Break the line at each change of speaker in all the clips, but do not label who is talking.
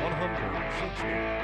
160.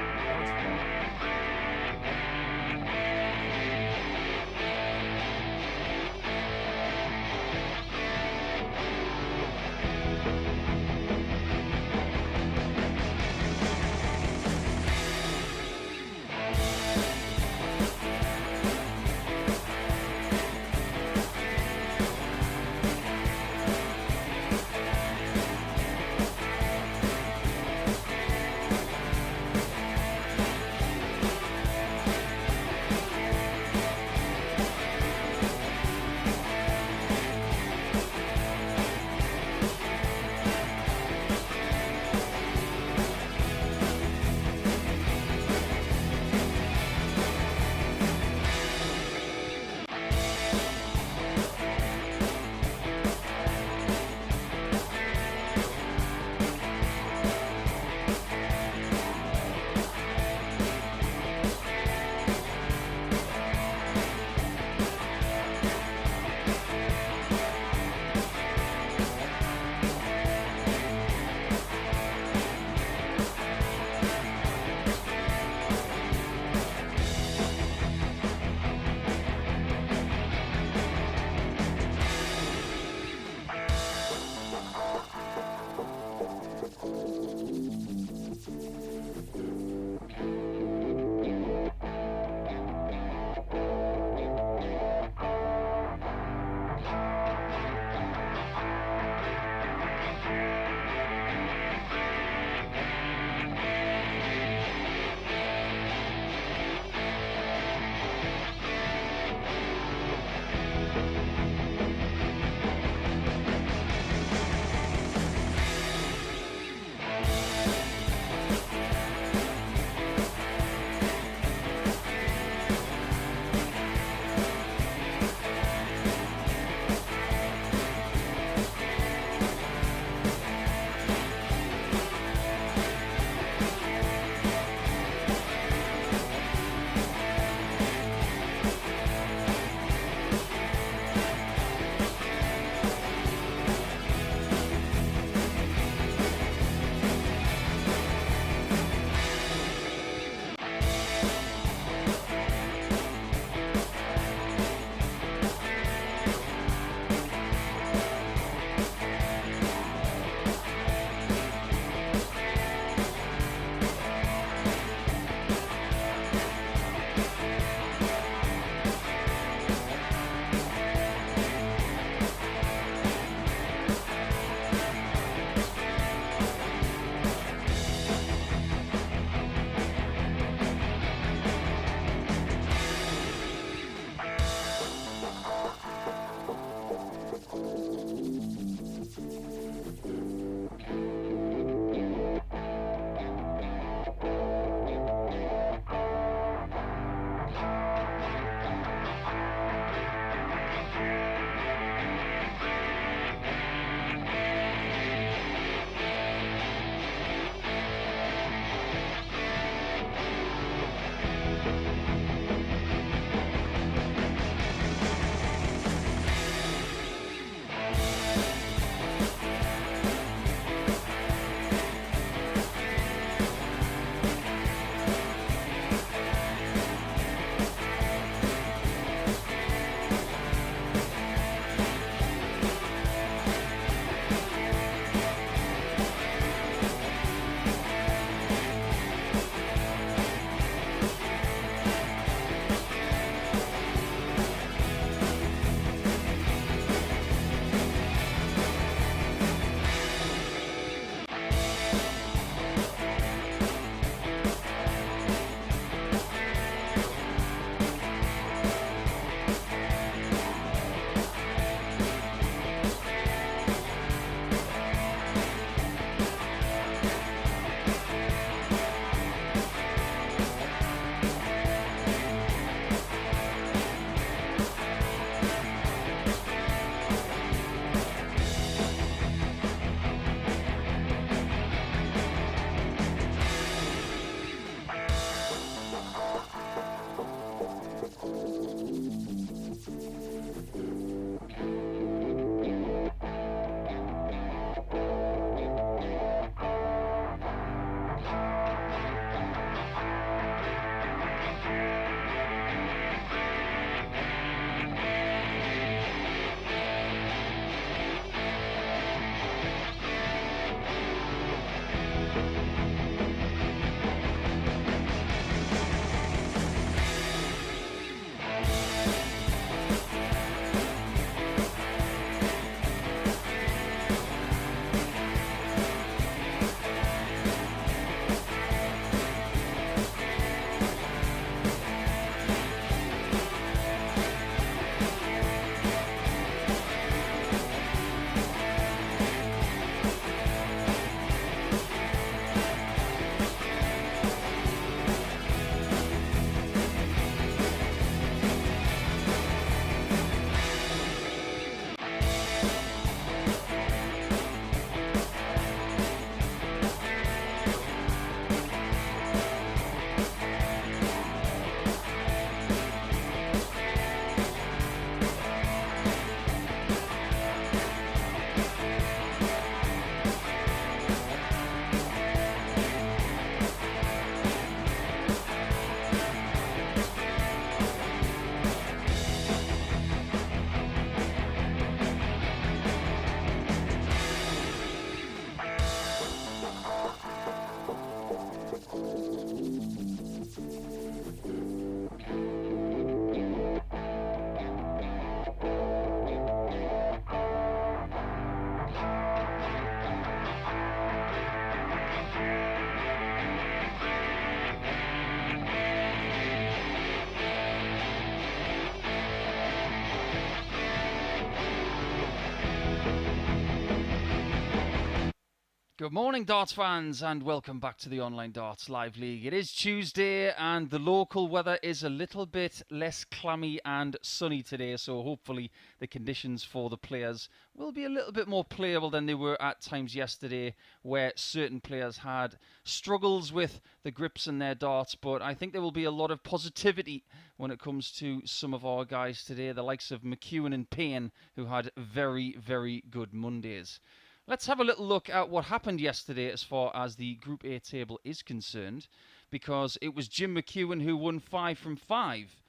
Good morning, darts fans, and welcome back to the Online Darts Live League. It is Tuesday, and the local weather is a little bit less clammy and sunny today, so hopefully the conditions for the players will be a little bit more playable than they were at times yesterday, where certain players had struggles with the grips in their darts. But I think there will be a lot of positivity when it comes to some of our guys today, the likes of McEwan and Payne, who had very, very good Mondays. Let's have a little look at what happened yesterday as far as the Group A table is concerned, because it was Jim McEwan who won 5 from 5.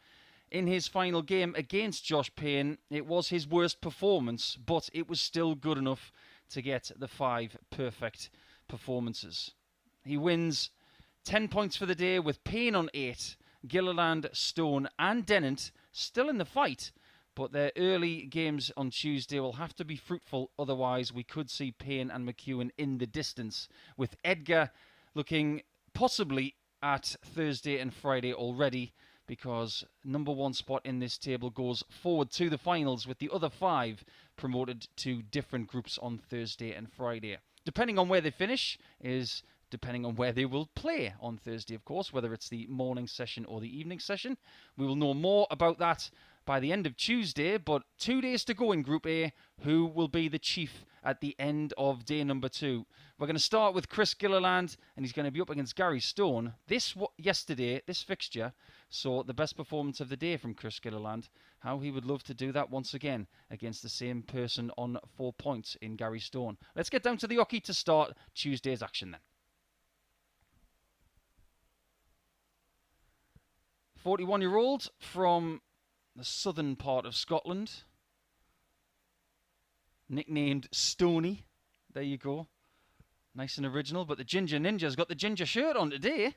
In his final game against Josh Payne, it was his worst performance, but it was still good enough to get the 5 perfect performances. He wins 10 points for the day with Payne on 8, Gilliland, Stone and Dennant still in the fight. But their early games on Tuesday will have to be fruitful, otherwise we could see Payne and McEwan in the distance, with Edgar looking possibly at Thursday and Friday already, because number 1 spot in this table goes forward to the finals, with the other 5 promoted to different groups on Thursday and Friday. Depending on where they finish is depending on where they will play on Thursday, of course, whether it's the morning session or the evening session. We will know more about that by the end of Tuesday, but 2 days to go in Group A. Who will be the chief at the end of day number 2? We're going to start with Chris Gilliland, and he's going to be up against Gary Stone. Yesterday, this fixture, saw the best performance of the day from Chris Gilliland. How he would love to do that once again against the same person on 4 points in Gary Stone. Let's get down to the hockey to start Tuesday's action then. 41-year-old from the southern part of Scotland, nicknamed Stoney. There you go. Nice and original, but the Ginger Ninja's got the ginger shirt on today.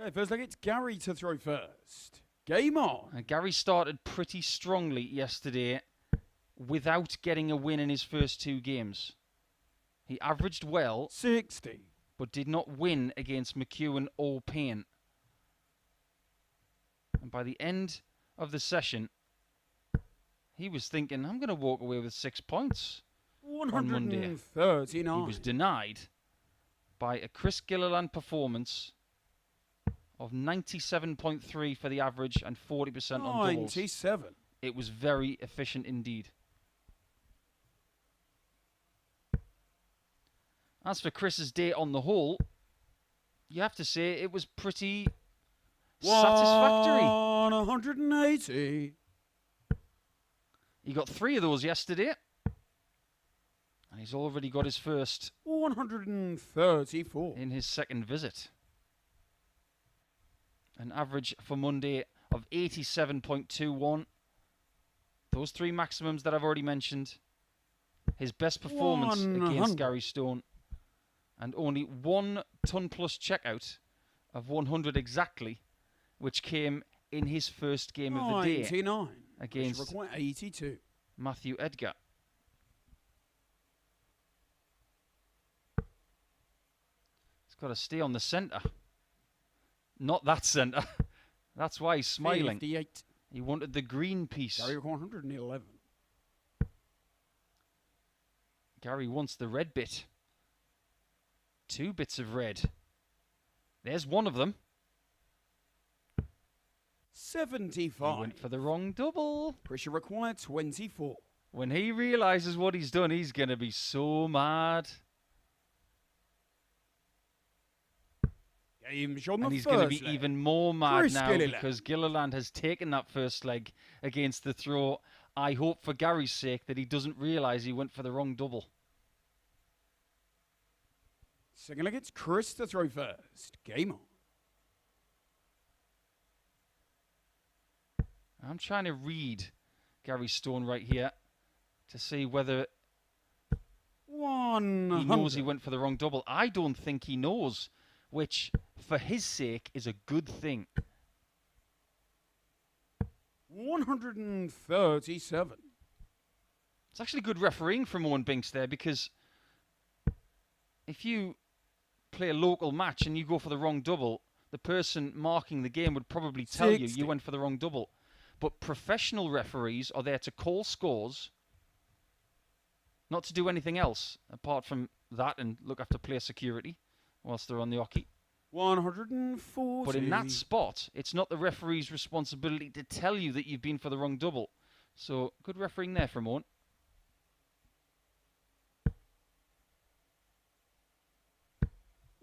Okay, first leg, it's Gary to throw first. Game on.
Gary started pretty strongly yesterday without getting a win in his first 2 games. He averaged well,
60,
but did not win against McEwan or Payne. And by the end of the session, he was thinking, I'm going to walk away with 6 points on Monday.
139.
He was denied by a Chris Gilliland performance of 97.3 for the average and 40% on doubles.
97.
It was very efficient indeed. As for Chris's day on the whole, you have to say it was pretty satisfactory.
180.
He got 3 of those yesterday, and he's already got his first
134
in his second visit. An average for Monday of 87.21. Those 3 maximums that I've already mentioned. His best performance against Gary Stone. And only 1 ton plus checkout of 100 exactly, which came in his first game of the day
99
against
82.
Matthew Edgar. He's got to stay on the centre. Not that centre. That's why he's smiling.
58.
He wanted the green piece.
Gary 111.
Gary wants the red bit. 2 bits of red. There's one of them.
75.
He went for the wrong double.
Pressure required 24.
When he realises what he's done, he's going to be so mad.
Games on the
And he's
first
going to be
leg.
even more mad
Chris
now
Gilliland.
because Gilliland has taken that first leg against the throw. I hope for Gary's sake that he doesn't realise he went for the wrong double.
Second leg, it's Chris to throw first. Game on.
I'm trying to read Gary Stone right here to see whether
100.
he knows he went for the wrong double. I don't think he knows, which, for his sake, is a good thing.
137.
It's actually good refereeing from Owen Binks there, because if you play a local match and you go for the wrong double, the person marking the game would probably tell
60.
you went for the wrong double. But professional referees are there to call scores not to do anything else apart from that and look after player security whilst they're on the hockey.
140.
But in that spot, it's not the referee's responsibility to tell you that you've been for the wrong double. So, good refereeing there for a moment.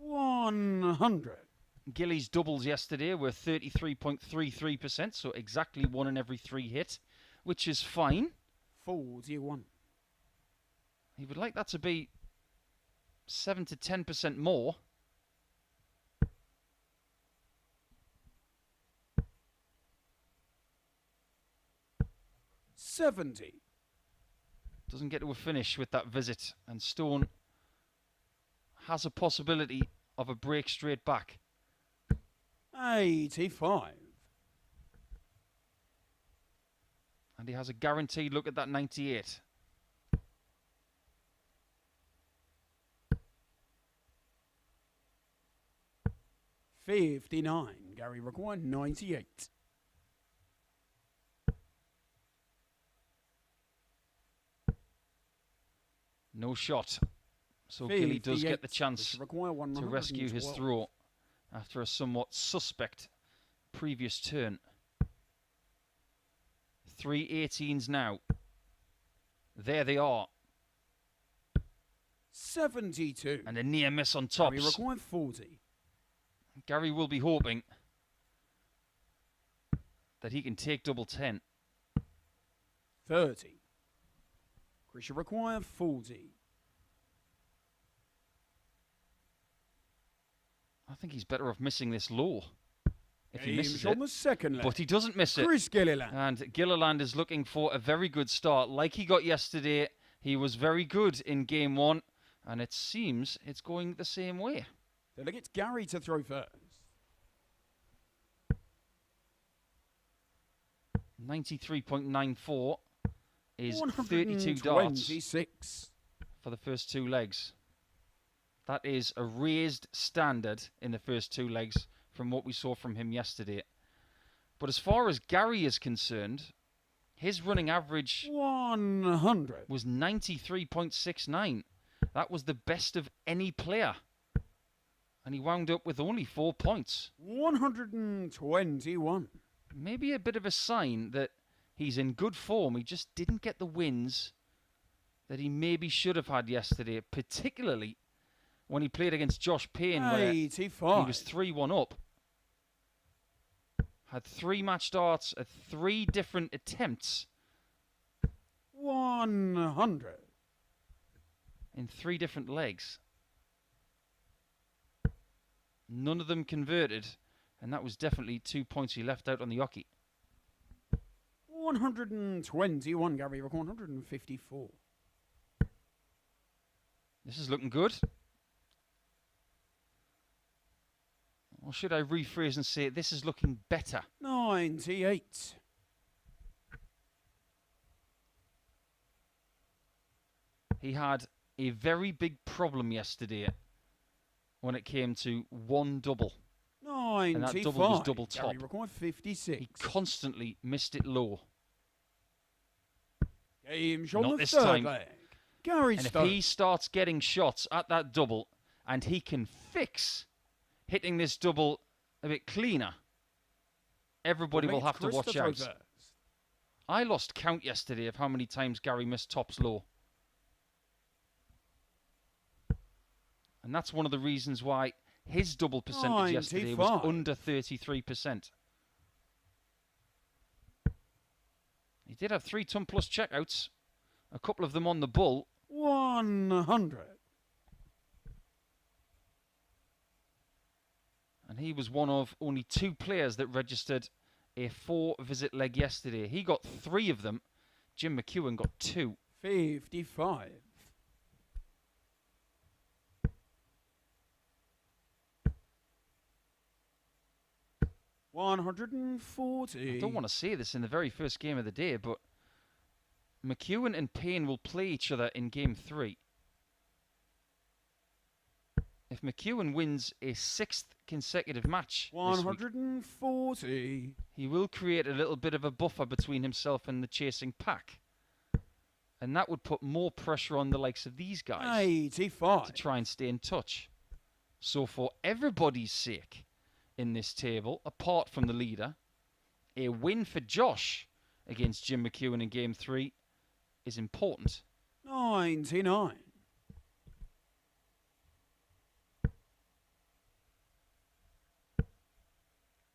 $100.
Gilly's doubles yesterday were 33.33%, so exactly 1 in every 3 hit, which is fine.
41.
He would like that to be 7 to 10% more.
$70.
Doesn't get to a finish with that visit, and Stone has a possibility of a break straight back.
85.
And he has a guaranteed look at that 98.
$59. Gary required 98.
No shot. So Gilly does get the chance to rescue his throw after a somewhat suspect previous turn. 3 18s now. There they are.
72.
And a near miss on tops.
Gary required 40.
Gary will be hoping that he can take double 10.
30. Chris required 40.
I think he's better off missing this low if he misses
on
it.
the second leg.
But he doesn't miss it.
Chris Gilliland.
And Gilliland is looking for a very good start. Like he got yesterday, he was very good in game 1. And it seems it's going the same way.
Then it's Gary to throw first.
93.94 is 32 darts for the first 2 legs. That is a raised standard in the first 2 legs from what we saw from him yesterday. But as far as Gary is concerned, his running average
100
was 93.69. That was the best of any player. And he wound up with only 4 points.
121.
Maybe a bit of a sign that he's in good form. He just didn't get the wins that he maybe should have had yesterday, particularly when he played against Josh Payne, where
85.
he was 3-1 up. Had 3 match darts at 3 different attempts.
100.
In 3 different legs. None of them converted, and that was definitely 2 points he left out on the hockey.
121, Gary, 154.
This is looking good. Or should I rephrase and say this is looking better?
98.
He had a very big problem yesterday when it came to 1 double.
95.
And that double was double top.
Gary required 56.
He constantly missed it low.
Game's
Not
on the
this
third
time.
leg. Gary
And if
Stone.
he starts getting shots at that double and he can fix hitting this double a bit cleaner, everybody will have to watch out. I lost count yesterday of how many times Gary missed tops low. And that's one of the reasons why his double percentage yesterday was under 33%. He did have 3 ton plus checkouts, a couple of them on the bull.
100.
And he was one of only 2 players that registered a 4 visit leg yesterday. He got 3 of them. Jim McEwan got 2.
55. $140.
I don't want to say this in the very first game of the day, but McEwan and Payne will play each other in game 3. If McEwan wins a 6th consecutive match this week,
140.
he will create a little bit of a buffer between himself and the chasing pack. And that would put more pressure on the likes of these guys
85.
to try and stay in touch. So for everybody's sake in this table, apart from the leader, a win for Josh against Jim McEwan in Game 3 is important.
99.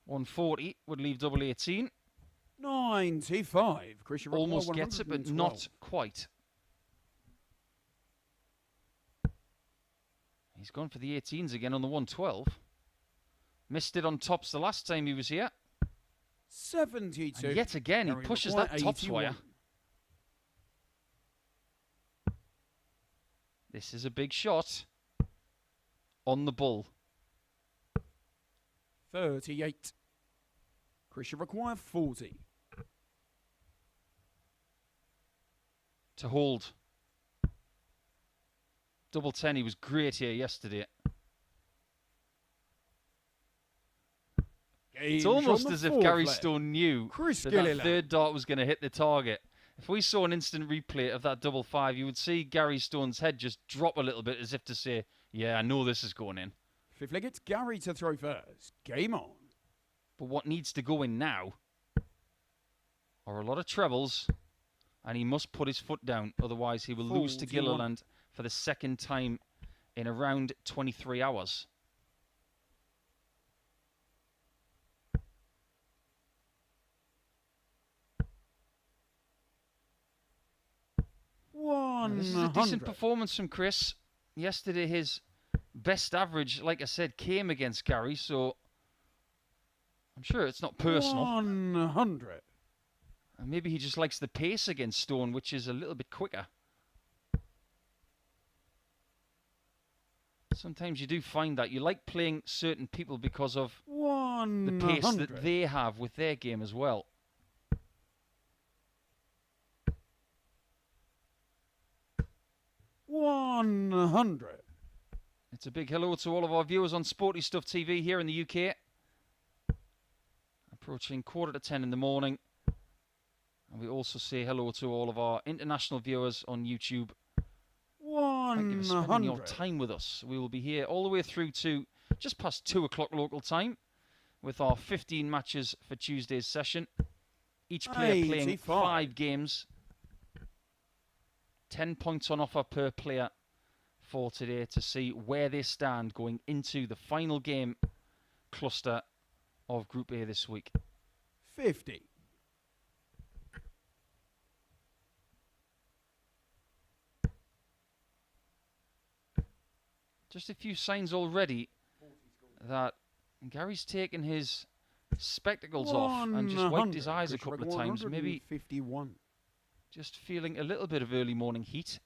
140 would leave double 18.
95. Chris, you
Almost
require
gets it, but
112.
not quite. He's gone for the 18s again on the 112. Missed it on tops the last time he was here.
72.
And yet again, he
Gary
pushes
require
that tops
81.
wire. This is a big shot on the bull.
38. Chris, you require 40.
To hold. Double 10, he was great here yesterday. It's almost as if Gary Stone knew that
Gilliland.
third dart was going to hit the target. If we saw an instant replay of that double 5, you would see Gary Stone's head just drop a little bit as if to say, yeah, I know this is going in.
Fifth leg, it's Gary to throw first. Game on.
But what needs to go in now are a lot of trebles, and he must put his foot down, otherwise he will lose to
41.
Gilliland for the second time in around 23 hours. This is a decent performance from Chris. Yesterday, his best average, like I said, came against Gary, so I'm sure it's not personal.
100.
And maybe he just likes the pace against Stone, which is a little bit quicker. Sometimes you do find that you like playing certain people because of the pace that they have with their game as well. It's a big hello to all of our viewers on Sporty Stuff TV here in the UK. Approaching 9:45 in the morning. And we also say hello to all of our international viewers on YouTube. Thank you for spending your time with us. We will be here all the way through to just past 2 o'clock local time with our 15 matches for Tuesday's session. Each player playing 5 games. 10 points on offer per player for today to see where they stand going into the final game cluster of Group A this week.
50.
Just a few signs already that Gary's taken his spectacles off and just wiped his eyes a couple of times. Maybe
51.
Just feeling a little bit of early morning heat.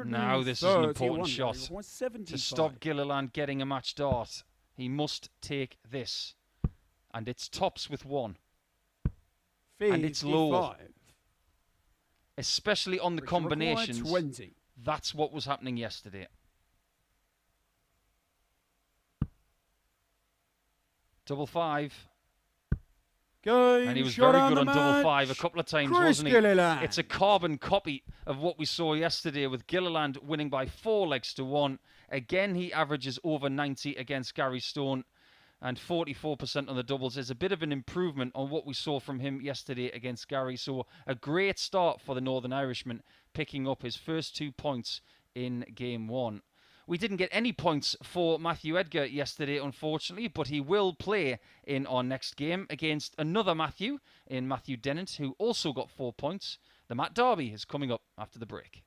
Now this is an important shot to stop Gilliland getting a match dart. He must take this. And it's tops with 1.
55.
And it's low. Especially on the combinations.
20.
That's what was happening yesterday. Double 5. And he was very good on double 5 a couple of times, wasn't he?
Gilliland.
It's a carbon copy of what we saw yesterday with Gilliland winning by 4 legs to 1. Again, he averages over 90 against Gary Stone. And 44% on the doubles is a bit of an improvement on what we saw from him yesterday against Gary. So a great start for the Northern Irishman, picking up his first 2 points in Game 1. We didn't get any points for Matthew Edgar yesterday, unfortunately, but he will play in our next game against another Matthew, in Matthew Dennant, who also got 4 points. The Matt Derby is coming up after the break.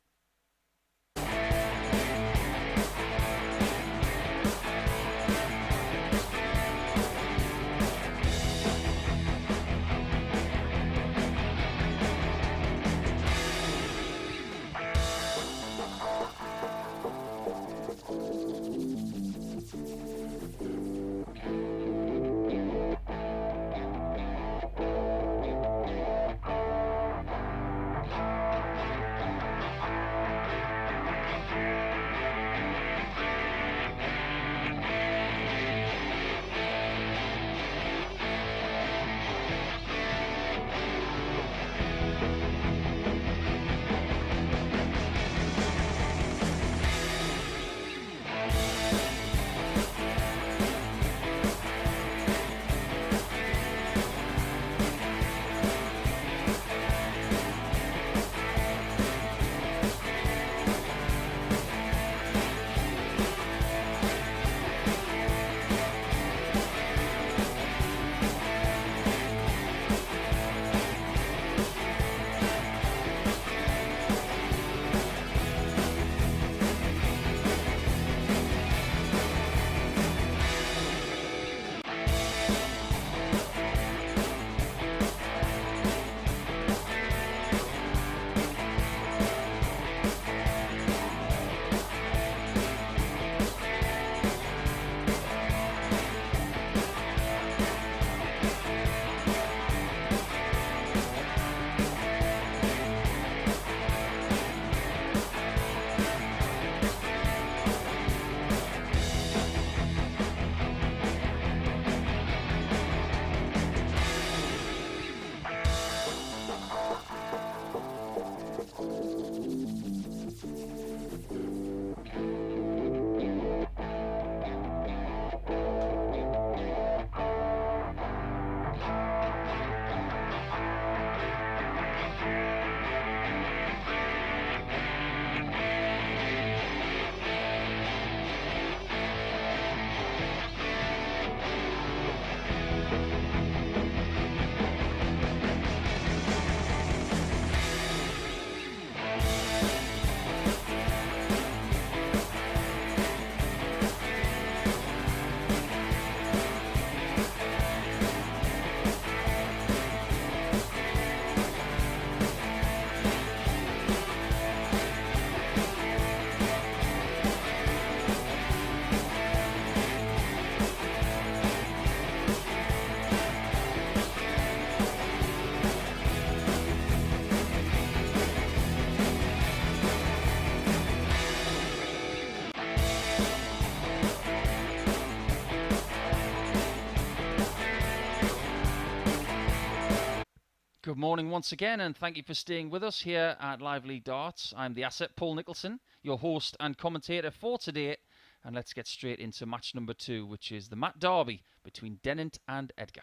Good morning once again, and thank you for staying with us here at Live League Darts. I'm the Asset, Paul Nicholson, your host and commentator for today. And let's get straight into match number 2, which is the Mat Derby between Dennant and Edgar.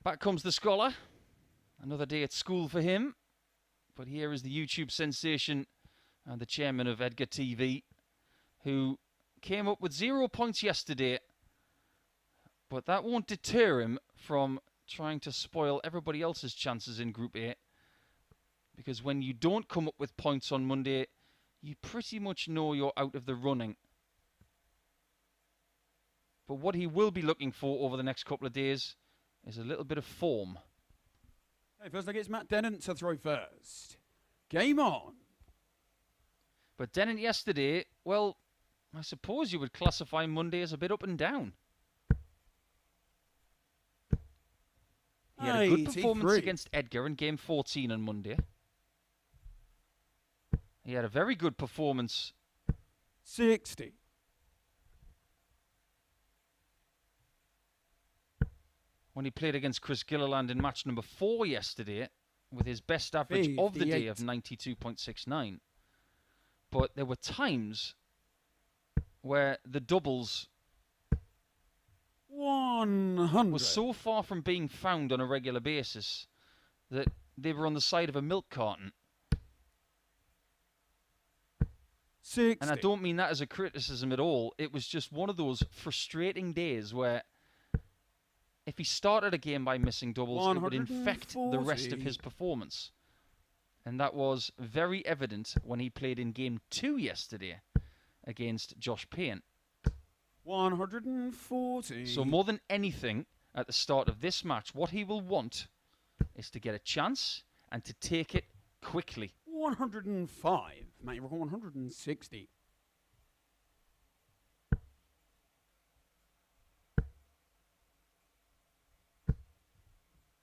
Back comes the scholar. Another day at school for him. But here is the YouTube sensation and the chairman of Edgar TV, who came up with 0 points yesterday. But that won't deter him from trying to spoil everybody else's chances in Group A. Because when you don't come up with points on Monday, you pretty much know you're out of the running. But what he will be looking for over the next couple of days is a little bit of form.
Hey, feels like it's Matt Dennant to throw first. Game on.
But Dennant yesterday, well, I suppose you would classify Monday as a bit up and down. He had a good performance against Edgar in Game 14 on Monday. He had a very good performance.
60.
When he played against Chris Gilliland in match number 4 yesterday, with his best average of the day of 92.69. But there were times where the doubles
100
was so far from being found on a regular basis that they were on the side of a milk carton.
60.
And I don't mean that as a criticism at all. It was just one of those frustrating days where if he started a game by missing doubles, it would infect the rest of his performance. And that was very evident when he played in Game 2 yesterday against Josh Payne.
140.
So more than anything, at the start of this match, what he will want is to get a chance and to take it quickly.
105. Mate, you're 160.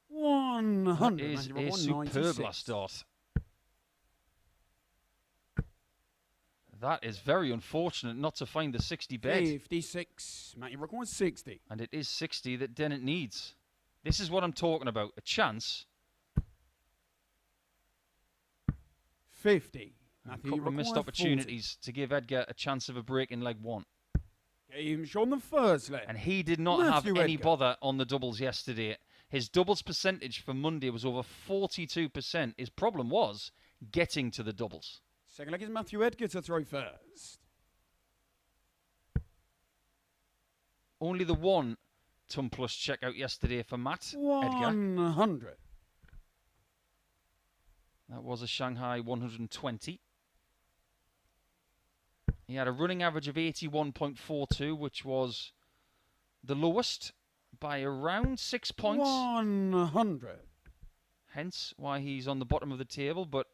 That is a superb last start. That is very unfortunate not to find the 60 bed.
56. Mate, you're going 60.
And it is 60 that Dennant needs. This is what I'm talking about. A chance.
50.
A couple of missed opportunities to give Edgar a chance of a break in leg 1.
Game's on the first leg.
And he did not have any bother on the doubles yesterday. His doubles percentage for Monday was over 42%. His problem was getting to the doubles.
Second leg is Matthew Edgar to throw first.
Only the 1 ton plus checkout yesterday for Matt
100.
Edgar. That was a Shanghai 120. He had a running average of 81.42, which was the lowest by around 6 points.
100.
Hence why he's on the bottom of the table, but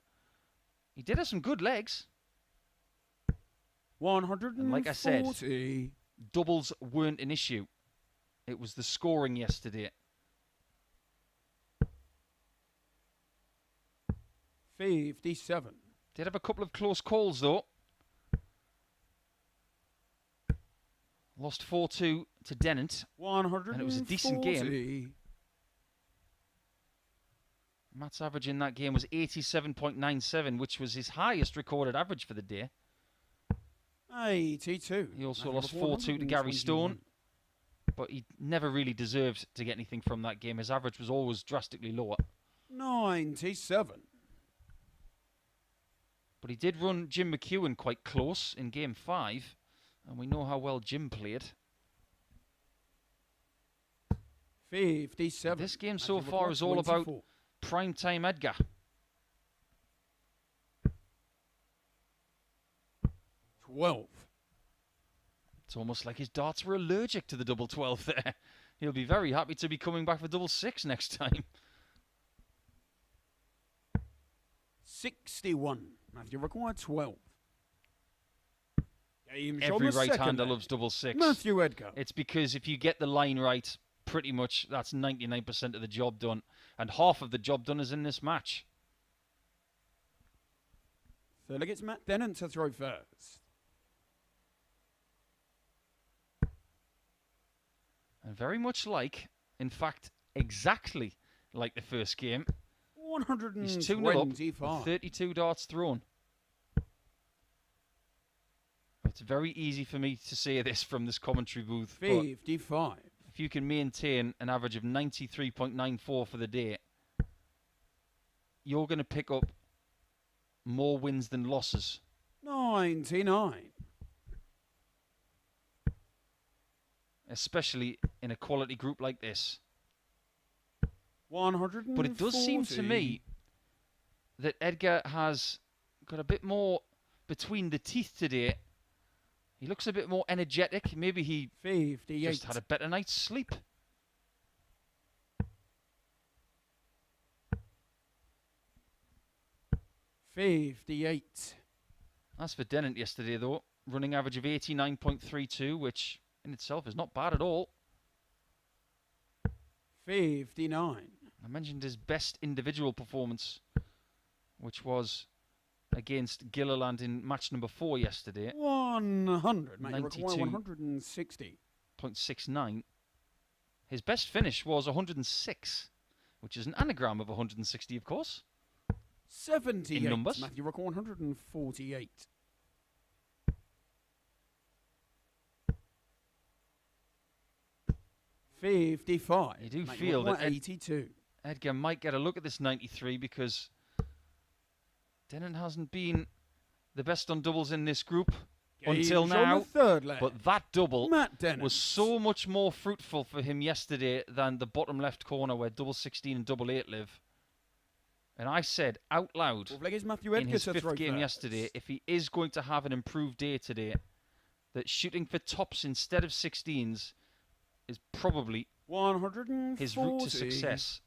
he did have some good legs.
140.
And like I said, doubles weren't an issue. It was the scoring yesterday.
57.
Did have a couple of close calls, though. Lost 4-2 to Dennant.
140.
And it was a decent game. Matt's average in that game was 87.97, which was his highest recorded average for the day.
82.
He also lost 4-2 to Gary Stone, but he never really deserved to get anything from that game. His average was always drastically lower.
97.
But he did run Jim McEwan quite close in Game 5, and we know how well Jim played.
57.
This game so far is all about primetime Edgar.
12.
It's almost like his darts were allergic to the double 12 there. He'll be very happy to be coming back for double 6 next time.
61. Matthew required 12.
Every right-hander loves double 6.
Matthew Edgar.
It's because if you get the line right, pretty much that's 99% of the job done. And half of the job done is in this match.
Third leg, it's Matt Dennant to throw first.
And very much like, in fact, exactly like the first game.
125.
He's 2-0 up, 32 darts thrown. It's very easy for me to say this from this commentary booth.
55.
If you can maintain an average of 93.94 for the day, you're going to pick up more wins than losses.
99.
Especially in a quality group like this.
140.
But it does seem to me that Edgar has got a bit more between the teeth today. He looks a bit more energetic. Maybe he
58.
just had a better night's sleep.
$58.
As for Dennant yesterday, though, running average of 89.32, which in itself is not bad at all.
59.
I mentioned his best individual performance, which was against Gilliland in match number 4 yesterday.
100. Mate, you require 160.
0.69. His best finish was 106, which is an anagram of 160, of course.
78.
In numbers.
Matthew, record 148. $55.
You do
Mate,
feel that
82.
Edgar might get a look at this 93 because Dennant hasn't been the best on doubles in this group until now. But that double was so much more fruitful for him yesterday than the bottom left corner where double 16 and double 8 live. And I said out loud in his 5th game yesterday, if he is going to have an improved day today, that shooting for tops instead of 16s is probably
140.
his route to success.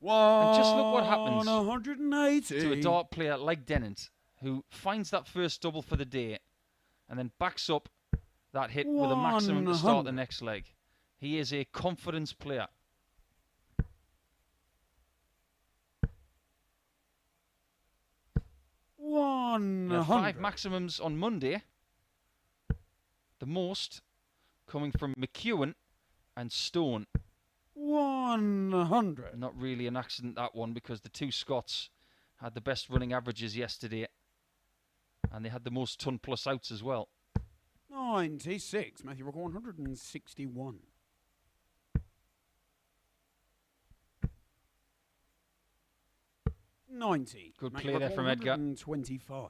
And just look what happens
180.
to a dart player like Dennant, who finds that first double for the day and then backs up that hit with a maximum to start the next leg. He is a confidence player.
He
had 5 maximums on Monday. The most coming from McEwan and Stone.
100.
Not really an accident, that one, because the two Scots had the best running averages yesterday. And they had the most ton plus outs as well.
96. Matthew, record 161. $90.
Good play there from Edgar.
125.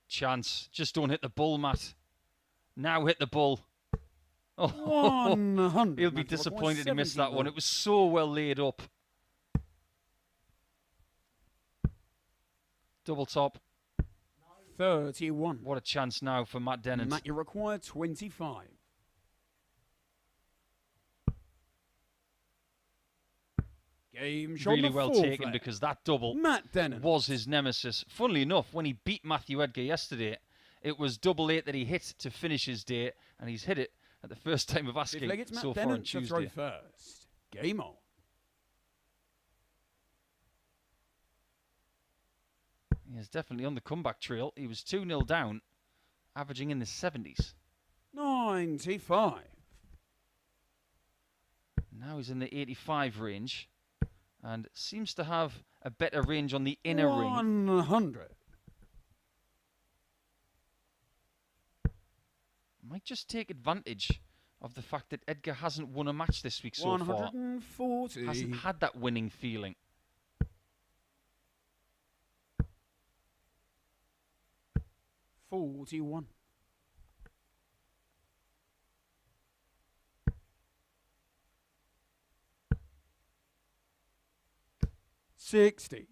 Chance. Just don't hit the bull, Matt. Now hit the bull. Oh,
100.
He'll be disappointed he missed that one. It was so well laid up. Double top.
31.
What a chance now for Matt Dennant.
Matt, you require 25. Game shot
really well taken
flare.
because that double
Matt Dennant
was his nemesis. Funnily enough, when he beat Matthew Edgar yesterday, it was double 8 that he hit to finish his day, and he's hit it at the first time of asking so far on Tuesday.
Throw first. Game on.
He is definitely on the comeback trail. He was 2-0 down, averaging in the 70s.
95.
Now he's in the 85 range and seems to have a better range on the inner ring.
100.
Might just take advantage of the fact that Edgar hasn't won a match this week so far.
140.
Hasn't had that winning feeling.
$41. $60.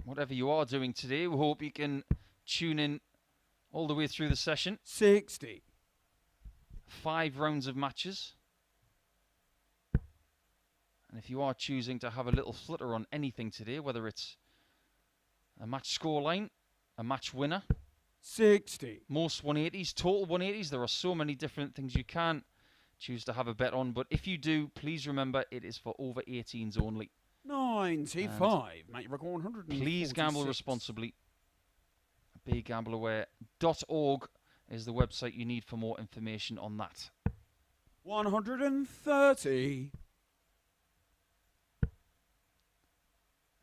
Whatever you are doing today, we hope you can tune in all the way through the session.
60.
5 rounds of matches. And if you are choosing to have a little flutter on anything today, whether it's a match scoreline, a match winner,
60.
most 180s, total 180s, there are so many different things you can choose to have a bet on. But if you do, please remember it is for over 18s only.
95. Mate, you record 146.
Please gamble responsibly. BeGambleAware.org is the website you need for more information on that.
130.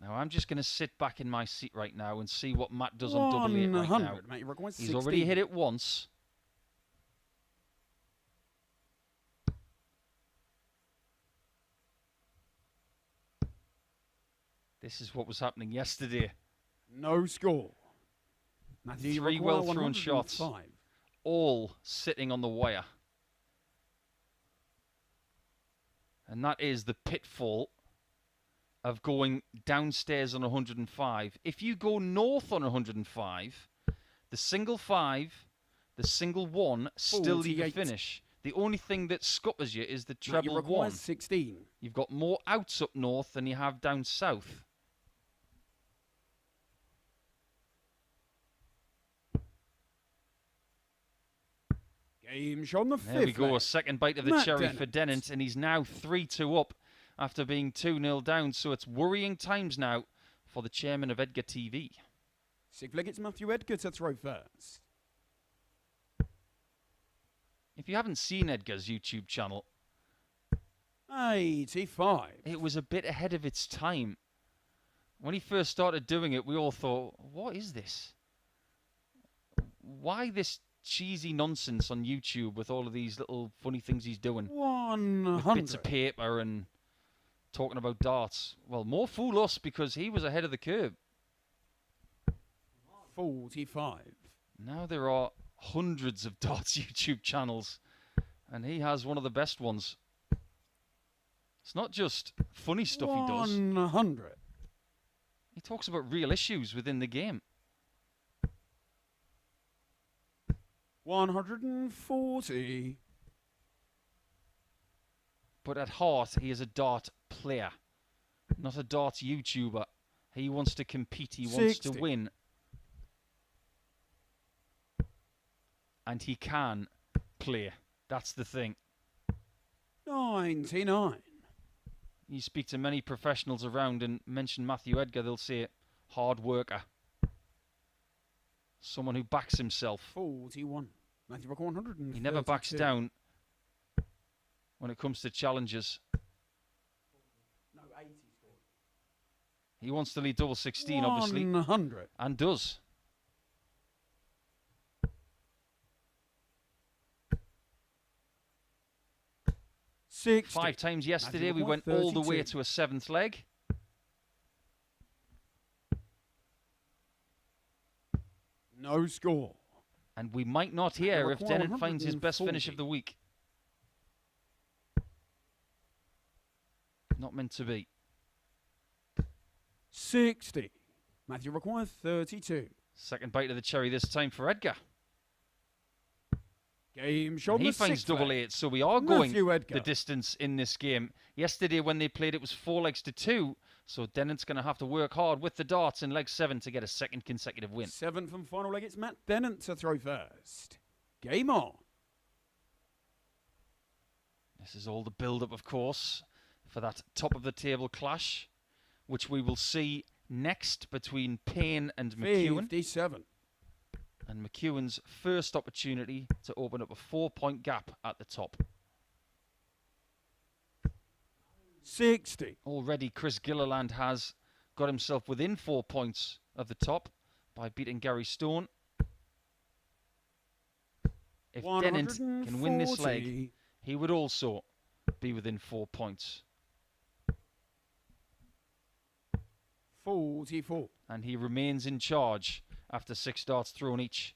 Now, I'm just going to sit back in my seat right now and see what Matt does on double eight right now.
Mate, you record
He's already hit it once. This is what was happening yesterday.
No score. Matthew,
3 well-thrown shots, all sitting on the wire. And that is the pitfall of going downstairs on 105. If you go north on 105, the single 5, the single 1 still leave a finish. The only thing that scuppers you is the treble 1.
16.
You've got more outs up north than you have down south.
Game shot on the 5th.
There we go, a second bite of the cherry for Dennant, and he's now 3-2 up after being 2-0 down. So it's worrying times now for the chairman of Edgar TV.
Sig flag, it's Matthew Edgar to throw first.
If you haven't seen Edgar's YouTube channel,
85.
it was a bit ahead of its time. When he first started doing it, we all thought, what is this? Why this cheesy nonsense on YouTube with all of these little funny things he's doing?
100.
With bits of paper and talking about darts. Well, more fool us, because he was ahead of the curve.
45.
Now there are hundreds of darts YouTube channels, and he has one of the best ones. It's not just funny stuff he does.
100.
He talks about real issues within the game.
140.
But at heart, he is a dart player, not a darts YouTuber. He wants to compete. He wants to win. And he can play. That's the thing.
99.
You speak to many professionals around and mention Matthew Edgar, they'll say hard worker. Someone who backs himself.
41. Matthew Rock 100.
He never backs down when it comes to challenges.
No, 80 scored.
He wants to lead double 16, obviously.
100.
And does.
Six.
5 times yesterday. We went all the way to a 7th leg.
No score.
And we might not hear if Dennant finds his best finish of the week. Not meant to be.
60. Matthew requires 32.
Second bite of the cherry this time for Edgar.
Game shot.
He finds double 8, so we are going the distance in this game. Yesterday when they played, it was 4 legs to 2, so Dennant's going to have to work hard with the darts in leg 7 to get a second consecutive win.
7th and final leg, it's Matt Dennant to throw first. Game on.
This is all the build-up, of course, for that top-of-the-table clash, which we will see next between Payne and McEwan.
57.
And McEwan's first opportunity to open up a 4-point gap at the top.
60.
Already Chris Gilliland has got himself within 4 points of the top by beating Gary Stone. If Dennant can win this leg, he would also be within 4 points.
44.
And he remains in charge after 6 darts thrown each.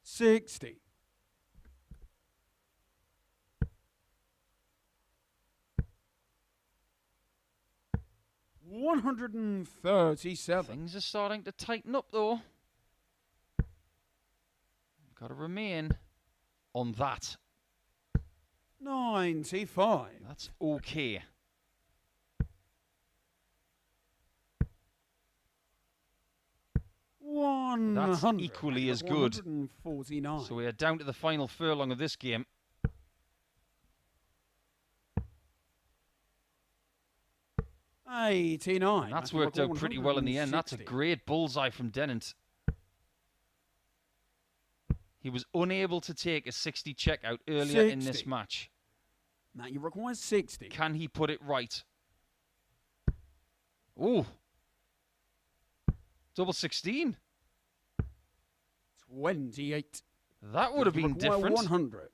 $60. 137.
Things are starting to tighten up, though. Got to remain on that.
95.
That's okay.
That's
equally as good.
149.
So we are down to the final furlong of this game.
89.
That's
Matthew
worked
Rockall,
out pretty well in the end. That's a
160.
great bullseye from Dennant. He was unable to take a 60 checkout earlier in this
60.
match.
Matthew Rockall 60.
Can he put it right? Ooh. Double 16.
28.
That would have been
Matthew Rockall,
different.
100.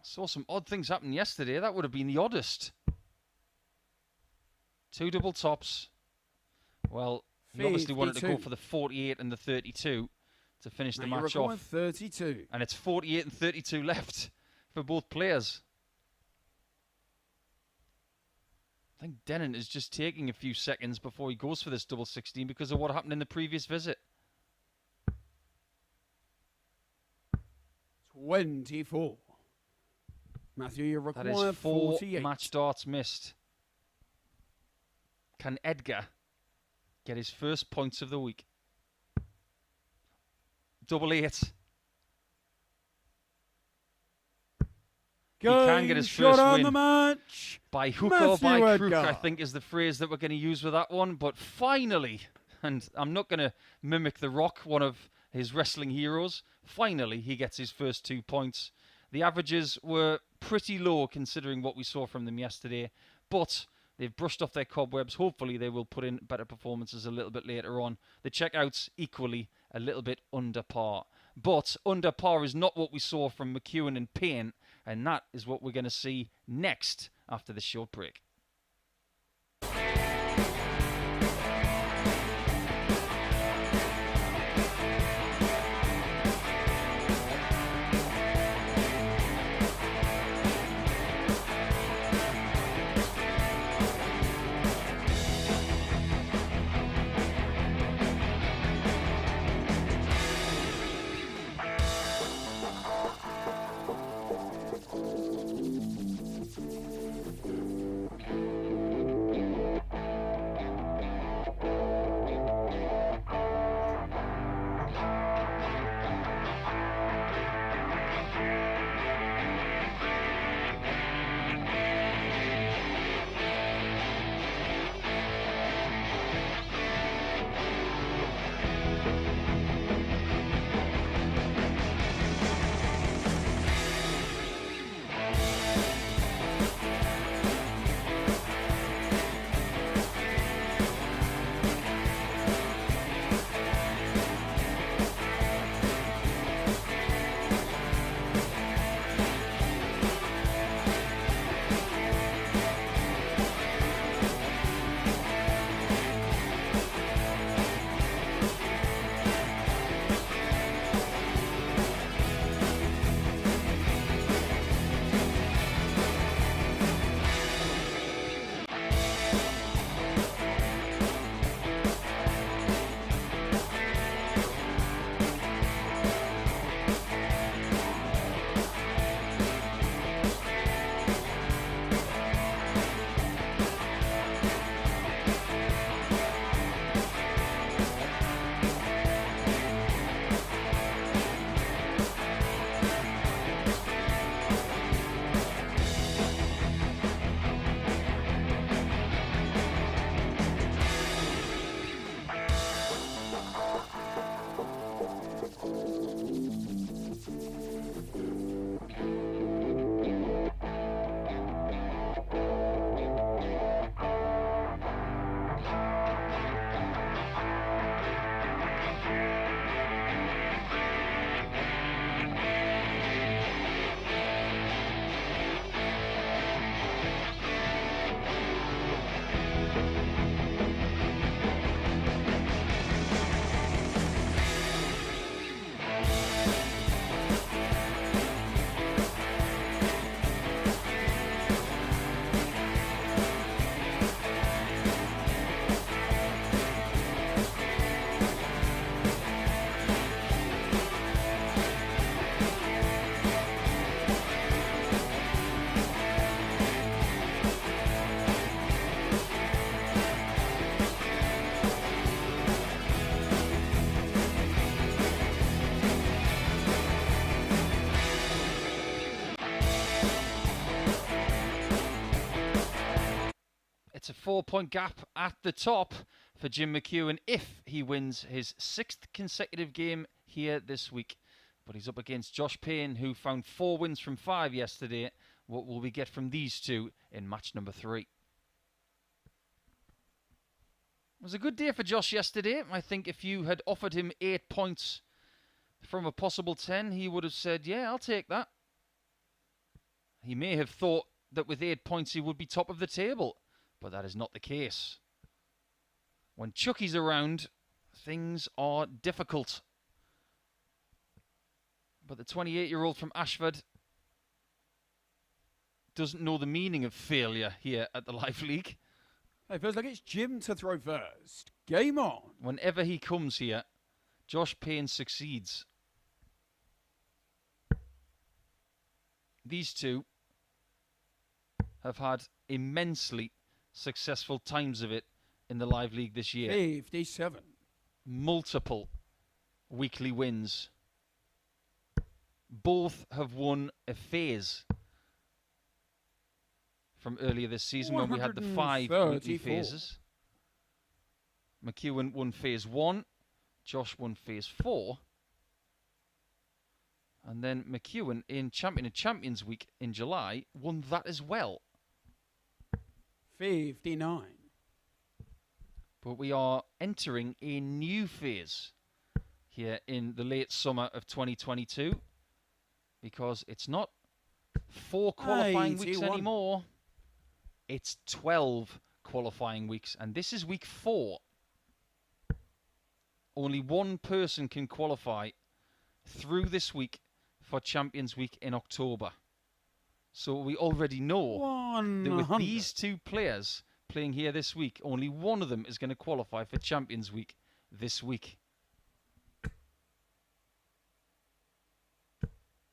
Saw some odd things happen yesterday. That would have been the oddest. 2 double tops. Well, he obviously wanted to go
52.
for the 48 and the 32 to finish the
Matthew
match
Rockall,
off.
32.
And it's 48 and 32 left for both players. I think Dennant is just taking a few seconds before he goes for this double 16 because of what happened in the previous visit.
24. Matthew, you
That
require
is 4
48.
match darts missed. Can Edgar get his first points of the week? Double 8. He can get his
shot
first
on
win.
the match.
By hook or by
Matthew
crook, I
Edgar.
think is the phrase that we're going to use with that one. But finally, and I'm not going to mimic The Rock, one of his wrestling heroes, finally he gets his first 2 points. The averages were pretty low considering what we saw from them yesterday, but they've brushed off their cobwebs. Hopefully they will put in better performances a little bit later on. The checkouts equally a little bit under par. But under par is not what we saw from McEwan and Payne, and that is what we're going to see next after this short break. 4-point gap at the top for Jim McEwan if he wins his 6th consecutive game here this week. But he's up against Josh Payne, who found 4 wins from 5 yesterday. What will we get from these two in match number 3? It was a good day for Josh yesterday. I think if you had offered him 8 points from a possible 10, he would have said, yeah, I'll take that. He may have thought that with 8 points he would be top of the table, but that is not the case. When Chucky's around, things are difficult. But the 28-year-old from Ashford doesn't know the meaning of failure here at the Live League.
Hey, feels like it's Jim to throw first. Game on.
Whenever he comes here, Josh Payne succeeds. These two have had immensely successful times of it in the Live League this year.
57.
Multiple weekly wins. Both have won a phase from earlier this season when we had the 5 weekly phases. McEwan won phase 1, Josh won phase 4. And then McEwan in Champion of Champions Week in July won that as well.
59.
But we are entering a new phase here in the late summer of 2022 because it's not 4 qualifying weeks anymore. It's 12 qualifying weeks, and this is week 4. Only one person can qualify through this week for Champions Week in October. So we already know that with these 2 players playing here this week, only one of them is going to qualify for Champions Week this week.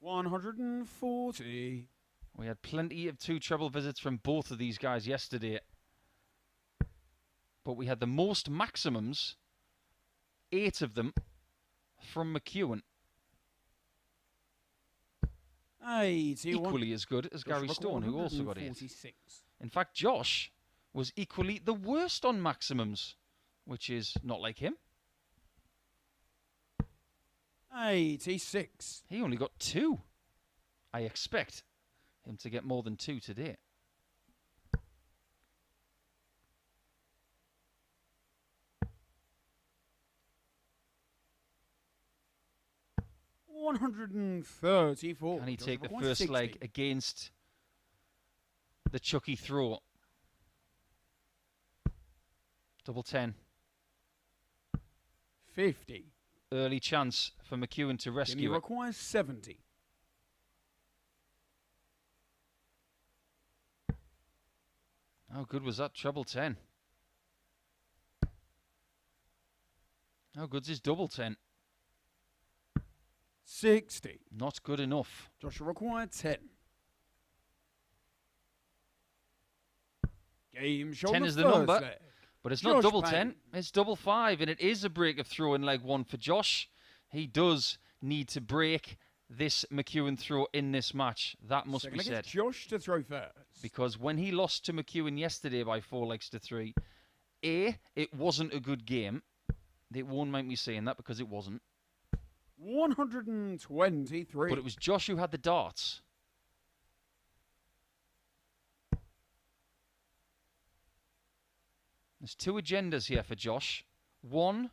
140.
We had plenty of 2 treble visits from both of these guys yesterday. But we had the most maximums, 8 of them, from McEwan.
81.
Equally as good as Gary Stone, who also got 8. In fact, Josh was equally the worst on maximums, which is not like him.
86.
He only got 2. I expect him to get more than 2 today.
$134.
Can he take the first leg against the Chucky throw? Double 10.
50.
Early chance for McEwan to rescue
He
it.
requires 70.
How good was that treble 10? How good's his double 10?
60.
Not good enough.
Joshua required 10. Game show
10 is the number, but it's not double 10. It's double 5, and it is a break of throw in leg 1 for Josh. He does need to break this McEwan throw in this match. That must be said.
Josh to throw first.
Because when he lost to McEwan yesterday by 4 legs to 3, it wasn't a good game. They won't make me saying that because it wasn't.
123.
But it was Josh who had the darts. There's 2 agendas here for Josh. 1,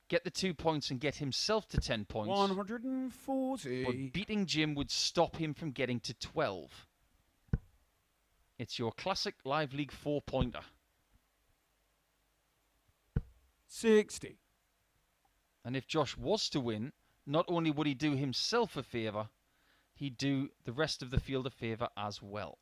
get the 2 points and get himself to 10 points.
140.
But beating Jim would stop him from getting to 12. It's your classic Live League 4-pointer.
60.
And if Josh was to win, not only would he do himself a favour, he'd do the rest of the field a favour as well.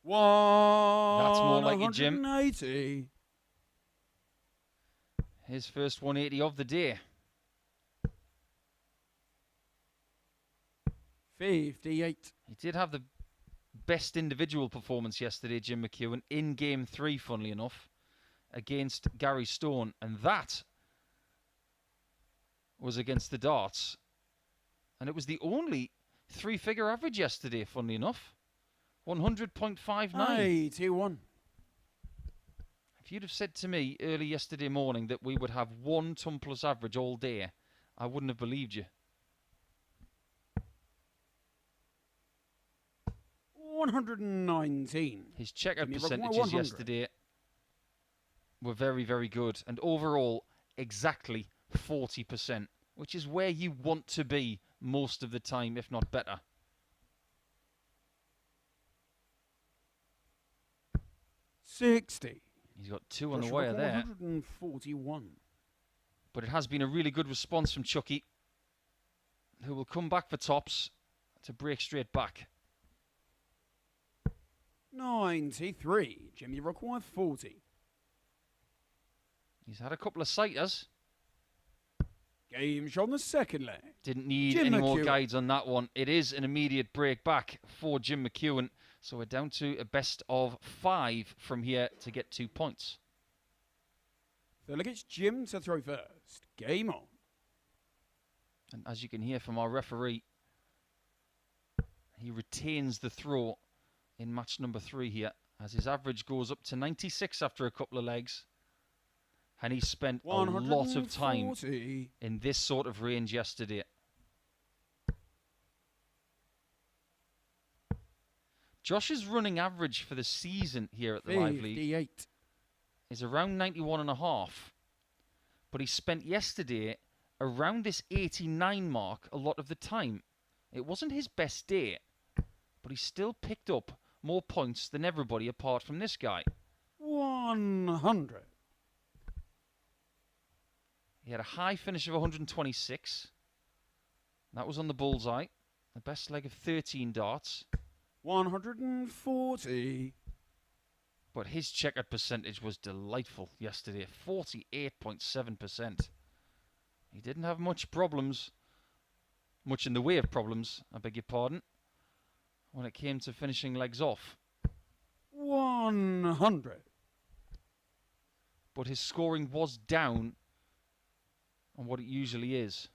That's
more like you, Jim.
180.
His first 180 of the day.
58.
He did have the best individual performance yesterday, Jim McEwan, in Game 3, funnily enough, against Gary Stone. And that was against the darts. And it was the only three-figure average yesterday, funnily enough. 100.59.
81.
If you'd have said to me early yesterday morning that we would have one ton plus average all day, I wouldn't have believed you.
119.
His checkout percentages yesterday were very, very good. And overall, exactly 40%, which is where you want to be most of the time, if not better.
60.
He's got two on the wire there.
141.
But it has been a really good response from Chucky, who will come back for tops to break straight back.
93. Jimmy require 40.
He's had a couple of sighters.
Game shot on the second leg.
Didn't need
Jim
any more
McEwan.
guides on that one. It is an immediate break back for Jim McEwan. So we're down to a best of 5 from here to get 2 points.
So look, it's Jim to throw first. Game on.
And as you can hear from our referee, he retains the throw in match number 3 here, as his average goes up to 96 after a couple of legs. And he spent a lot of time in this sort of range yesterday. Josh's running average for the season here at the Live League
58.
is around 91.5. But he spent yesterday around this 89 mark a lot of the time. It wasn't his best day, but he still picked up more points than everybody apart from this guy.
100.
He had a high finish of 126. That was on the bullseye. The best leg of 13 darts.
140.
But his checkered percentage was delightful yesterday. 48.7%. He didn't have much problems. Much in the way of problems, I beg your pardon, when it came to finishing legs off.
100.
But his scoring was down on what it usually is.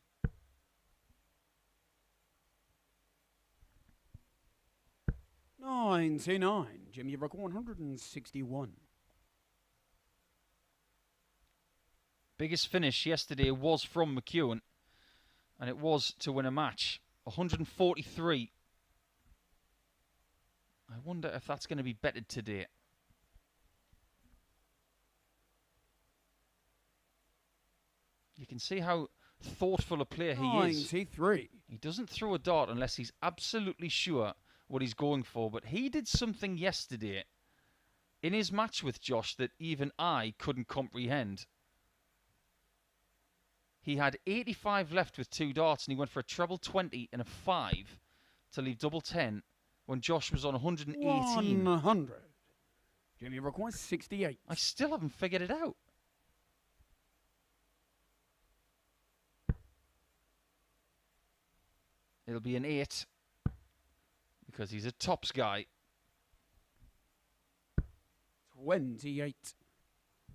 $99. Jimmy Rock 161.
Biggest finish yesterday was from McEwan, and it was to win a match. 143. I wonder if that's going to be bettered today. You can see how thoughtful a player he is.
93.
He doesn't throw a dart unless he's absolutely sure what he's going for. But he did something yesterday in his match with Josh that even I couldn't comprehend. He had 85 left with 2 darts, and he went for a treble 20 and a 5 to leave double 10 when Josh was on 118.
100. Jimmy requires 68.
I still haven't figured it out. It'll be an 8 because he's a tops guy.
28.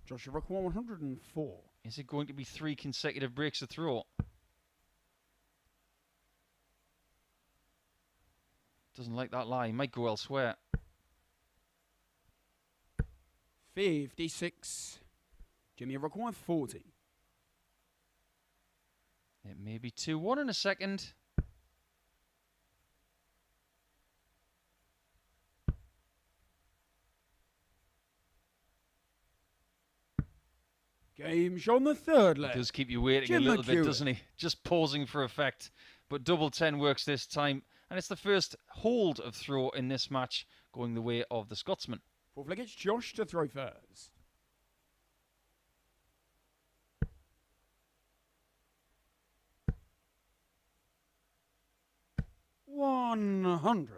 Joshua require 104.
Is it going to be 3 consecutive breaks to throw? Doesn't like that lie. Might go elsewhere.
56. Jimmy require 40.
It may be 2-1 in a second.
Game show on the third leg.
It does keep you waiting
Jim
a little bit,
McEwan.
doesn't he? Just pausing for effect. But double 10 works this time. And it's the first hold of throw in this match, going the way of the Scotsman.
Fourth leg, it's Josh to throw first. $100.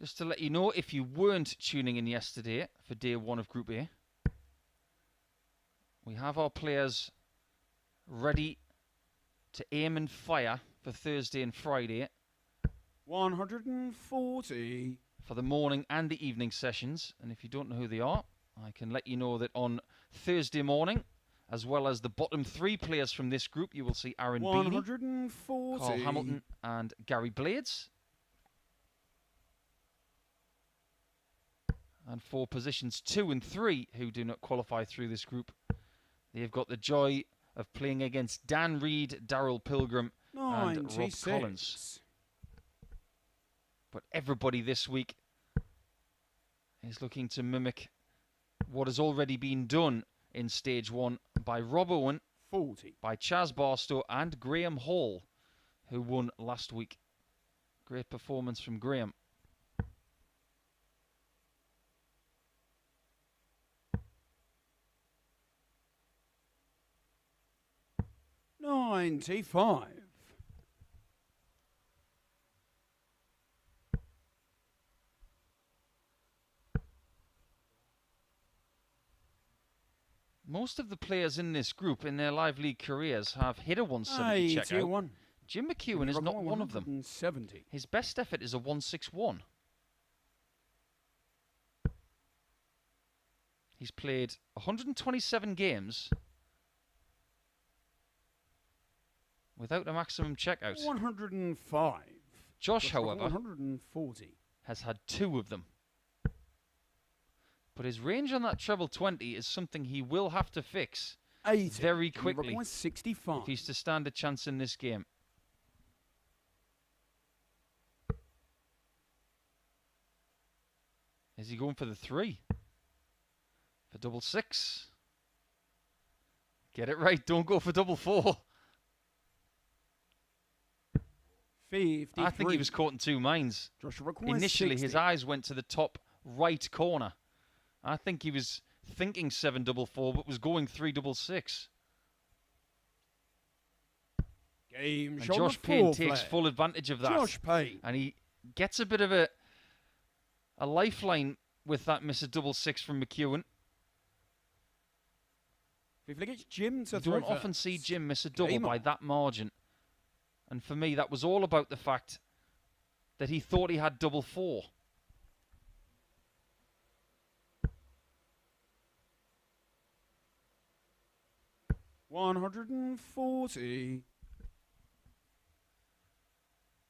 Just to let you know, if you weren't tuning in yesterday for day 1 of Group A, we have our players ready to aim and fire for Thursday and Friday
140.
for the morning and the evening sessions. And if you don't know who they are, I can let you know that on Thursday morning as well as the bottom 3 players from this group. You will see Aaron Beanie,
140.
Carl Hamilton and Gary Blades. And for positions 2 and 3, who do not qualify through this group, they've got the joy of playing against Dan Reed, Darryl Pilgrim, and Rob Collins. But everybody this week is looking to mimic what has already been done in Stage 1 by Rob Owen,
40.
by Chaz Barstow, and Graham Hall, who won last week. Great performance from Graham.
$95.
Most of the players in this group in their live league careers have hit a 170 checkout. Jim McEwan is not one of them.
70.
His best effort is a 161. He's played 127 games without a maximum checkout.
105.
Josh, however,
140.
has had 2 of them. But his range on that treble 20 is something he will have to fix
80.
very quickly
65.
if he's to stand a chance in this game. Is he going for the 3? For double 6? Get it right, don't go for double 4.
53.
I think he was caught in 2 minds. Initially,
60.
his eyes went to the top right corner. I think he was thinking 7-4, but was going 3-6.
Game
And
shot
Josh Payne takes full advantage of that.
Josh Payne.
And he gets a bit of a lifeline with that miss of double 6 from McEwan.
If he gets Jim to
You
throw
don't
first.
often see Jim miss a double
Game
by
on.
that margin. And for me, that was all about the fact that he thought he had double 4.
$140.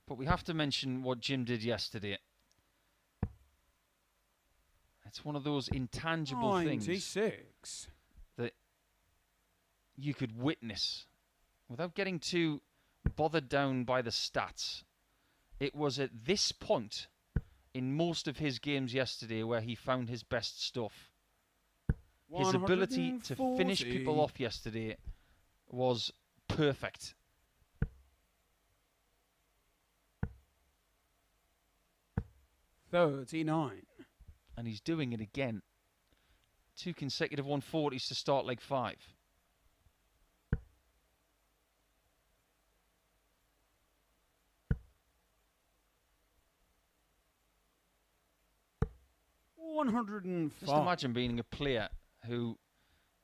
But we have to mention what Jim did yesterday. It's one of those intangible things
96.
that you could witness without getting too bothered down by the stats. It was at this point in most of his games yesterday where he found his best stuff. His ability to finish people off yesterday was perfect.
$39.
And he's doing it again. 2 consecutive 140s to start leg 5.
$105.
Just imagine being a player who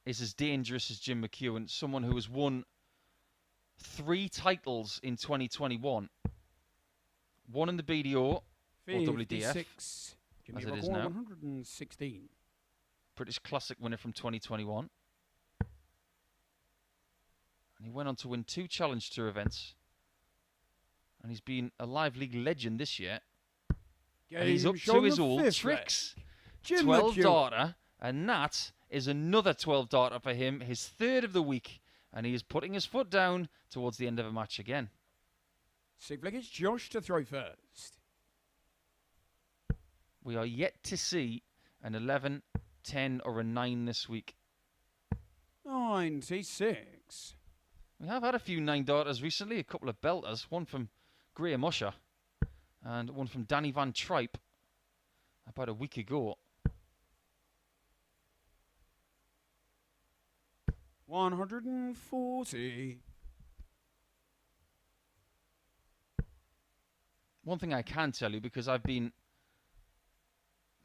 is as dangerous as Jim McEwan, someone who has won 3 titles in 2021. 1 in the BDO, or WDF,
56.
as it is now.
116.
British Classic winner from 2021. And he went on to win 2 Challenge Tour events. And he's been a live league legend this year. And he's up to his old tricks. 12 darter, and that is another 12 darter for him, his 3rd of the week. And he is putting his foot down towards the end of a match again.
Sig like it's Josh to throw first.
We are yet to see an 11, 10 or a 9 this week.
96.
We have had a few 9 darters recently, a couple of belters, one from Graham Usher and one from Danny Van Tripe about a week ago.
140.
One thing I can tell you, because I've been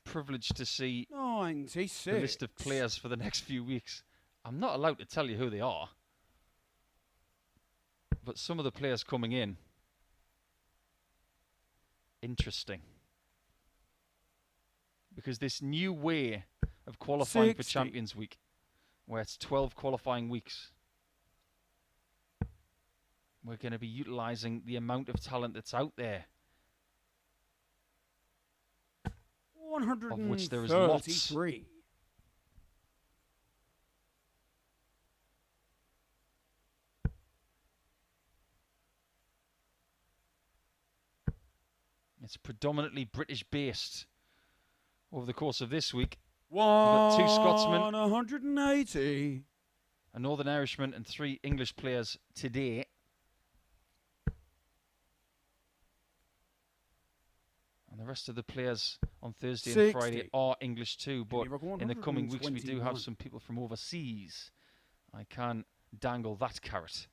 privileged to see
96.
the list of players for the next few weeks, I'm not allowed to tell you who they are. But some of the players coming in, interesting. Because this new way of qualifying for
60.
Champions Week where it's 12 qualifying weeks. We're going to be utilising the amount of talent that's out there, of which there is lots. It's predominantly British-based over the course of this week. We've got 2 Scotsmen,
180,
a Northern Irishman, and 3 English players today. And the rest of the players on Thursday
60.
and Friday are English too. But in the coming weeks, we do have
121.
some people from overseas. I can dangle that carrot.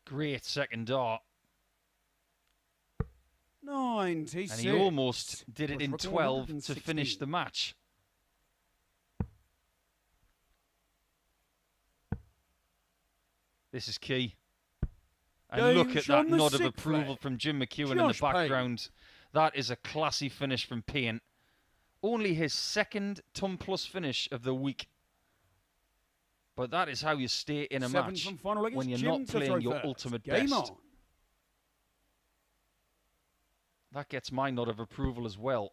Great second dart.
96.
And he almost did it in 12 to finish the match. This is key. And look at that nod of approval from Jim McEwan in the background. That is a classy finish from Payne. Only his second ton plus finish of the week. But that is how you stay in a match when you're not playing your ultimate best. That gets my nod of approval as well.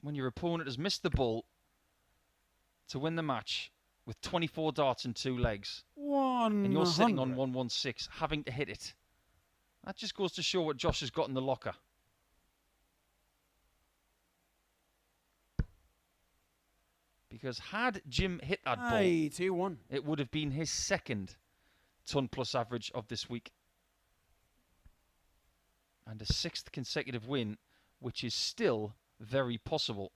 When your opponent has missed the ball to win the match with 24 darts and 2 legs, and you're sitting on 116, having to hit it. That just goes to show what Josh has got in the locker. Because had Jim hit that ball,
81.
it would have been his second ton plus average of this week. And a 6th consecutive win, which is still very possible.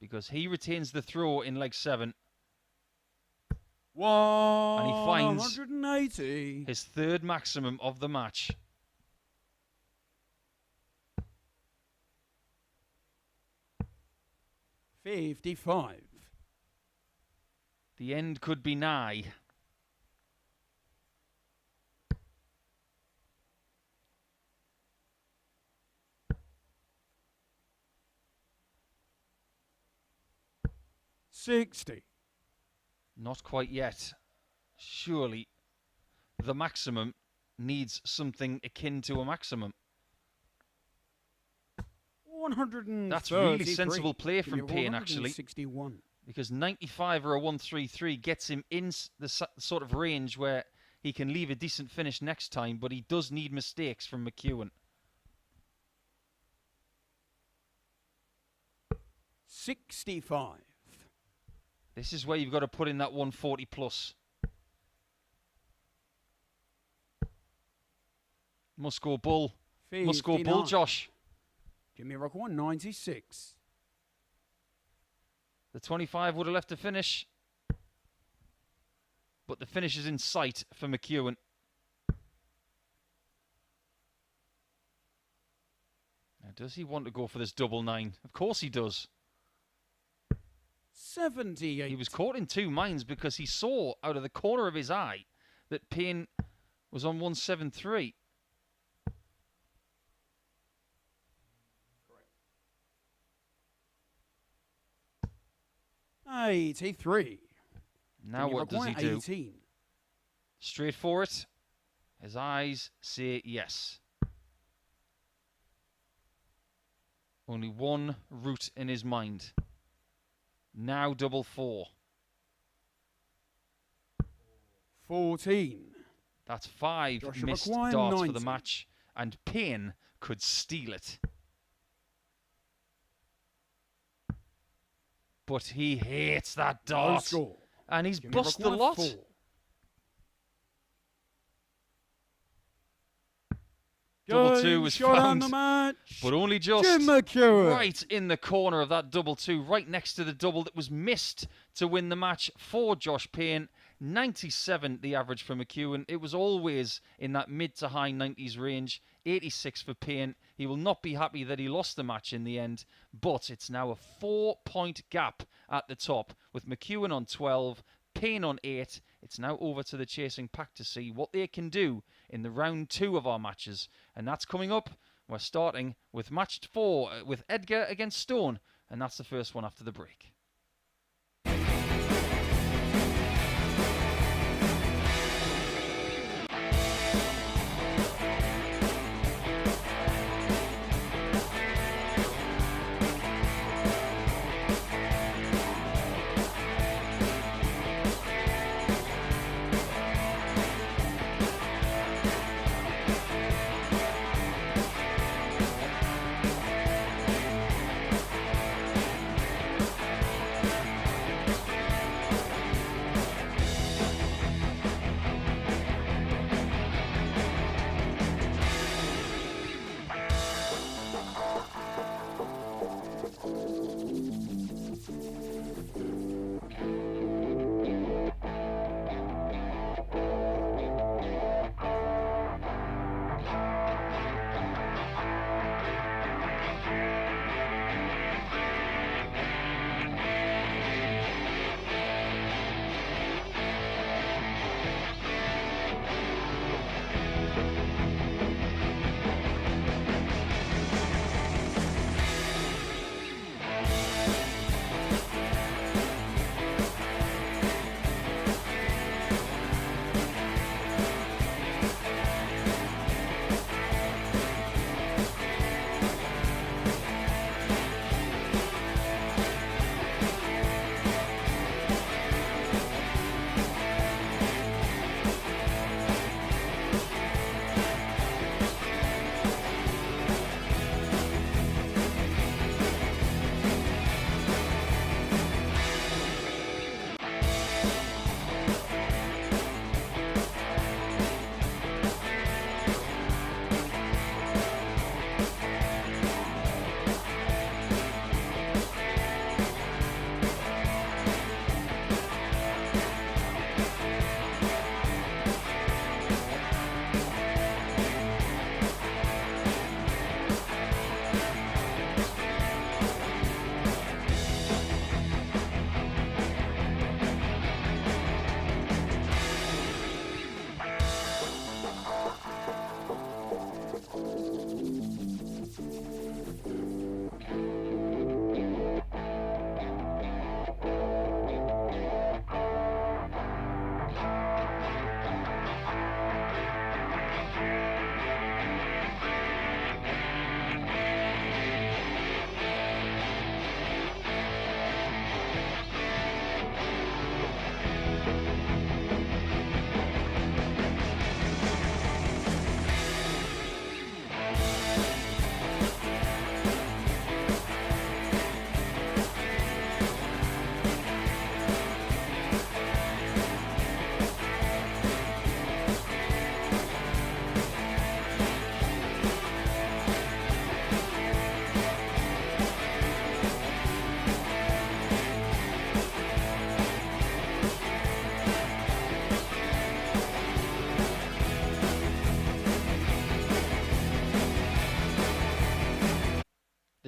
Because he retains the throw in leg 7. And he finds
180.
his 3rd maximum of the match.
$55.
The end could be nigh.
$60.
Not quite yet. Surely the maximum needs something akin to a maximum.
133.
That's really sensible play
Give me
from Payne, actually.
61.
Because 95 or a 133 gets him in the sort of range where he can leave a decent finish next time, but he does need mistakes from McEwan.
65.
This is where you've got to put in that 140 plus. Must go bull. Must go bull,
59.
Josh.
Jimmy Rock 196.
The 25 would have left the finish. But the finish is in sight for McEwan. Now, does he want to go for this double 9? Of course he does.
78.
He was caught in 2 minds because he saw out of the corner of his eye that Payne was on 173.
83.
Now what does he do?
18.
Straight for it. His eyes say yes. Only one route in his mind. Now double 4.
14.
That's 5
Joshua
missed
McEwan,
darts
90.
for the match. And Payne could steal it. But he hates that
No
dart.
score.
And he's
Jimmy
bust the
Rock
lot.
4.
Double 2 was
shot on
found,
the match.
but only just
Jim McEwan.
right in the corner of that double 2, right next to the double that was missed to win the match for Josh Payne. 97 the average for McEwan. It was always in that mid to high 90s range. 86 for Payne. He will not be happy that he lost the match in the end, but it's now a 4-point gap at the top with McEwan on 12, Payne on 8. It's now over to the chasing pack to see what they can do in the round 2 of our matches, and that's coming up We're starting with match 4 with Edgar against Stone, and that's the first one after the break.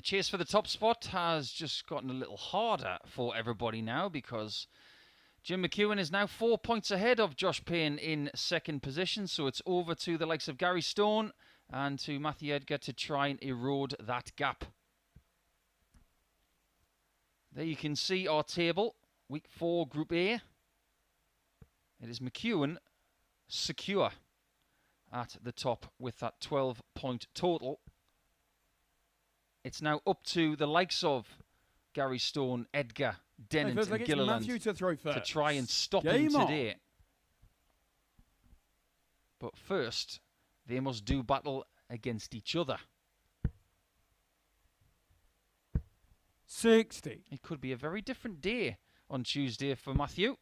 Chase for the top spot has just gotten a little harder for everybody now because Jim McEwan is now 4 points ahead of Josh Payne in second position. So it's over to the likes of Gary Stone and to Matthew Edgar to try and erode that gap. There you can see our table. Week 4, Group A. It is McEwan secure at the top with that 12-point total. It's now up to the likes of Gary Stone, Edgar, Dennant and Gilliland to try and stop him today. But first, they must do battle against each other.
60.
It could be a very different day on Tuesday for Matthew.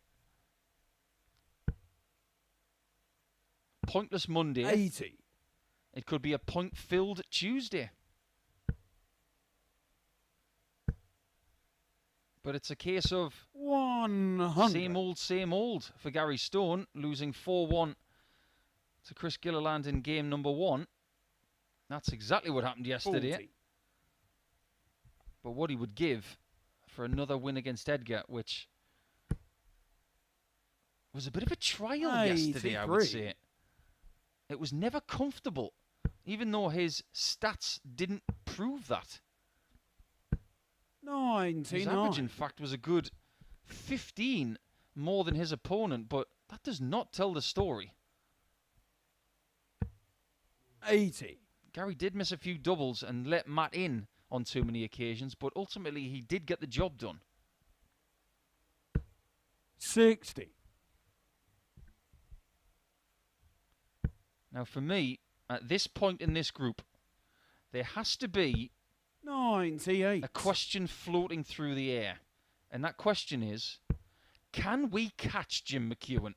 Pointless Monday.
80.
It could be a point-filled Tuesday. But it's a case of
100.
Same old for Gary Stone, losing 4-1 to Chris Gilliland in game number 1. That's exactly what happened yesterday.
40.
But what he would give for another win against Edgar, which was a bit of a trial yesterday, I would say. It was never comfortable even though his stats didn't prove that.
99.
His average, in fact, was a good 15 more than his opponent, but that does not tell the story.
80.
Gary did miss a few doubles and let Matt in on too many occasions, but ultimately he did get the job done.
60.
Now, for me, at this point in this group, there has to be
98.
a question floating through the air. And that question is, can we catch Jim McEwan?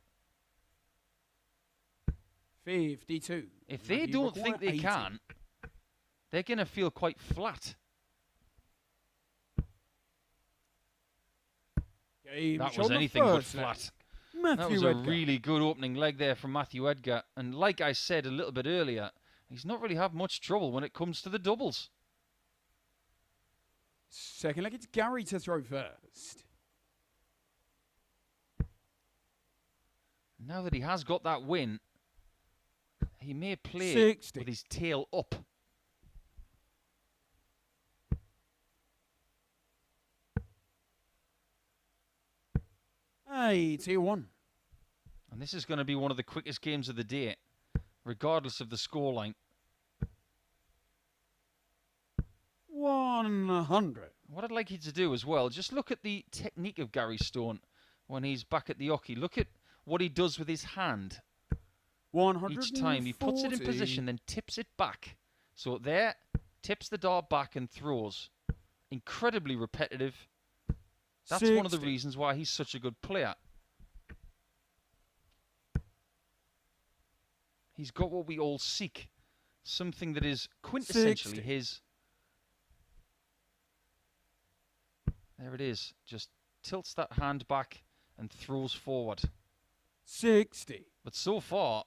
52.
If they
Matthew
don't
require
think they
80.
can, they're going to feel quite flat.
Game
That
shot
was
the
anything but
first leg.
flat.
Matthew
That was a
Edgar.
really good opening leg there from Matthew Edgar. And like I said a little bit earlier, he's not really had much trouble when it comes to the doubles.
Second leg, it's Gary to throw first.
Now that he has got that win, he may play
60.
with his tail up.
$81.
And this is going to be one of the quickest games of the day, regardless of the scoreline.
100.
What I'd like you to do as well, just look at the technique of Gary Stone when he's back at the hockey. Look at what he does with his hand.
140.
Each time he puts it in position, then tips it back. So there, tips the dart back and throws. Incredibly repetitive. That's one of the
60.
reasons why he's such a good player. He's got what we all seek. Something that is quintessentially
60.
his. There it is. Just tilts that hand back and throws forward.
60.
But so far,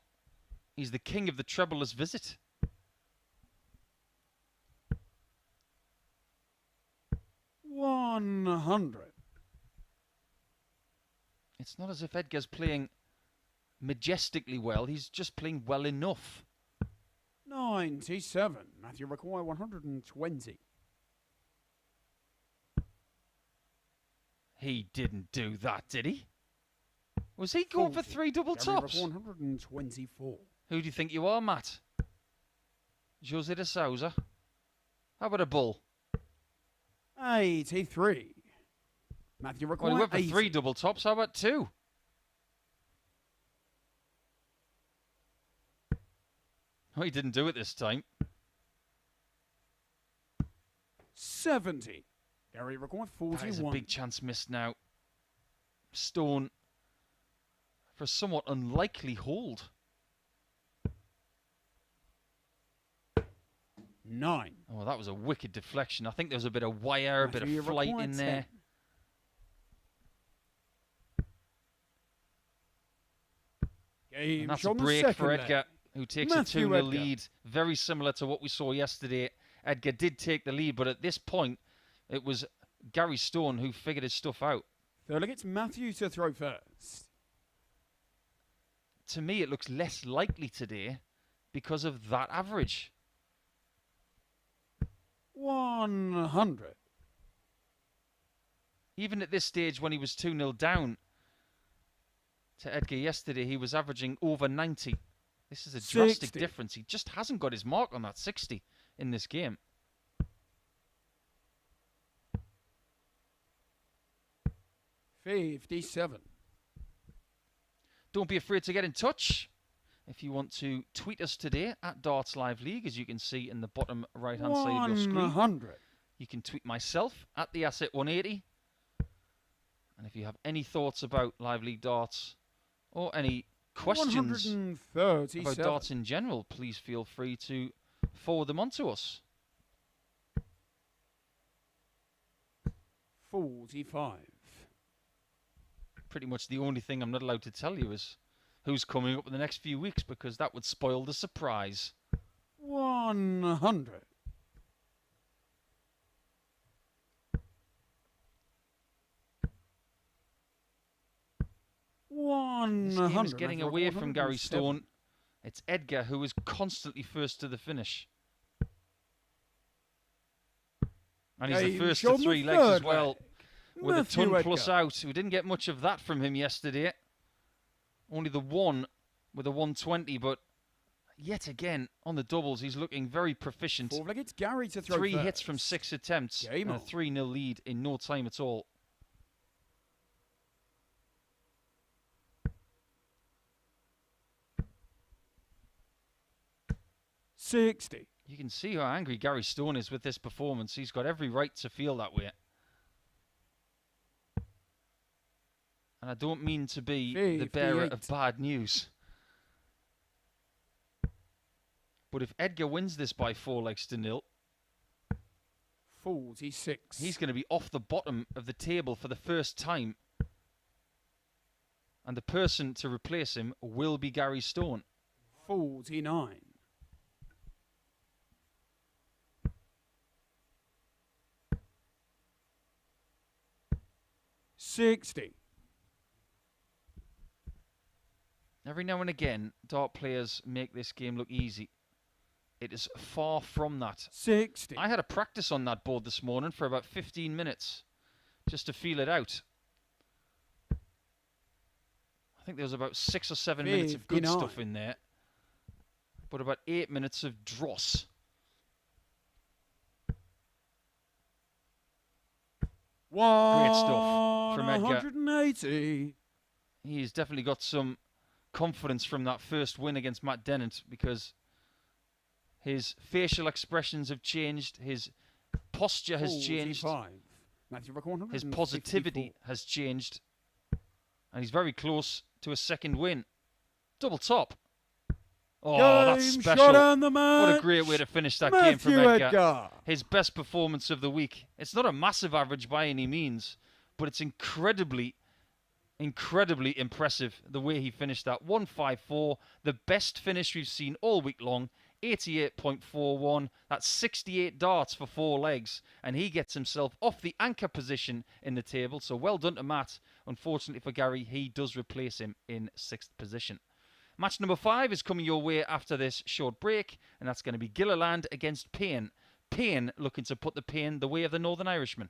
he's the king of the trebleless visit.
$100.
It's not as if Edgar's playing majestically well. He's just playing well enough.
97. Matthew require 120.
He didn't do that, did he? Was he going for 3 double
Gary
tops?
require 124.
Who do you think you are, Matt? Jose de Souza? How about a bull?
83. Matthew
Well,
require
he went for
80.
3 double tops. How about 2? Oh, he didn't do it this time.
70. Gary require 41.
That is a big chance missed now. Stone for a somewhat unlikely hold.
9.
Oh, that was a wicked deflection. I think there was a bit of wire, a bit of flight in there.
10.
And
Game
that's a
shot on the
break
second
for
leg.
Edgar, who takes
Matthew
a 2-0
Edgar.
lead. Very similar to what we saw yesterday. Edgar did take the lead, but at this point, it was Gary Stone who figured his stuff out.
Third leg, it's Matthew to throw first.
To me, it looks less likely today because of that average.
100.
Even at this stage, when he was 2-0 down to Edgar yesterday, he was averaging over 90. This is a drastic
60.
difference. He just hasn't got his mark on that 60 in this game.
57.
Don't be afraid to get in touch. If you want to tweet us today at Darts Live League, as you can see in the bottom right-hand side of your screen.
100.
You can tweet myself at the Asset 180. And if you have any thoughts about Live League Darts or any questions about
137.
darts in general, please feel free to forward them on to us.
45.
Pretty much the only thing I'm not allowed to tell you is who's coming up in the next few weeks, because that would spoil the surprise.
100.
This game is getting away from Gary
147.
Stone. It's Edgar who is constantly first to the finish. And he's the first to 3 legs as well, with a ton plus out. We didn't get much of that from him yesterday. Only the one with a 120, but yet again, on the doubles, he's looking very proficient.
4-legged Gary to throw
3
first.
hits from 6 attempts,
Game
and a
on.
3-0 lead in no time at all.
$60.
You can see how angry Gary Stone is with this performance. He's got every right to feel that way. And I don't mean to be the bearer of bad news. But if Edgar wins this by 4 legs to 0,
46.
he's going to be off the bottom of the table for the first time. And the person to replace him will be Gary Stone.
49. $60.
Every now and again, dart players make this game look easy. It is far from that.
60.
I had a practice on that board this morning for about 15 minutes, just to feel it out. I think there was about 6 or 7 minutes of good stuff in there, but about 8 minutes of dross. Great stuff from Edgar.
180.
He's definitely got some confidence from that first win against Matt Dennant, because his facial expressions have changed, his posture has changed, his positivity has changed, and he's very close to a second win. Double top. Oh, that's special. What a great way to finish that game from Edgar. His best performance of the week. It's not a massive average by any means, but it's incredibly impressive the way he finished that. 154, the best finish we've seen all week long. 88.41. That's 68 darts for 4 legs, and he gets himself off the anchor position in the table. So well done to Matt. Unfortunately for Gary, he does replace him in 6th position. Match number 5 is coming your way after this short break, and that's going to be Gilliland against Payne. Payne looking to put the Payne the way of the Northern Irishman.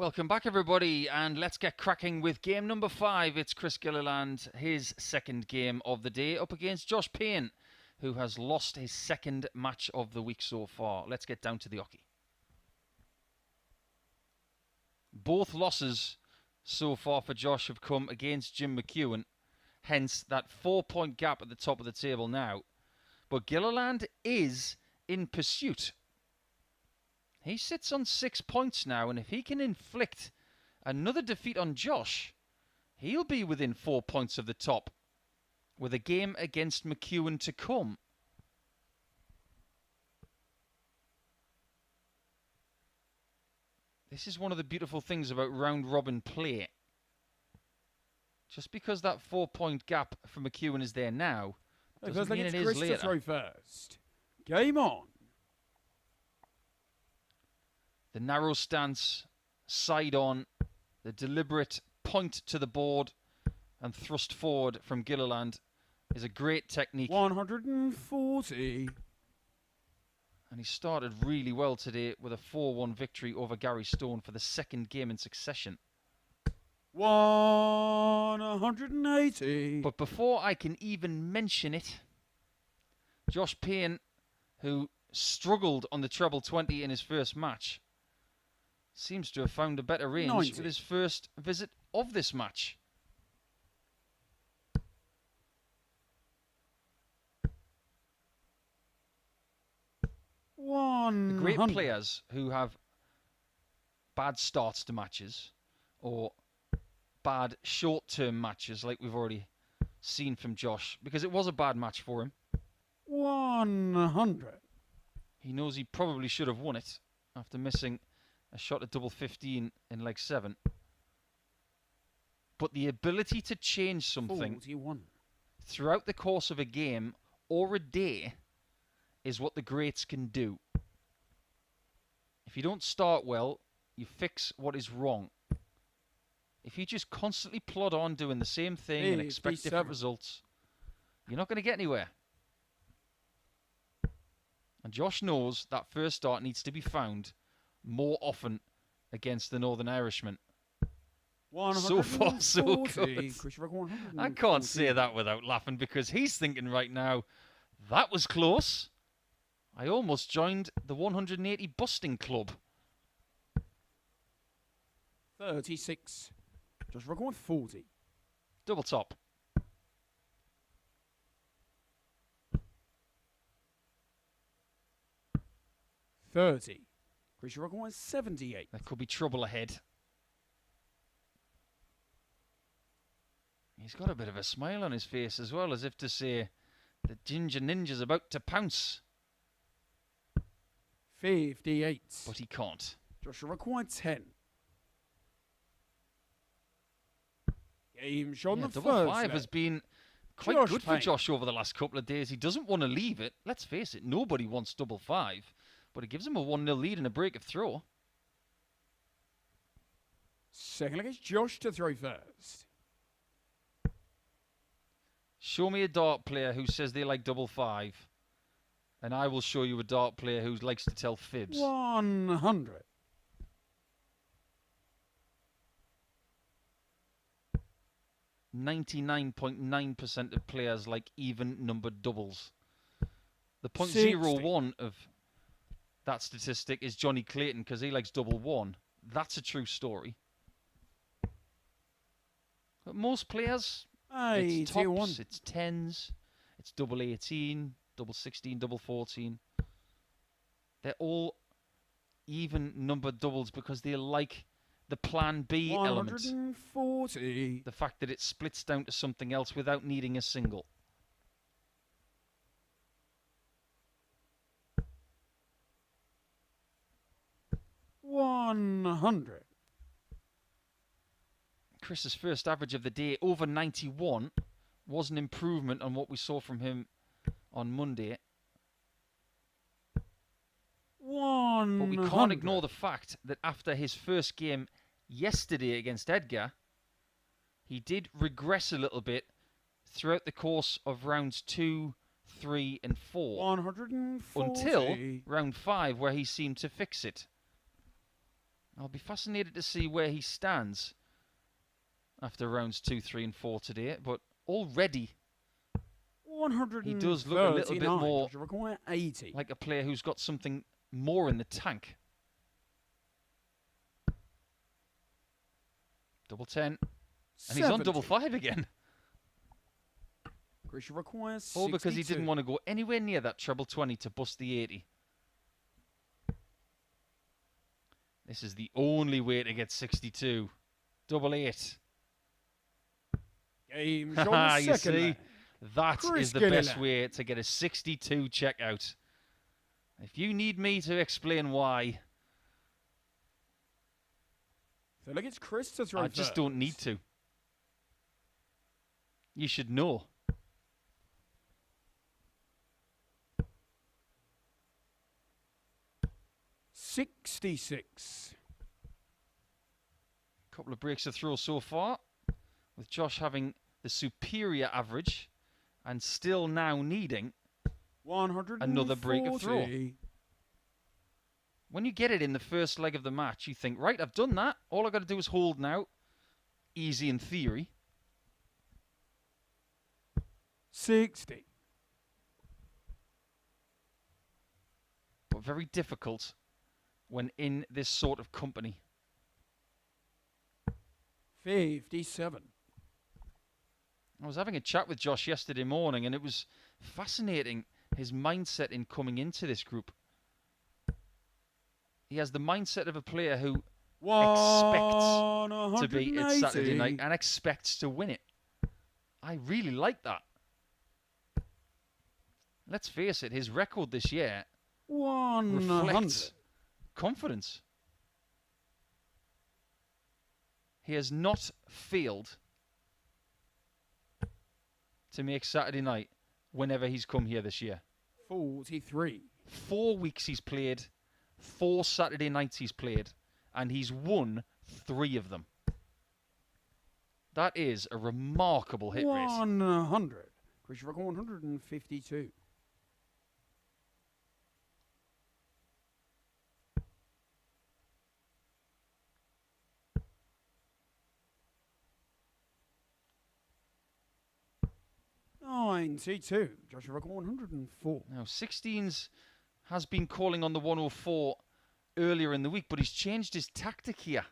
Welcome back, everybody, and let's get cracking with game number 5. It's Chris Gilliland, his second game of the day, up against Josh Payne, who has lost his second match of the week so far. Let's get down to the hockey. Both losses so far for Josh have come against Jim McEwan, hence that 4-point gap at the top of the table now. But Gilliland is in pursuit. He sits on 6 points now, and if he can inflict another defeat on Josh, he'll be within 4 points of the top, with a game against McEwan to come. This is one of the beautiful things about round-robin play. Just because that 4-point gap for McEwan is there now, doesn't mean it is
Chris
later.
To throw first. Game on.
The narrow stance, side on, the deliberate point to the board and thrust forward from Gilliland is a great technique.
140.
And he started really well today with a 4-1 victory over Gary Stone for the second game in succession.
180.
But before I can even mention it, Josh Payne, who struggled on the treble 20 in his first match, seems to have found a better range
90.
with his first visit of this match. The great players who have bad starts to matches or bad short-term matches like we've already seen from Josh, because it was a bad match for him.
100.
He knows he probably should have won it after missing a shot at double 15 in leg 7. But the ability to change something
41.
throughout the course of a game or a day is what the greats can do. If you don't start well, you fix what is wrong. If you just constantly plod on doing the same thing and expect different results, you're not going to get anywhere. And Josh knows that first start needs to be found more often against the Northern Irishman. So far, so good. I can't say that without laughing, because he's thinking right now, that was close. I almost joined the 180 busting club.
36. Just record 40.
Double top.
Chris record 78.
There could be trouble ahead. He's got a bit of a smile on his face as well, as if to say, the Ginger Ninja's about to pounce.
58.
But he can't.
Joshua required 10. Game shot on the
double
first
5
leg.
has been quite
Josh
good for
Payne.
Josh over the last couple of days. He doesn't want to leave it. Let's face it, nobody wants double 5. But it gives him a 1-0 lead and a break of throw.
Second leg is Josh to throw first.
Show me a dart player who says they like double 5. And I will show you a dart player who likes to tell fibs.
100.
.9% of players like even numbered doubles. The
60.
.01 of that statistic is Johnny Clayton, because he likes double 1. That's a true story. But most players, it's tops, it's 10s, it's double 18, double 16, double 14. They're all even numbered doubles because they like the plan B element.
140.
The fact that it splits down to something else without needing a single.
$100.
Chris's first average of the day, over 91, was an improvement on what we saw from him on Monday. But we can't ignore the fact that after his first game yesterday against Edgar, he did regress a little bit throughout the course of rounds 2, 3 and 4.
140.
Until round 5, where he seemed to fix it. I'll be fascinated to see where he stands after rounds 2, 3, and 4 today. But already, he does look a little bit more
require 80.
like a player who's got something more in the tank. Double 10. And he's on double 5 again.
Grisha requires 62.
All because he didn't want to go anywhere near that treble 20 to bust the 80. This is the only way to get 62. Double 8.
Game
Haha, you
second
see?
leg.
That
Chris
is the
Gilliland.
best way to get a 62 checkout. If you need me to explain why,
So look, it's Chris to throw
I just don't need to. You should know.
$66.
Couple of breaks to throw so far, with Josh having the superior average and still now needing
140.
another break of throw. When you get it in the first leg of the match, you think, right, I've done that. All I've got to do is hold now. Easy in theory.
60.
But very difficult when in this sort of company.
57.
I was having a chat with Josh yesterday morning, and it was fascinating, his mindset in coming into this group. He has the mindset of a player who expects to be at Saturday night and expects to win it. I really like that. Let's face it, his record this year
100.
reflects confidence. He has not failed to make Saturday night whenever he's come here this year.
43.
4 weeks he's played, 4 Saturday nights he's played, and he's won 3 of them. That is a remarkable hit rate.
100. Chris record 152. $92. Joshua record 104.
Now, 16s has been calling on the 104 earlier in the week, but he's changed his tactic here.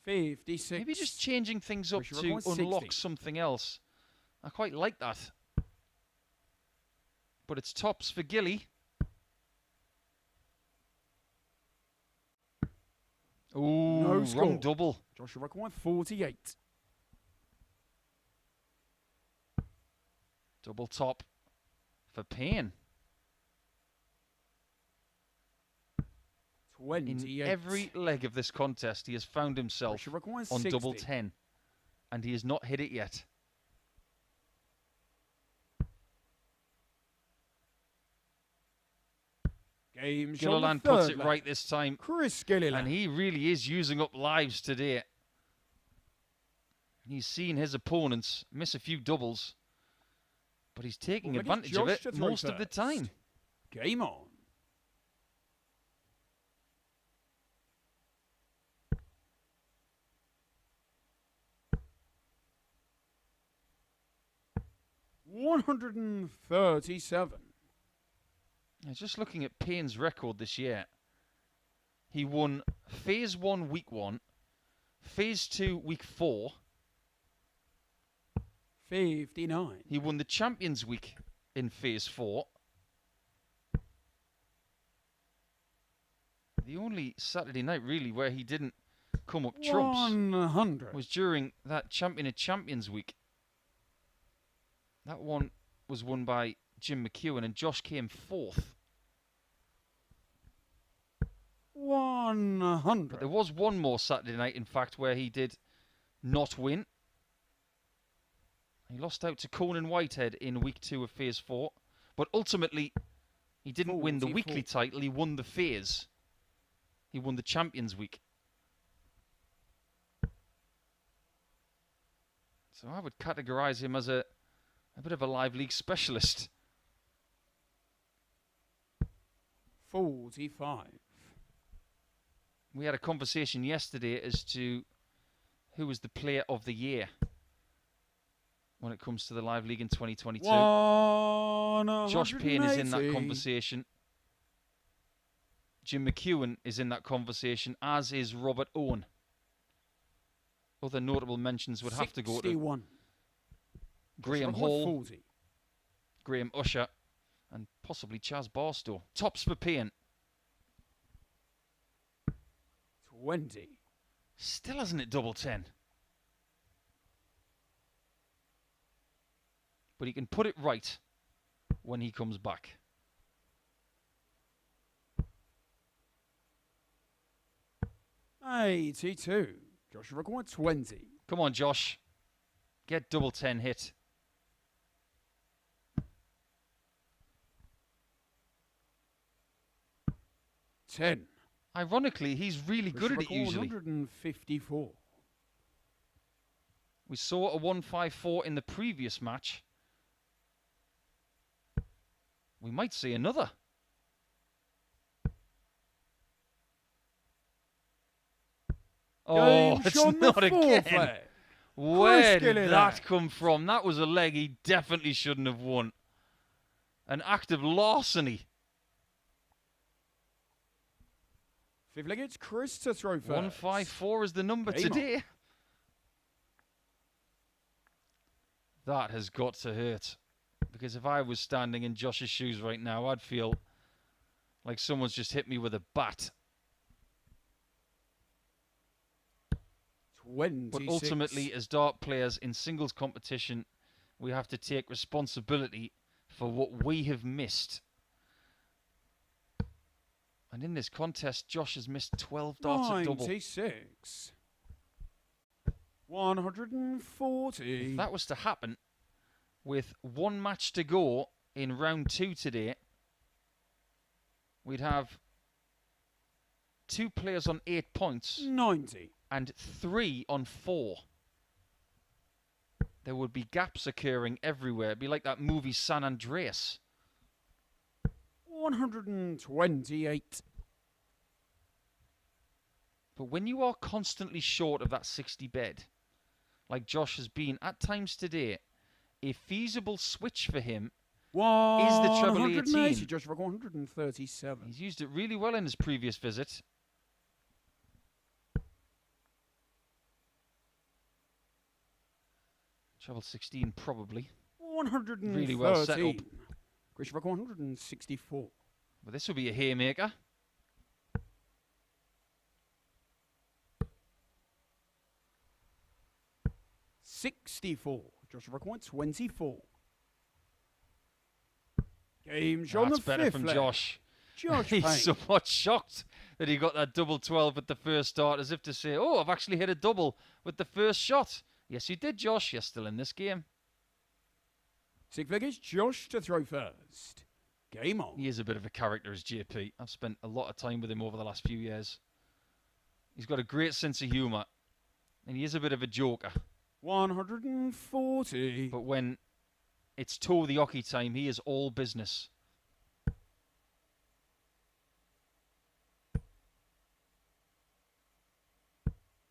$56.
Maybe just changing things up
Richard,
to
we're going
unlock
60.
something else. I quite like that. But it's tops for Gilly. Ooh,
No score.
wrong double.
Joshua record 48.
Double top for Payne.
28.
In every leg of this contest, he has found himself
Joshua record
on
60.
double 10. And he has not hit it yet.
Game
Gilliland
shot the
puts
third
it
leg.
right this time.
Chris Gilliland.
And he really is using up lives today. He's seen his opponents miss a few doubles, but he's taking
Well, look, it's
advantage of
Josh
it
to throw
most of the
first.
time.
Game on. $137.
Now, just looking at Payne's record this year, he won Phase 1 Week 1, Phase 2 Week 4.
59.
He won the Champions Week in Phase 4. The only Saturday night, really, where he didn't come up trumps
100.
was during that Champion of Champions Week. That one was won by Jim McEwan, and Josh came 4th.
100.
But there was one more Saturday night, in fact, where he did not win. He lost out to Conan Whitehead in Week 2 of Phase 4. But ultimately, he didn't win the
44.
weekly title, he won the Phase. He won the Champions Week. So I would categorise him as a bit of a live league specialist.
45.
We had a conversation yesterday as to who was the player of the year when it comes to the Live League in 2022. Josh Payne is in that conversation. Jim McEwan is in that conversation, as is Robert Owen. Other notable mentions would have to go to Graham Hall,
40.
Graham Usher, and possibly Chaz Barstow. Tops for Payne.
20.
Still hasn't it double 10. But he can put it right when he comes back.
$82. Josh record 20.
Come on, Josh. Get double 10 hit.
$10.
Ironically, he's really good at it usually.
154.
We saw a 154 in the previous match. We might see another. Oh, it's not again. Where did that come from? That was a leg he definitely shouldn't have won. An act of larceny.
Fifth leg, it's Chris to throw first.
154 is the number today. That has got to hurt. Because if I was standing in Josh's shoes right now, I'd feel like someone's just hit me with a bat.
26.
But ultimately, as dart players in singles competition, we have to take responsibility for what we have missed. And in this contest, Josh has missed 12 darts at double.
96. 140.
If that was to happen with one match to go in round 2 today, we'd have 2 players on 8 points.
90.
And 3 on 4. There would be gaps occurring everywhere. It'd be like that movie San Andreas.
128.
But when you are constantly short of that 60 bed, like Josh has been at times today, a feasible switch for him is the treble 18.
Josh for 137.
He's used it really well in his previous visit. Treble 16 probably.
113.
Really well set up.
Chris for 164.
But this will be a haymaker.
$64. Joshua Coin 24. Game shot on the
better
fifth
from
leg.
Josh.
Josh
He's
Payne.
somewhat shocked that he got that double 12 at the first start, as if to say, oh, I've actually hit a double with the first shot. Yes, you did, Josh. You're still in this game.
Sixth leg is Josh to throw first. Game on.
He is a bit of a character as JP. I've spent a lot of time with him over the last few years. He's got a great sense of humour. And he is a bit of a joker.
140.
But when it's toe the hockey time, he is all business.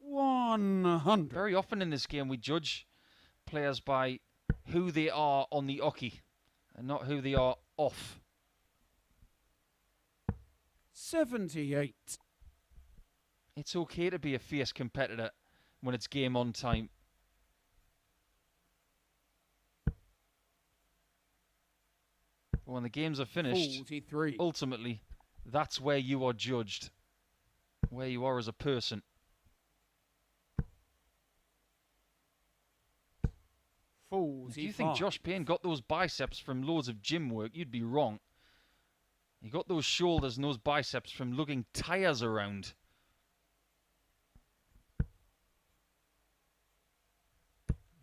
$100.
Very often in this game, we judge players by who they are on the hockey and not who they are off.
78.
It's okay to be a fierce competitor when it's game on time. But when the games are finished,
43.
ultimately, that's where you are judged. Where you are as a person.
45.
If you think Josh Payne got those biceps from loads of gym work, you'd be wrong. He got those shoulders and those biceps from lugging tyres around.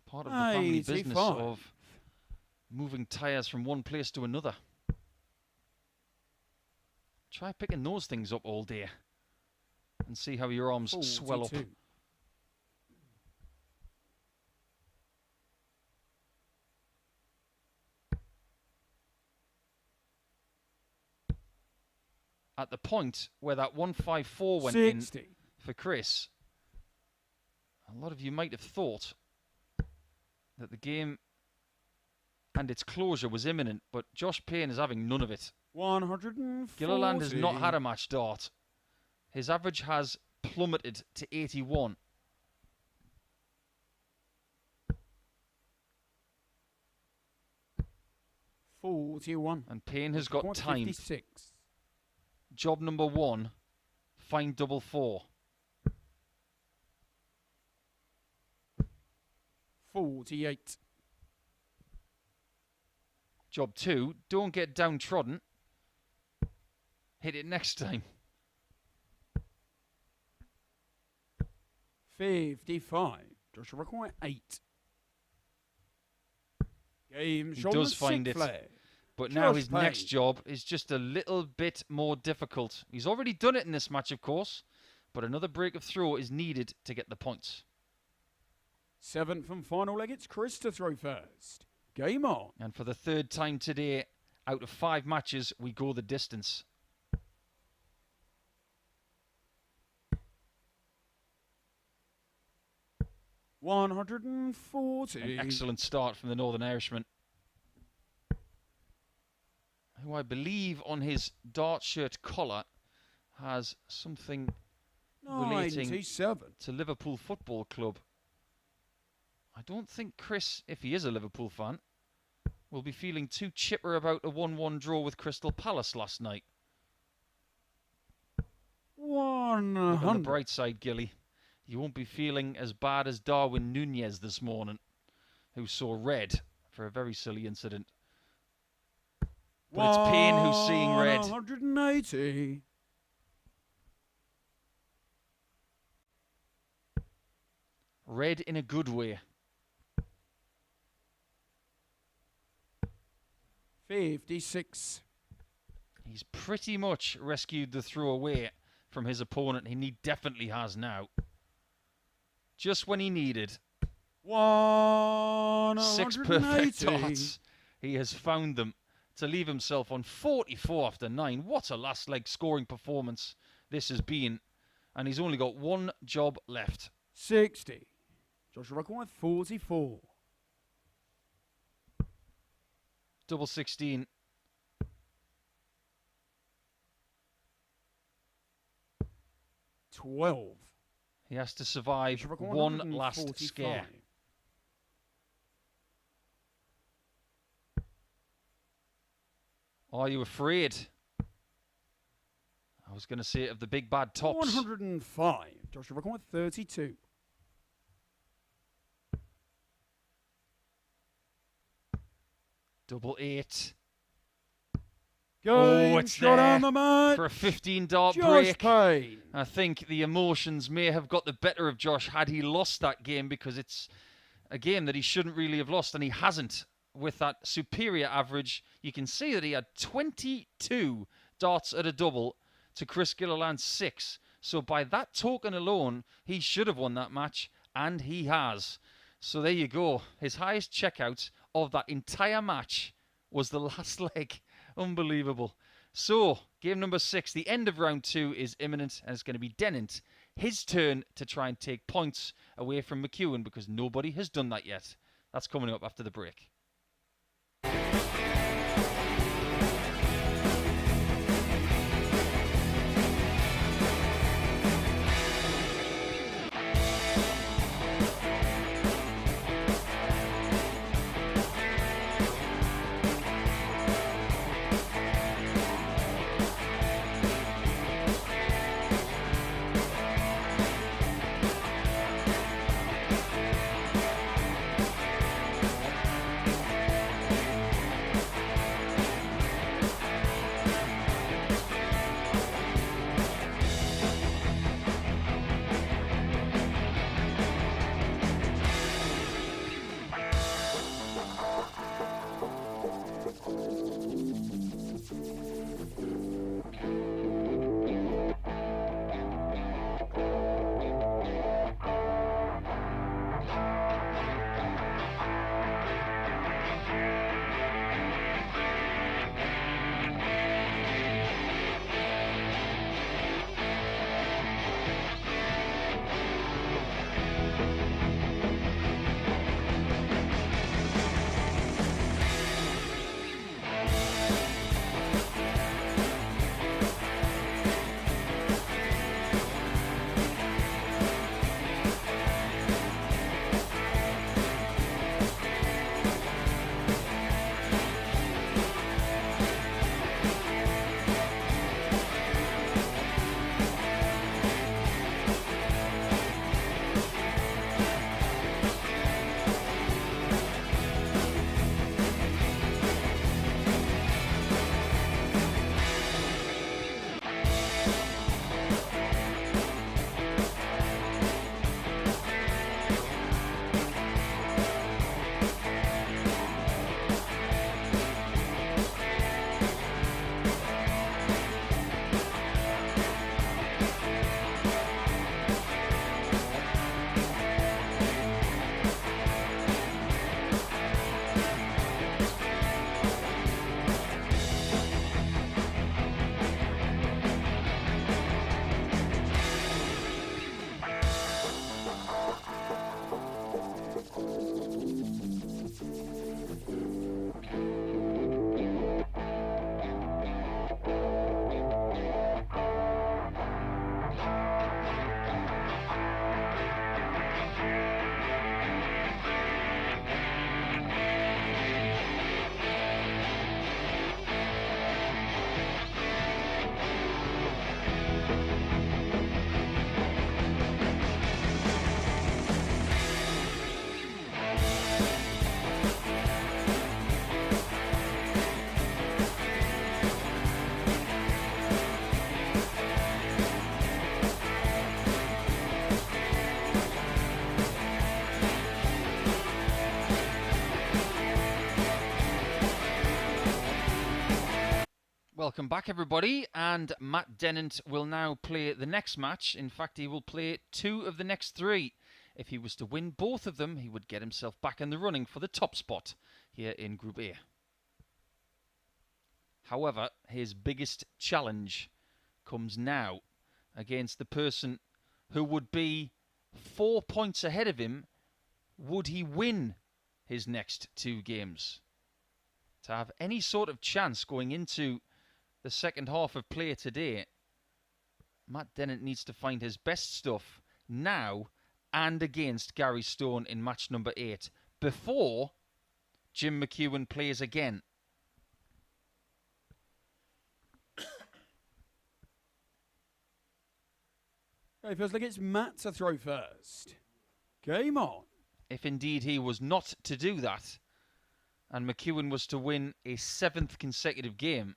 Part of the family business of moving tyres from one place to another. Try picking those things up all day and see how your arms
42.
swell up. at the point where that 154 went
60.
in for Chris, a lot of you might have thought that the game and its closure was imminent, but Josh Payne is having none of it.
140.
Gilliland has not had a match dart. His average has plummeted to 81.
$41.
And Payne has got time.
56.
Job number 1, find double 4.
48.
Job 2, don't get downtrodden. Hit it next time.
55. Josh require 8. Game
He
shot
does
the
find
sick
it.
flag.
But now
Josh
his next
Payne.
job is just a little bit more difficult. He's already done it in this match, of course, but another break of throw is needed to get the points.
7th and final leg, it's Chris to throw first. Game on.
And for the 3rd time today, out of 5 matches, we go the distance.
$140.
An excellent start from the Northern Irishman, who I believe on his dart shirt collar has something relating
97.
to Liverpool Football Club. I don't think Chris, if he is a Liverpool fan, will be feeling too chipper about a 1-1 draw with Crystal Palace last night. Look on the
100.
bright side, Gilly. You won't be feeling as bad as Darwin Nunez this morning, who saw red for a very silly incident. But it's Payne who's seeing red.
180.
Red in a good way.
56.
He's pretty much rescued the throw away from his opponent. He definitely has now. Just when he needed 6 perfect
180.
darts, he has found them to leave himself on 44 after 9. What a last leg scoring performance this has been. And he's only got 1 job left.
60. Joshua requires 44.
Double 16.
$12.
He has to survive
Joshua requires
one last
145.
scare. Are you afraid? I was going to say of the big bad tops.
105. Joshua requires 32.
Double 8.
Game
It's
shot
there
on the mat.
for a 15 dart
Josh
break.
Payne.
I think the emotions may have got the better of Josh had he lost that game, because it's a game that he shouldn't really have lost, and he hasn't. With that superior average, you can see that he had 22 darts at a double to Chris Gilliland's 6. So by that token alone, he should have won that match, and he has. So there you go. His highest checkout of that entire match was the last leg. Unbelievable. So, game number 6, the end of round 2 is imminent, and it's going to be Dennant. His turn to try and take points away from McEwan, because nobody has done that yet. That's coming up after the break. Welcome back, everybody, and Matt Dennant will now play the next match. In fact, he will play 2 of the next 3. If he was to win both of them, he would get himself back in the running for the top spot here in Group A. However, his biggest challenge comes now against the person who would be 4 points ahead of him would he win his next 2 games. To have any sort of chance going into the second half of play today, Matt Dennant needs to find his best stuff now and against Gary Stone in match number 8 before Jim McEwan plays again.
Okay, feels like it's Matt to throw first. Game on.
If indeed he was not to do that, and McEwan was to win a 7th consecutive game,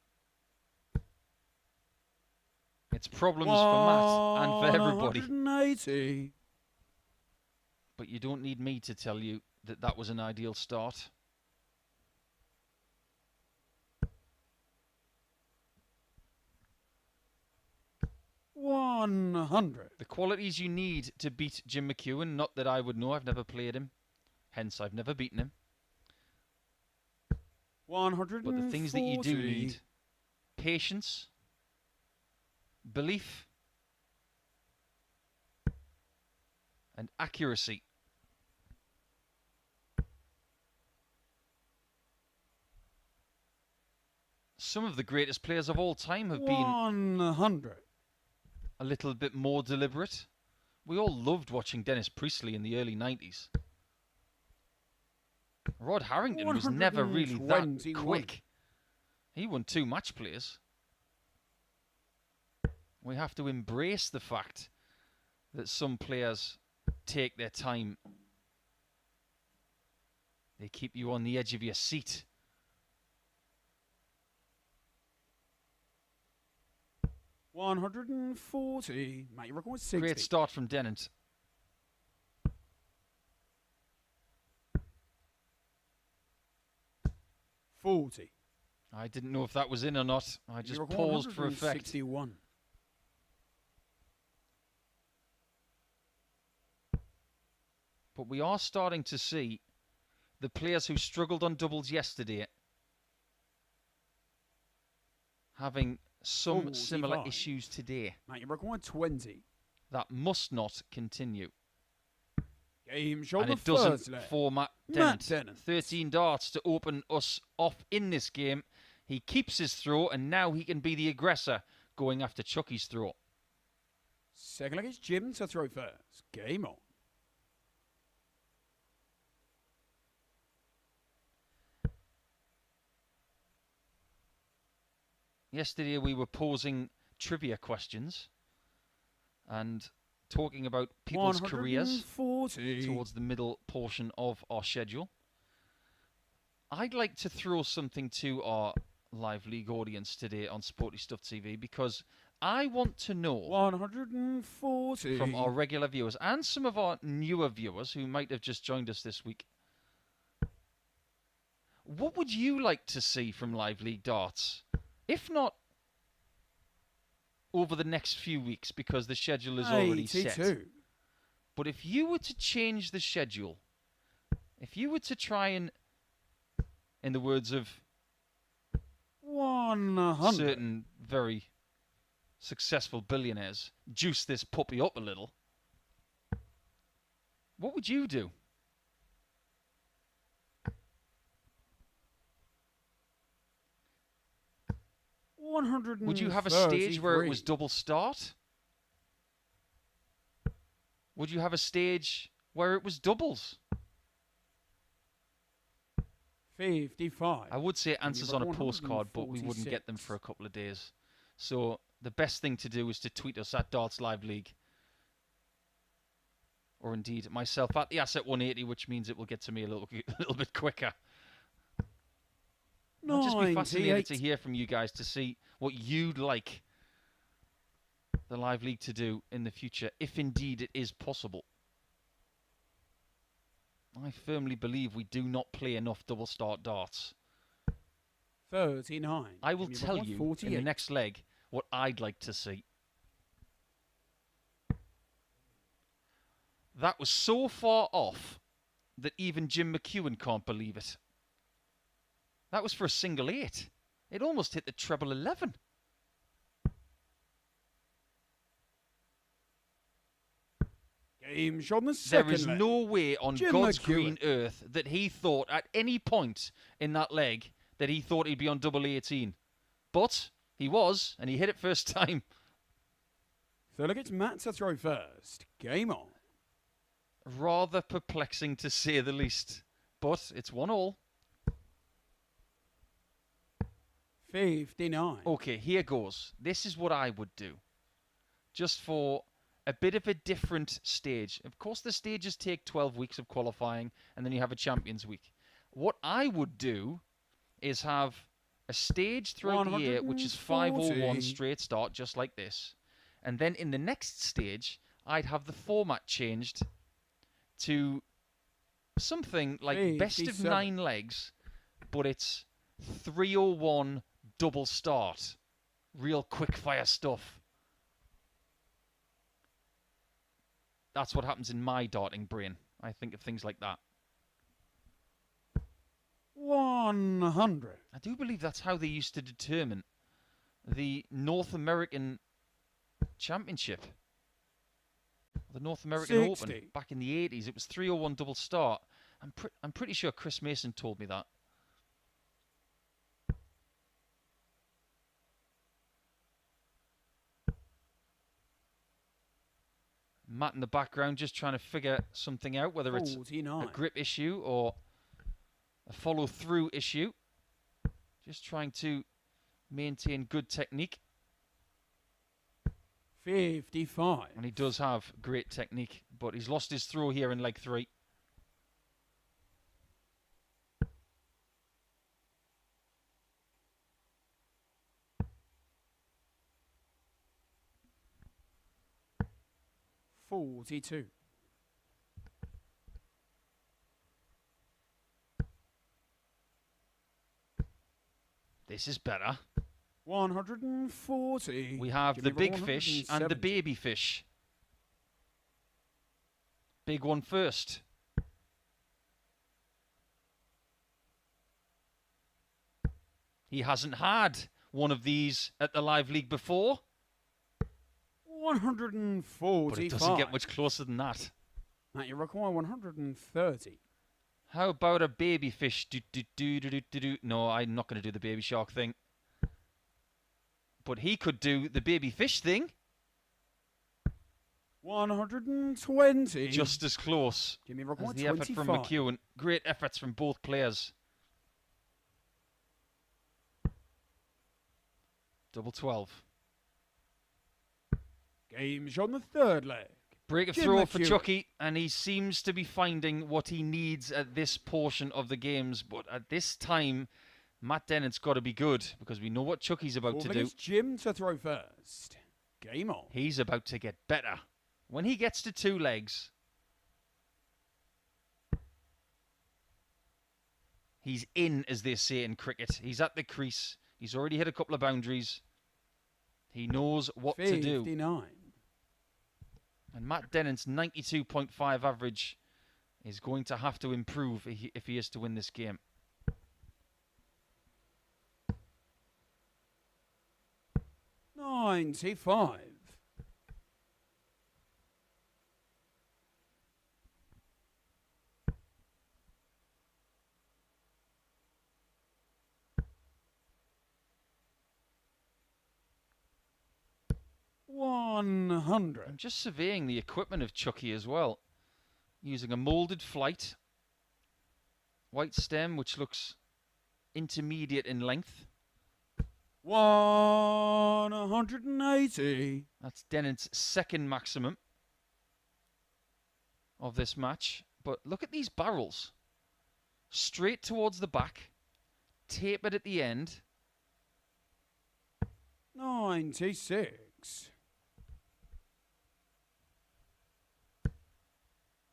it's problems for Matt and for everybody.
180.
But you don't need me to tell you that that was an ideal start.
$100.
The qualities you need to beat Jim McEwan, not that I would know, I've never played him, hence I've never beaten him.
140.
But the things that you do need: patience, belief, and accuracy. Some of the greatest players of all time have been
100.
a little bit more deliberate. We all loved watching Dennis Priestley in the early 90s. Rod Harrington was never really that quick. He won 2 match plays. We have to embrace the fact that some players take their time. They keep you on the edge of your seat.
$140. Mate, you reckon 60.
Great start from Dennant.
$40.
I didn't know if that was in or not. I just paused for effect.
61.
But we are starting to see the players who struggled on doubles yesterday having some similar issues today.
Mate, you reckon 120.
That must not continue.
Game shoulder
and it doesn't
first leg.
for Matt Dennant. 13 darts to open us off in this game. He keeps his throw, and now he can be the aggressor going after Chucky's throw.
Second leg is Jim to throw first. Game on.
Yesterday we were posing trivia questions and talking about people's careers towards the middle portion of our schedule. I'd like to throw something to our live league audience today on Sporty Stuff TV, because I want to know
140
from our regular viewers and some of our newer viewers who might have just joined us this week, what would you like to see from live league darts? If not over the next few weeks, because the schedule is already set. But if you were to change the schedule, if you were to try and, in the words of
100
certain very successful billionaires, juice this puppy up a little, what would you do? Would you have a stage where it was double start? Would you have a stage where it was doubles?
55.
I would say answers on a postcard, but we wouldn't get them for a couple of days. So the best thing to do is to tweet us at Darts Live League. Or indeed myself at the Asset 180, which means it will get to me a little bit quicker. I'd just be fascinated to hear from you guys to see what you'd like the Live League to do in the future, if indeed it is possible. I firmly believe we do not play enough double start darts.
39.
I will
Give me
tell
one,
you in
48.
the next leg what I'd like to see. That was so far off that even Jim McEwan can't believe it. That was for a single 8. It almost hit the treble 11.
Game shot on the second
There is
leg.
no way on
Jim
God's
McEwan.
green earth that he thought at any point in that leg that he thought he'd be on double 18. But he was, and he hit it first time.
So look, it's Matt to throw first. Game on.
Rather perplexing to say the least. But it's 1-1.
59.
Okay, here goes. This is what I would do. Just for a bit of a different stage. Of course, the stages take 12 weeks of qualifying, and then you have a Champions Week. What I would do is have a stage throughout the year, which is 5:01 straight start, just like this. And then in the next stage, I'd have the format changed to something like best of
57.
9 legs, but it's 3:01 double start. Real quick fire stuff. That's what happens in my darting brain. I think of things like that.
100.
I do believe that's how they used to determine the North American Championship. The North American
60.
Open back in the 80s. It was 3:01 double start. I'm pretty sure Chris Mason told me that. Matt in the background just trying to figure something out, whether it's
49.
a grip issue or a follow-through issue. Just trying to maintain good technique.
55.
And he does have great technique, but he's lost his throw here in leg 3.
$42.
This is better.
140.
We have
Give
the
me
big fish and the
170.
baby fish. Big one first. He hasn't had one of these at the Live League before,
145.
but it doesn't get much closer than that.
Matt, you require 130.
How about a baby fish? Do. No, I'm not going to do the baby shark thing. But he could do the baby fish thing.
120.
Just as close
Give me
as
require
the effort
25.
from McEwan. Great efforts from both players. Double 12.
Game shot on the third leg.
Break of
Jim
throw for
McEwan.
Chucky, and he seems to be finding what he needs at this portion of the games. But at this time, Matt Dennant's got to be good, because we know what Chucky's about to do.
It's Jim to throw first. Game on.
He's about to get better. When he gets to 2 legs, he's in, as they say in cricket. He's at the crease. He's already hit a couple of boundaries. He knows what to do.
59.
And Matt Dennant's 92.5 average is going to have to improve if he is to win this game.
$95. $100.
I'm just surveying the equipment of Chucky as well. Using a moulded flight. White stem, which looks intermediate in length.
180.
That's Dennant's second maximum of this match. But look at these barrels. Straight towards the back. Tapered at the end.
96.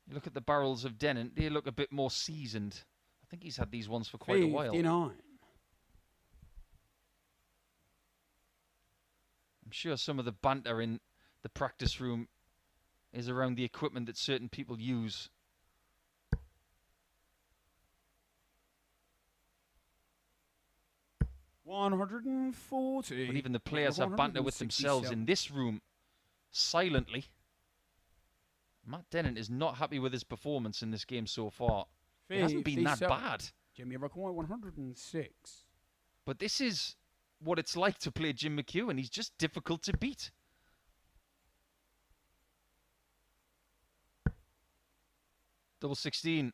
You look at the barrels of Dennant. They look a bit more seasoned. I think he's had these ones for quite a while.
59.
I'm sure some of the banter in the practice room is around the equipment that certain people use.
$140.
But even the players have banter with themselves in this room, silently. Matt Dennant is not happy with his performance in this game so far. It hasn't been that bad.
Jimmy required 106.
But this is what it's like to play Jim McEwan. He's just difficult to beat. Double 16.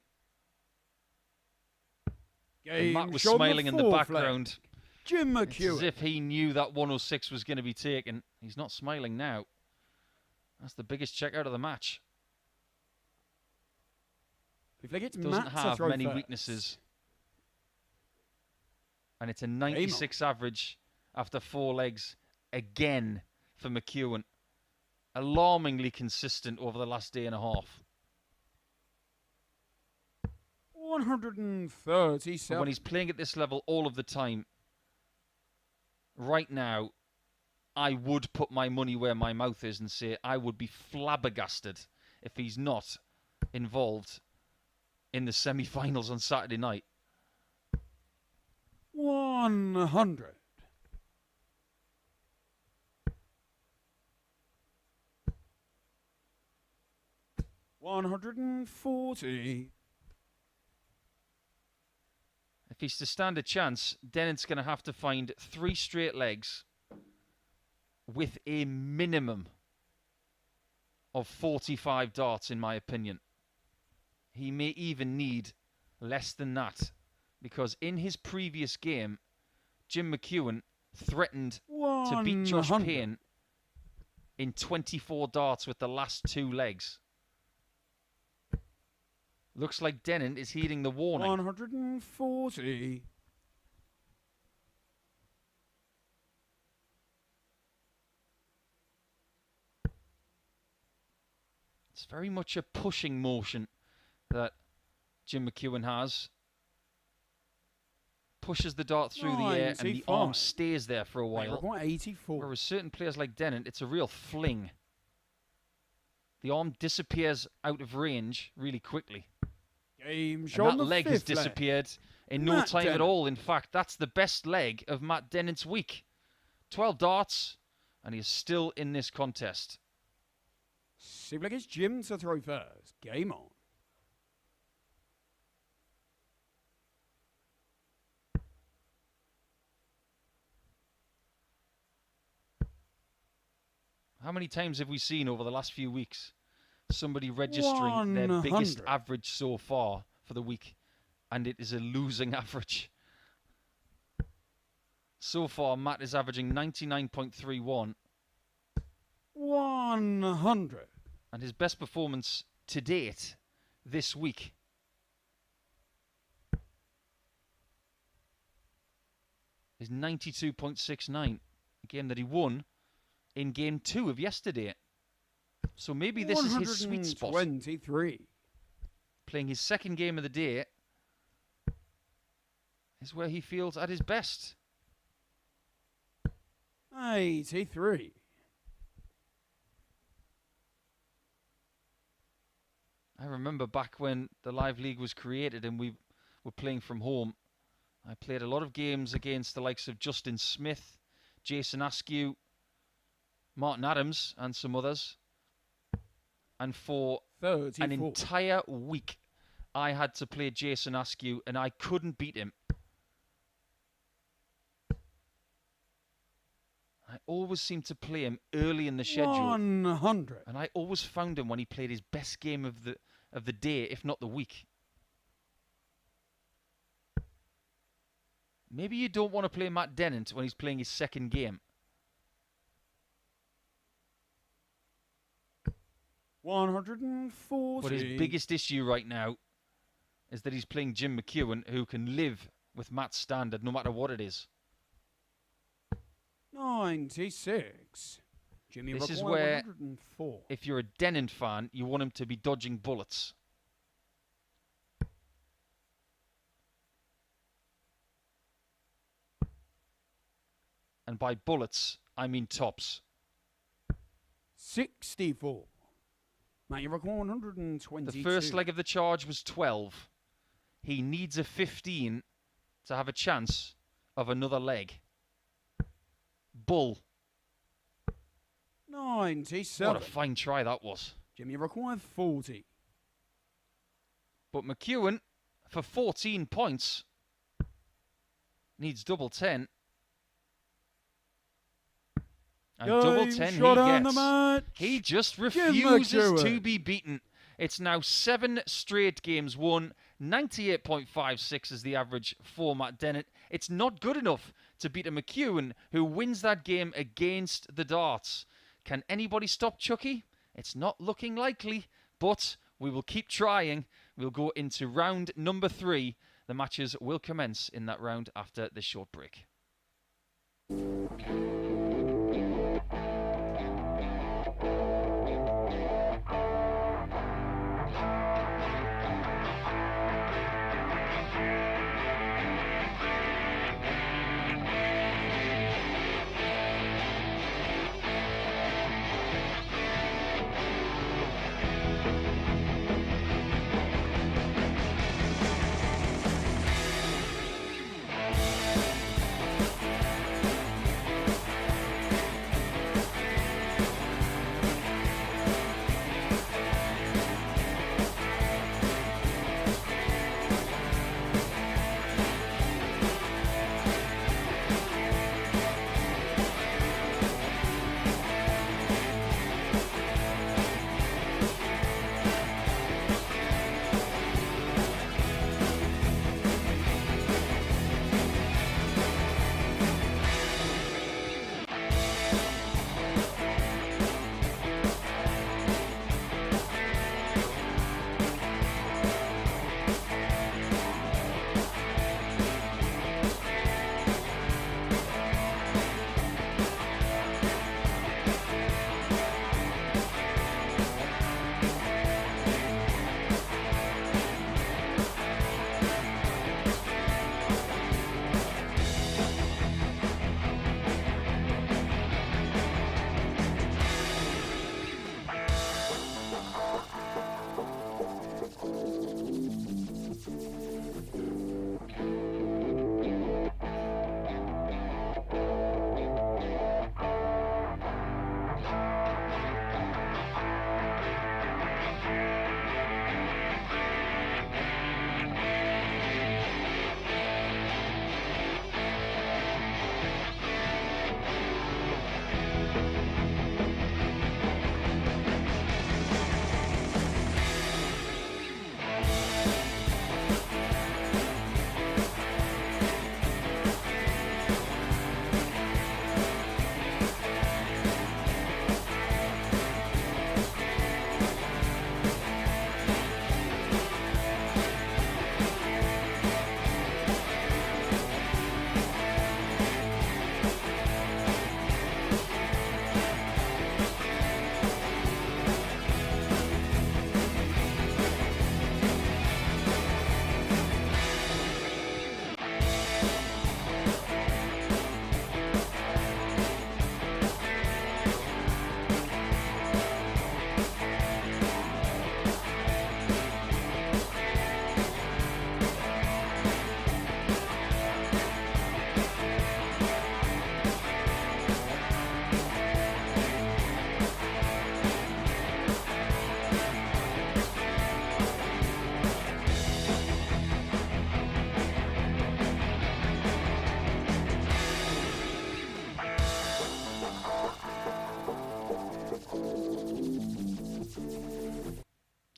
And Matt was smiling in the background.
Jim McEwan.
It's as if he knew that 106 was going to be taken. He's not smiling now. That's the biggest check out of the match. Doesn't have many weaknesses. And it's a 96 average after 4 legs again for McEwan. Alarmingly consistent over the last day and a half.
137.
But when he's playing at this level all of the time, right now, I would put my money where my mouth is and say I would be flabbergasted if he's not involved in the semi-finals on Saturday night.
100. $140.
If he's to stand a chance, Dennant's going to have to find 3 straight legs with a minimum of 45 darts, in my opinion. He may even need less than that, because in his previous game, Jim McEwan threatened to beat Josh Payne in 24 darts with the last 2 legs. Looks like Dennant is heeding the warning.
140.
It's very much a pushing motion that Jim McEwan has. Pushes the dart through the air and the arm stays there for a while.
84.
Whereas certain players like Dennant, it's a real fling. The arm disappears out of range really quickly.
And
that leg has disappeared in no time at all. In fact, that's the best leg of Matt Dennant's week. 12 darts, and he's still in this contest.
Seems like it's Jim to throw first. Game on.
How many times have we seen over the last few weeks somebody registering their biggest average so far for the week, and it is a losing average? So far, Matt is averaging 99.31.
100.
And his best performance to date this week is 92.69, a game that he won in game 2 of yesterday. So maybe this is his sweet spot.
23.
Playing his second game of the day is where he feels at his best.
83.
I remember back when the Live League was created and we were playing from home. I played a lot of games against the likes of Justin Smith, Jason Askew, Martin Adams and some others. And for
34.
an entire week, I had to play Jason Askew and I couldn't beat him. I always seemed to play him early in the schedule.
100.
And I always found him when he played his best game of the day, if not the week. Maybe you don't want to play Matt Dennant when he's playing his second game.
140.
But his biggest issue right now is that he's playing Jim McEwan, who can live with Matt's standard no matter what it is.
96. Jimmy
this is
McEwan,
where,
104.
if you're a Dennant fan, you want him to be dodging bullets. And by bullets, I mean tops.
64. Matt, you require 122.
The first leg of the charge was 12. He needs a 15 to have a chance of another leg. Bull.
97.
What a fine try that was.
Jimmy, you require 40.
But McEwan, for 14 points, needs double 10. And double 10 he gets. He just refuses to be beaten. It's now 7 straight games won. 98.56 is the average for Matt Dennant. It's not good enough to beat a McEwan who wins that game against the darts. Can anybody stop Chucky? It's not looking likely, but we will keep trying. We'll go into round number 3. The matches will commence in that round after this short break.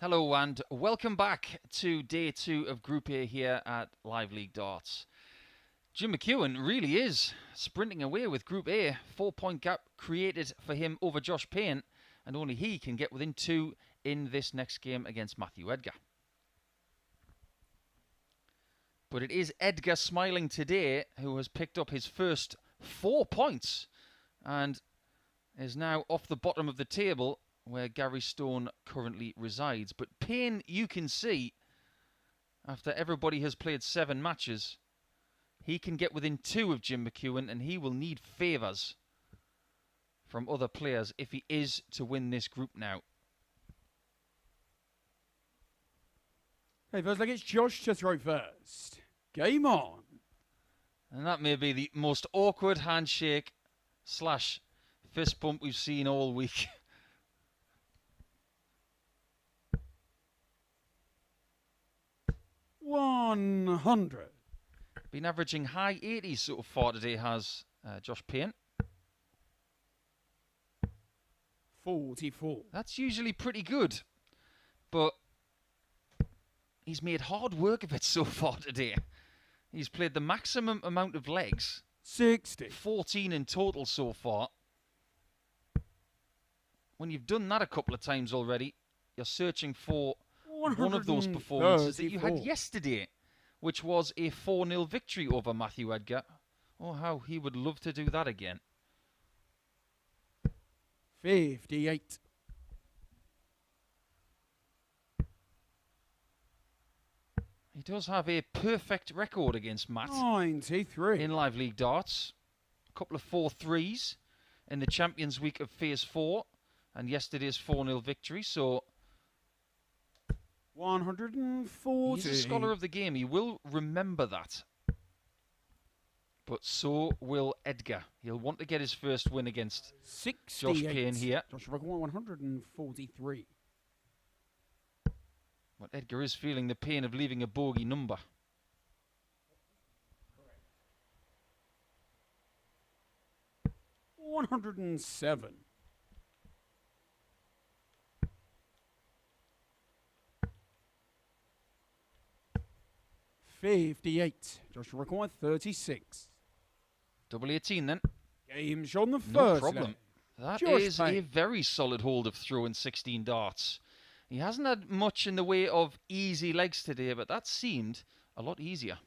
Hello and welcome back to day 2 of Group A here at Live League Darts. Jim McEwan really is sprinting away with Group A. 4-point gap created for him over Josh Payne, and only he can get within 2 in this next game against Matthew Edgar. But it is Edgar smiling today who has picked up his first 4 points and is now off the bottom of the table where Gary Stone currently resides. But Payne, you can see, after everybody has played 7 matches, he can get within 2 of Jim McEwan, and he will need favours from other players if he is to win this group now.
Okay, first leg, it's Josh to throw first. Game on.
And that may be the most awkward handshake slash fist bump we've seen all week.
$100.
Been averaging high 80s so far today has Josh Payne.
44.
That's usually pretty good, but he's made hard work of it so far today. He's played the maximum amount of legs.
60.
14 in total so far. When you've done that a couple of times already, you're searching for one of those performances that you had yesterday, which was a 4-0 victory over Matthew Edgar. Oh, how he would love to do that again.
58.
He does have a perfect record against Matt
93.
in Live League Darts. A couple of 4-3s in the Champions Week of Phase 4 and yesterday's 4-0 victory. So
140.
he's a scholar of the game. He will remember that. But so will Edgar. He'll want to get his first win against
68.
Josh Payne here.
Josh Rock 143.
But Edgar is feeling the pain of leaving a bogey number.
$107. $58. Josh Rock 36.
Double 18 then.
Game on the first.
No problem.
leg.
That
Josh
is
Payne.
a very solid hold of throwing 16 darts. He hasn't had much in the way of easy legs today, but that seemed a lot easier.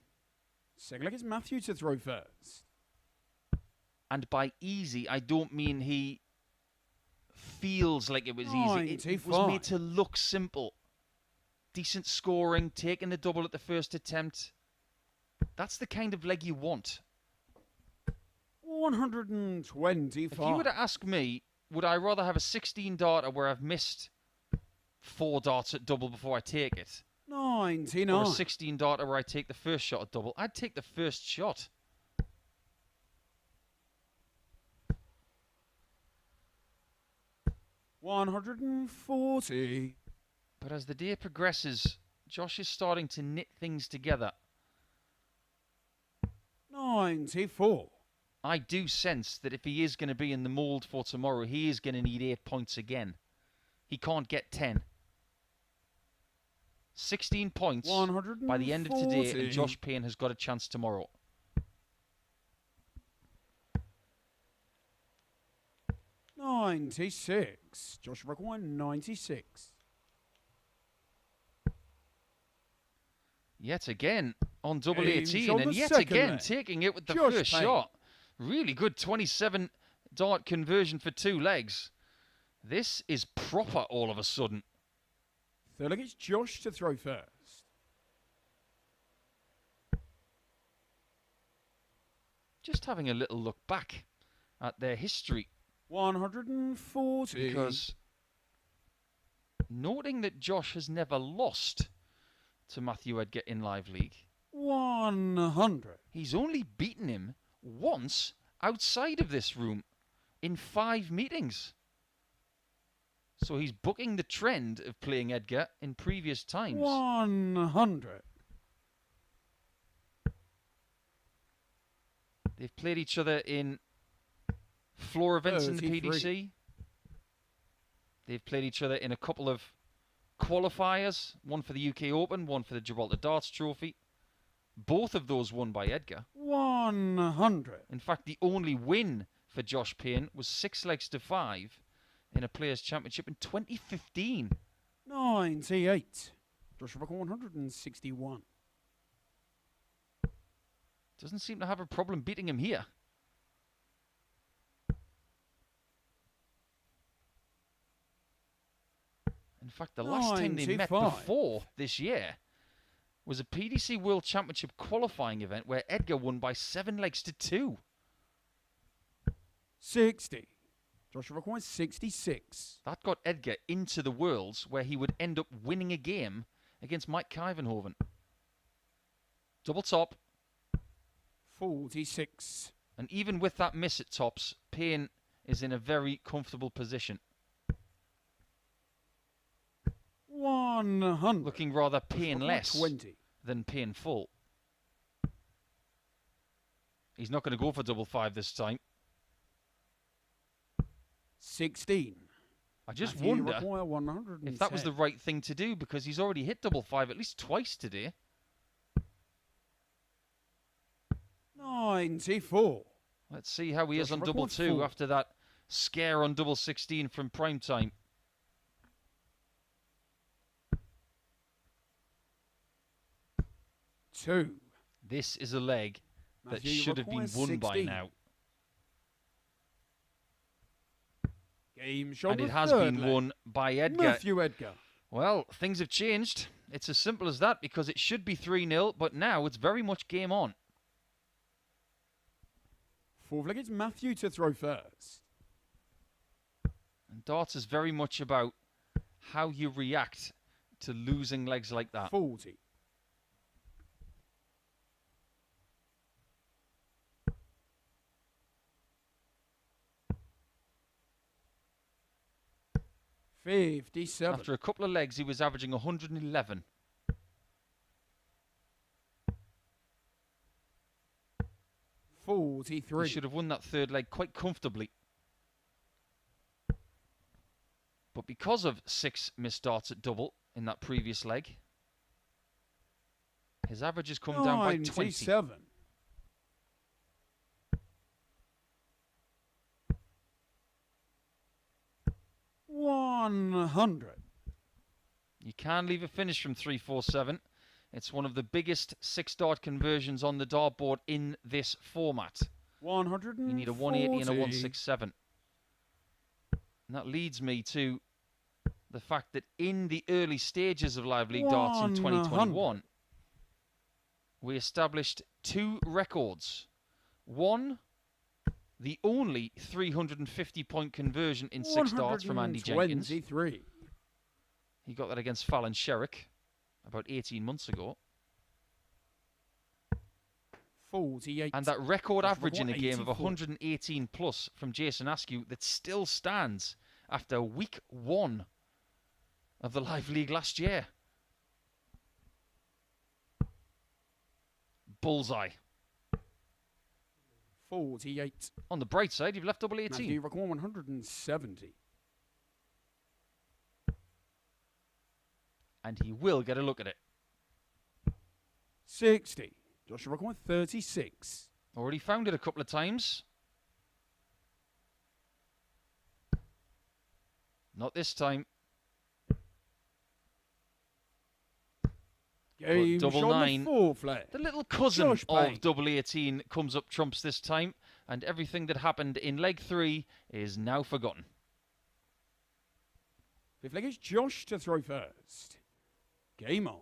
Second leg is Matthew to throw first.
And by easy, I don't mean he feels like it was easy. It was
95.
made to look simple. Decent scoring, taking the double at the first attempt. That's the kind of leg you want.
125.
If you were to ask me, would I rather have a 16 darter where I've missed 4 darts at double before I take it,
99.
or a 16 darter where I take the first shot at double? I'd take the first shot.
$140.
But as the day progresses, Josh is starting to knit things together.
94.
I do sense that if he is going to be in the mould for tomorrow, he is going to need 8 points again. He can't get 10. 16 points by the end of today, and Josh Payne has got a chance tomorrow.
$96. Josh Rock 196.
Yet again on double
Game
18,
on
and
the
yet
second
again
leg.
taking it with the
Josh
first
Payne.
shot. Really good 27 dart conversion for 2 legs. This is proper all of a sudden.
Third leg is Josh to throw first.
Just having a little look back at their history,
140.
because noting that Josh has never lost to Matthew Edgar in Live League,
100.
he's only beaten him once outside of this room in 5 meetings. So he's bucking the trend of playing Edgar in previous times.
100.
They've played each other in floor events in the
33.
PDC. They've played each other in a couple of qualifiers, one for the UK Open, one for the Gibraltar Darts Trophy. Both of those won by Edgar.
100.
In fact, the only win for Josh Payne was 6 legs to 5 in a Players' Championship in 2015.
98. Josh Rock 161.
Doesn't seem to have a problem beating him here. In fact, the last time they met
95.
before this year was a PDC World Championship qualifying event where Edgar won by 7 legs to 2.
60. Joshua requires 66.
That got Edgar into the Worlds where he would end up winning a game against Mike Kyvenhoven. Double top.
46.
And even with that miss at tops, Payne is in a very comfortable position.
100.
Looking rather painless
20.
than painful. He's not going to go for double five this time.
16.
I just
Matthew,
wonder
require 110.
if that was the right thing to do, because he's already hit double five at least twice today.
94.
Let's see how he is on
Joshua
double
record
two
4.
after that scare on double 16 from prime time.
Two.
This is a leg that
Matthew,
should have been
requires
won by
16.
now.
Game shot.
And it
the
has
third
been
leg.
won by Edgar.
Matthew Edgar.
Well, things have changed. It's as simple as that, because it should be 3-0, but now it's very much game on.
Fourth leg, it's Matthew to throw first.
And darts is very much about how you react to losing legs like that.
40. $57.
After a couple of legs, he was averaging 111. He
43.
should have won that third leg quite comfortably. But because of 6 missed darts at double in that previous leg, his average has come down by 20.
97. $100.
You can leave a finish from 3-4-7. It's one of the biggest 6-dart conversions on the dartboard in this format.
140.
You need a 180 and a 167. And that leads me to the fact that in the early stages of Live League Darts in 2021, we established 2 records. One, the only 350-point conversion in 6 darts from Andy Jenkins.
123.
He got that against Fallon Sherrick about 18 months ago.
48.
And that record
That's
average in a game of
184.
118 plus from Jason Askew that still stands after week 1 of the Live League last year. Bullseye.
48.
On the bright side, you've left double
Matthew
18.
record 170.
And he will get a look at it.
60. Joshua record 36.
Already found it a couple of times. Not this time.
Game
double
shot
9.
the fourth leg.
The little cousin
Josh Payne.
of double 18 comes up trumps this time. And everything that happened in leg 3 is now forgotten.
Fifth leg is Josh to throw first. Game on.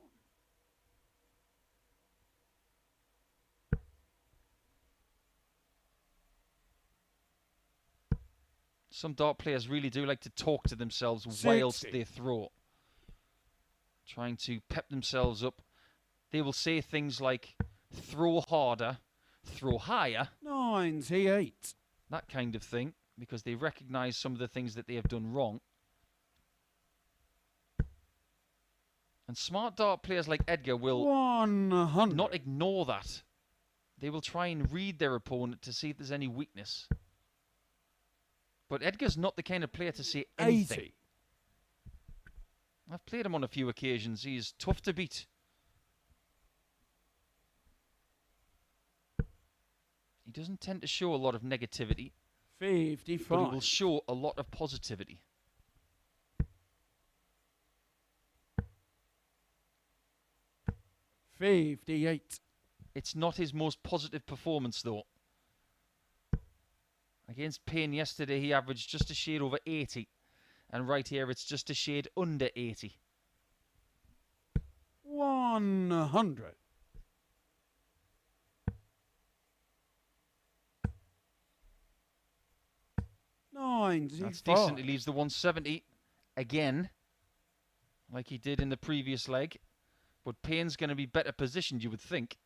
Some dart players really do like to talk to themselves
60.
whilst they throw. Trying to pep themselves up. They will say things like, throw harder, throw higher,
98.
that kind of thing, because they recognise some of the things that they have done wrong. And smart dart players like Edgar will
100.
not ignore that. They will try and read their opponent to see if there's any weakness. But Edgar's not the kind of player to say anything.
80.
I've played him on a few occasions. He's tough to beat. He doesn't tend to show a lot of negativity, but he
55.
will show a lot of positivity.
$58.
It's not his most positive performance, though. Against Payne yesterday, he averaged just a shade over 80. And right here, it's just a shade under 80.
100. 95.
That's decent. He leaves the 170 again, like he did in the previous leg. But Payne's going to be better positioned, you would think.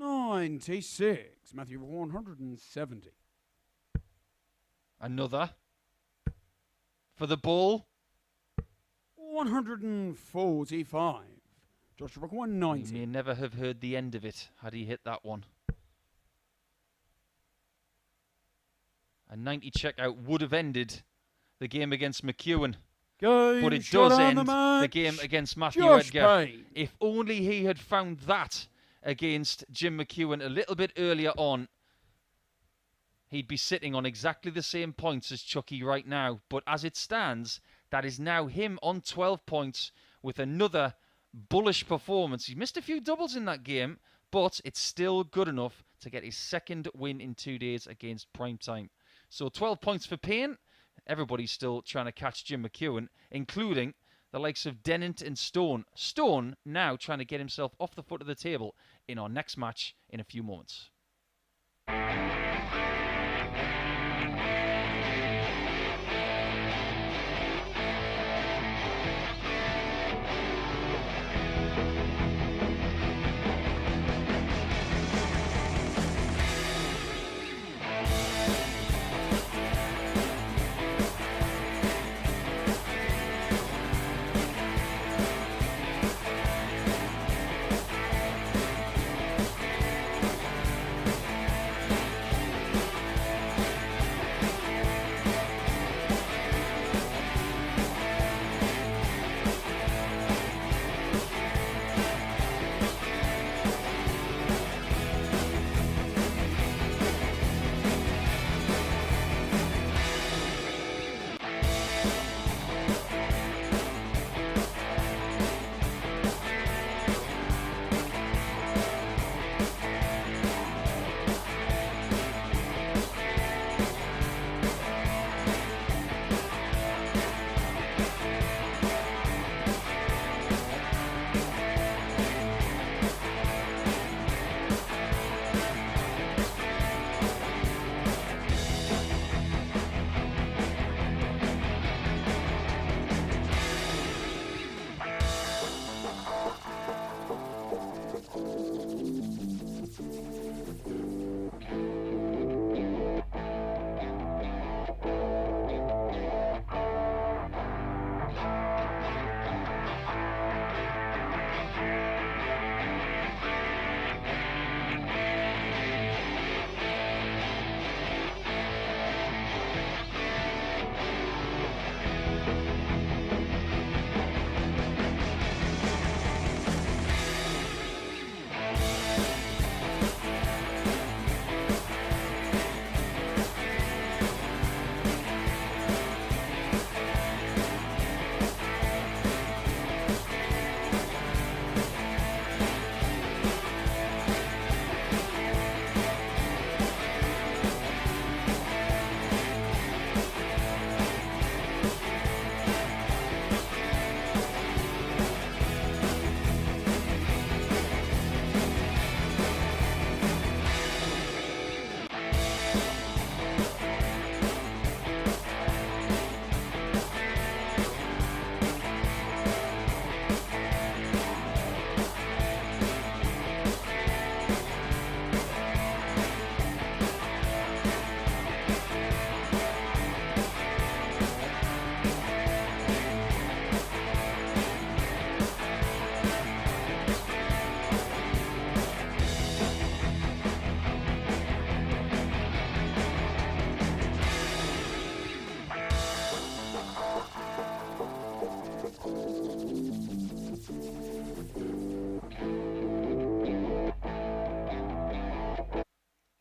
$96. Matthew, 170.
Another. For the bull.
145. Joshua, 190.
He may never have heard the end of it had he hit that one. A 90 checkout would have ended the game against McEwan. But it does end the game against Matthew Edgar.
Payne.
If only he had found that against Jim McEwan a little bit earlier on, he'd be sitting on exactly the same points as Chucky right now. But as it stands, that is now him on 12 points with another bullish performance. He missed a few doubles in that game, but it's still good enough to get his second win in 2 days against Primetime. So 12 points for Payne. Everybody's still trying to catch Jim McEwan, including the likes of Dennant and Stone. Stone now trying to get himself off the foot of the table in our next match in a few moments.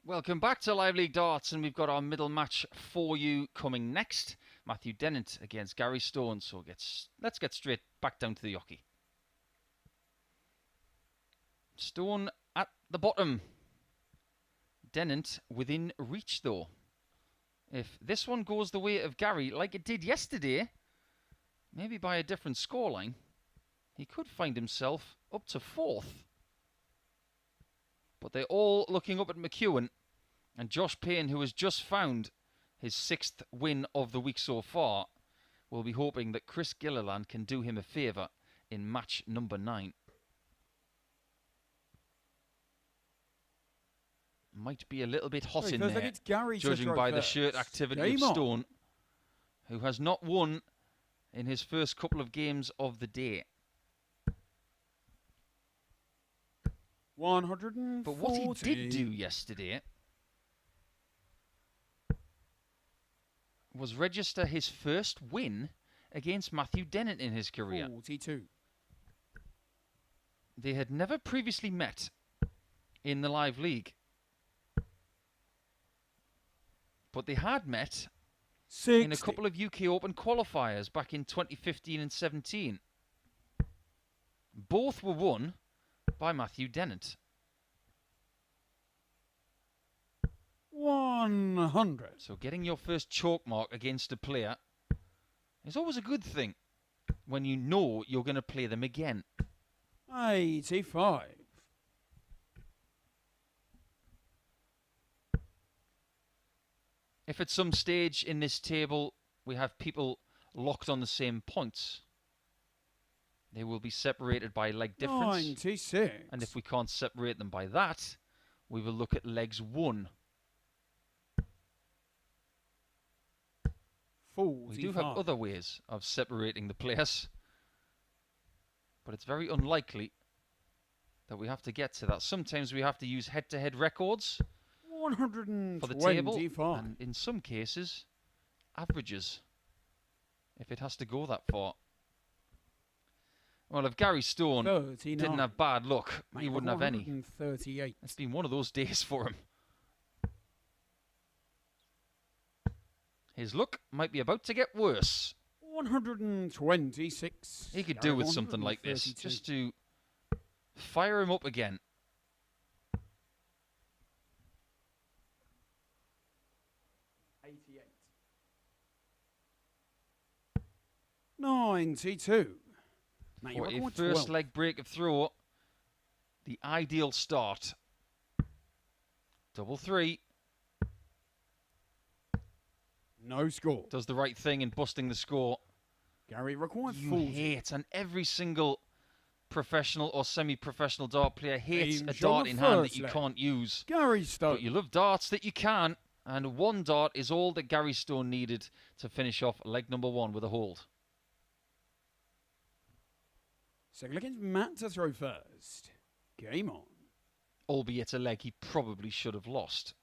Welcome back to Live League Darts, and we've got our middle match for you coming next. Matthew Dennant against Gary Stone. So let's get straight back down to the jockey. Stone at the bottom. Dennant within reach, though. If this one goes the way of Gary, like it did yesterday, maybe by a different scoreline, he could find himself up to fourth. But they're all looking up at McEwan. And Josh Payne, who has just found his 6th win of the week so far, will be hoping that Chris Gilliland can do him a favour in match number 9. Might be a little bit hot in there,
like it's Gary
judging by the shirt activity of Stone, who has not won in his first couple of games of the day.
140.
But what he did do yesterday was register his first win against Matthew Dennant in his career.
42.
They had never previously met in the live league. But they had met
60.
in a couple of UK Open qualifiers back in 2015 and 17. Both were won by Matthew Dennant.
100.
So getting your first chalk mark against a player is always a good thing when you know you're going to play them again.
85.
If at some stage in this table we have people locked on the same points, they will be separated by leg difference.
96.
And if we can't separate them by that, we will look at legs won.
45.
We do have other ways of separating the players, but it's very unlikely that we have to get to that. Sometimes we have to use head-to-head records
125.
for the table, and in some cases, averages, if it has to go that far. Well, if Gary Stone
39.
didn't have bad luck, he wouldn't have any.
138.
It's been one of those days for him. His luck might be about to get worse.
126.
He could do with something like this, just to fire him up again.
88. 92. Now
For
you're
a first leg break of throw, the ideal start. Double 3.
No score.
Does the right thing in busting the score.
Gary records
You
40.
hate, and every single professional or semi-professional dart player hates
Aim
a
shot
dart
the
in hand that
first
you
leg.
can't use.
Gary Stone.
But you love darts that you can, and one dart is all that Gary Stone needed to finish off leg number 1 with a hold.
Second against Matt to throw first. Game on.
Albeit a leg he probably should have lost.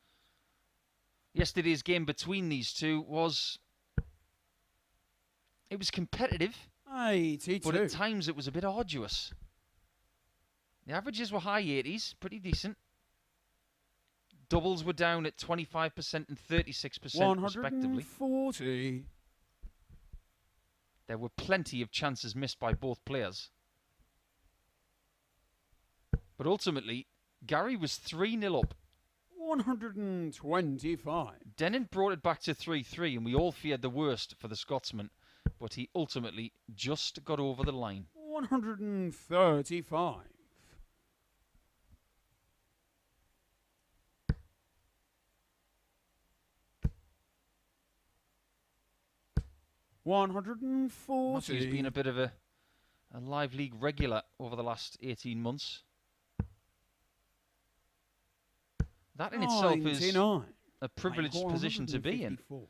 Yesterday's game between these two was... It was competitive,
82.
but at times it was a bit arduous. The averages were high 80s, pretty decent. Doubles were down at 25% and 36% respectively.
140.
There were plenty of chances missed by both players. But ultimately, Gary was 3-0 up.
125.
Dennant brought it back to 3-3, and we all feared the worst for the Scotsman, but he ultimately just got over the line.
135. 140.
Matthew's been a bit of a live league regular over the last 18 months. That in itself is
99.
a privileged position to be in.
154.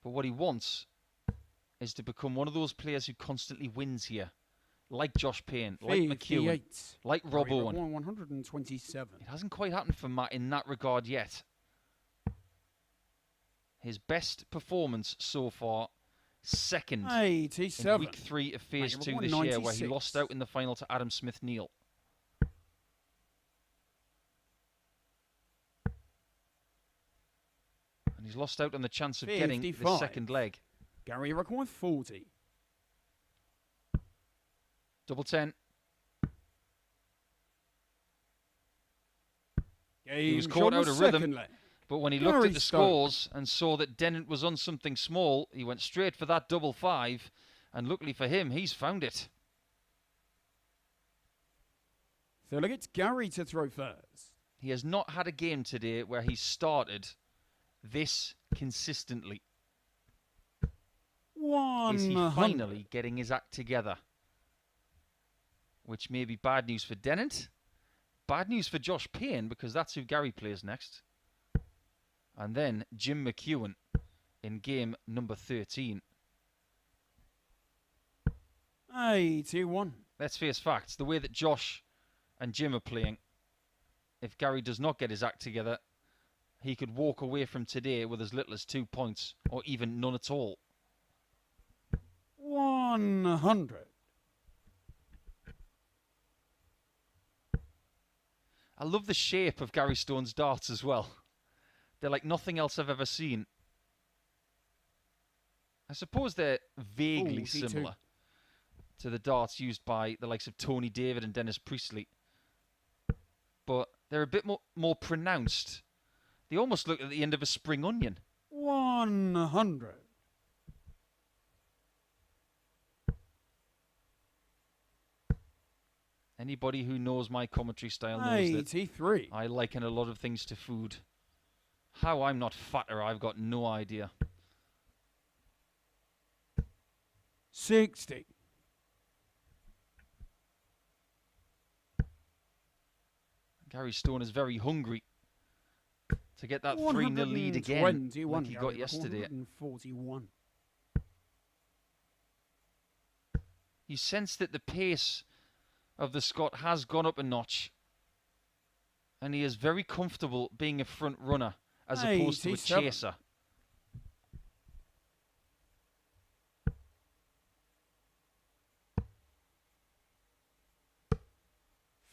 But what he wants is to become one of those players who constantly wins here. Like Josh Payne, like McEwan,
58.
like Rob
Gary
Owen.
Rowan, 127.
It hasn't quite happened for Matt in that regard yet. His best performance so far, second in
87.
week 3 of Phase
Mate,
2
you're
this year, where he
96.
lost out in the final to Adam Smith-Neal. And he's lost out on the chance of getting the
55.
second leg.
Gary record 40.
Double 10.
Game
was caught
shot
out
the
of rhythm.
second leg.
But when he looked
Gary
at the
Stone.
scores and saw that Dennant was on something small, he went straight for that double 5. And luckily for him, he's found it.
So look, it's Gary to throw first.
He has not had a game today where he started this consistently. Is he finally getting his act together? Which may be bad news for Dennant. Bad news for Josh Payne, because that's who Gary plays next. And then Jim McEwan in game number 13.
81.
Let's face facts. The way that Josh and Jim are playing, if Gary does not get his act together, he could walk away from today with as little as 2 points, or even none at all.
100.
I love the shape of Gary Stone's darts as well. They're like nothing else I've ever seen. I suppose they're vaguely similar to the darts used by the likes of Tony David and Dennis Priestley. But they're a bit more pronounced. They almost look at the end of a spring onion.
100.
Anybody who knows my commentary style knows that
83.
I liken a lot of things to food. How I'm not fatter, I've got no idea.
60.
Gary Stone is very hungry to get that 3-0 lead again, like he got yesterday.
141.
You sense that the pace of the Scot has gone up a notch, and he is very comfortable being a front runner as opposed to a chaser.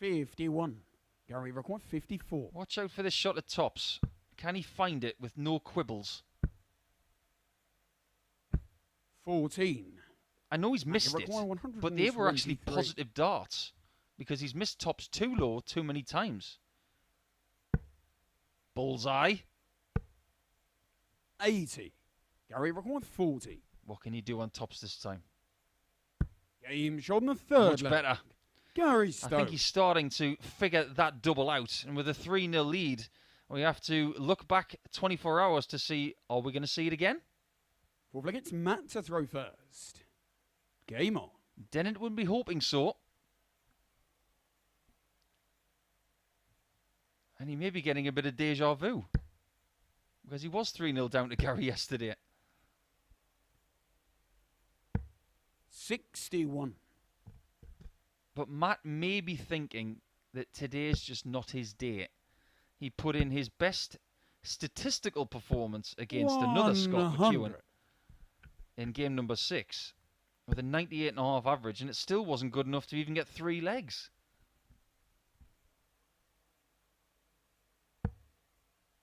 $51. Gary record 54.
Watch out for this shot at tops. Can he find it with no quibbles?
14.
I know he's missed it, but they were actually positive darts because he's missed tops too low too many times. Bullseye.
80. Gary record 40.
What can he do on tops this time?
Game shot in the third.
Much better.
Gary Stone.
I think he's starting to figure that double out. And with a 3-0 lead, we have to look back 24 hours to see, are we going to see it again?
Probably it's Matt to throw first. Game on.
Dennant would be hoping so. And he may be getting a bit of deja vu. Because he was 3-0 down to Gary yesterday.
61.
But Matt may be thinking that today's just not his day. He put in his best statistical performance against another Scot, McEwan, in game number 6 with a 98.5 average, and it still wasn't good enough to even get 3 legs.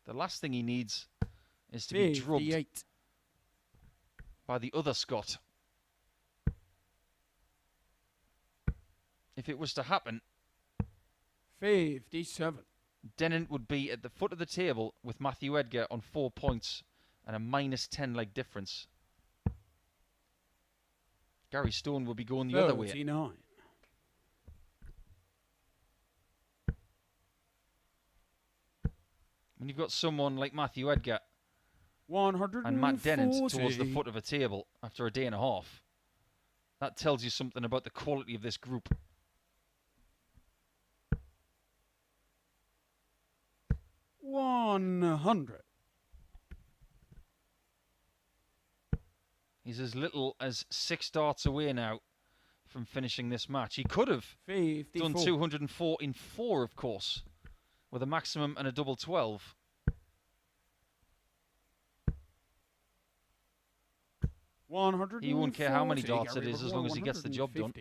The last thing he needs is to be drubbed by the other Scot. If it was to happen,
57.
Dennant would be at the foot of the table with Matthew Edgar on 4 points and a -10 leg difference. Gary Stone will be going the other way.
39.
When you've got someone like Matthew Edgar
140.
and Matt Dennant towards the foot of a table after a day and a half, that tells you something about the quality of this group.
100.
He's as little as 6 darts away now from finishing this match. He could have
54.
done 204 in 4, of course, with a maximum and a double 12. He won't care how many darts it is as long as he gets the job done.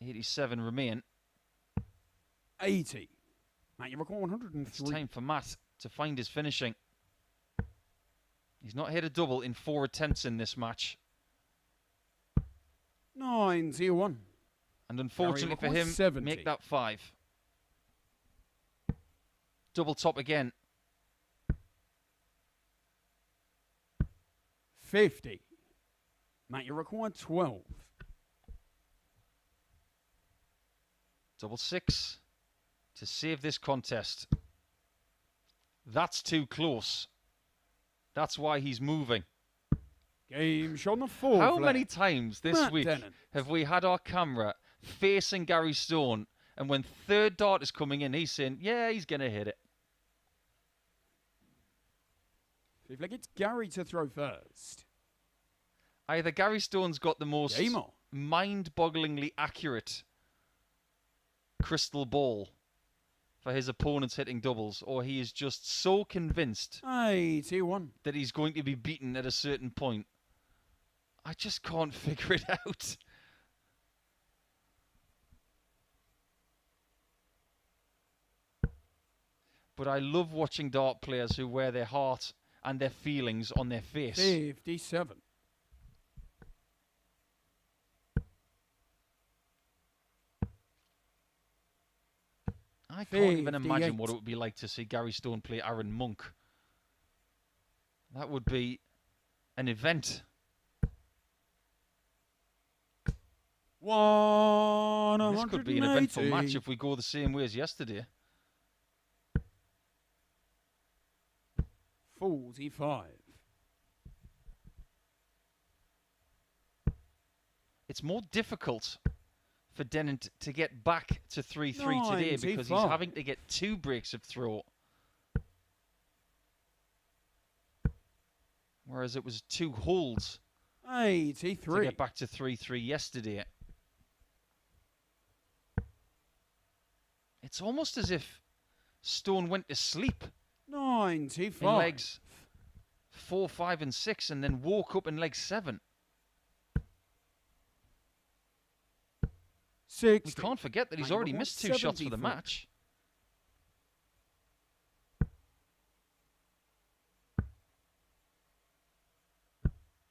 87 remain.
80. Matt, you record 103.
It's time for Matt to find his finishing. He's not hit a double in 4 attempts in this match.
91.
And unfortunately for him,
70.
make that 5. Double top again.
50. Mate, you require 12.
Double six to save this contest. That's too close. That's why he's moving.
Game shot on the 4th.
How many times this week
Dennant.
have we had our camera facing Gary Stone, and when third dart is coming in, he's saying, yeah, he's going to hit it.
Feels like it's Gary to throw first.
Either Gary Stone's got the most
Game on.
mind-bogglingly accurate crystal ball for his opponents hitting doubles, or he is just so convinced
81.
that he's going to be beaten at a certain point. I just can't figure it out. But I love watching dart players who wear their heart and their feelings on their face.
57.
I can't even
58.
imagine what it would be like to see Gary Stone play Aaron Monk. That would be an event.
180.
This could be an eventful match if we go the same way as yesterday.
45.
It's more difficult for Dennant to get back to 3-3 today because he's
95.
having to get 2 breaks of throw. Whereas it was 2 holds to
83.
get back to 3-3 yesterday. It's almost as if Stone went to sleep in
95.
legs 4, 5 and 6 and then woke up in leg 7.
60.
We can't forget that he's
Mate,
already
what,
missed 2 shots for the
74?
match.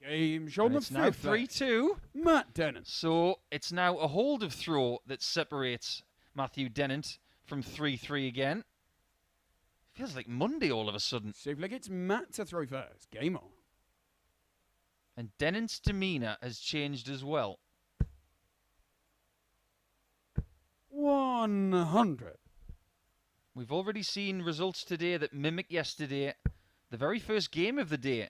Game shot on
And
the
it's now
5th.
3-2.
Matt Dennant.
So it's now a hold of throw that separates Matthew Dennant from 3-3 again. Feels like Monday all of a sudden.
Seems like it's Matt to throw first. Game on.
And Dennant's demeanour has changed as well.
100.
We've already seen results today that mimic yesterday. The very first game of the day.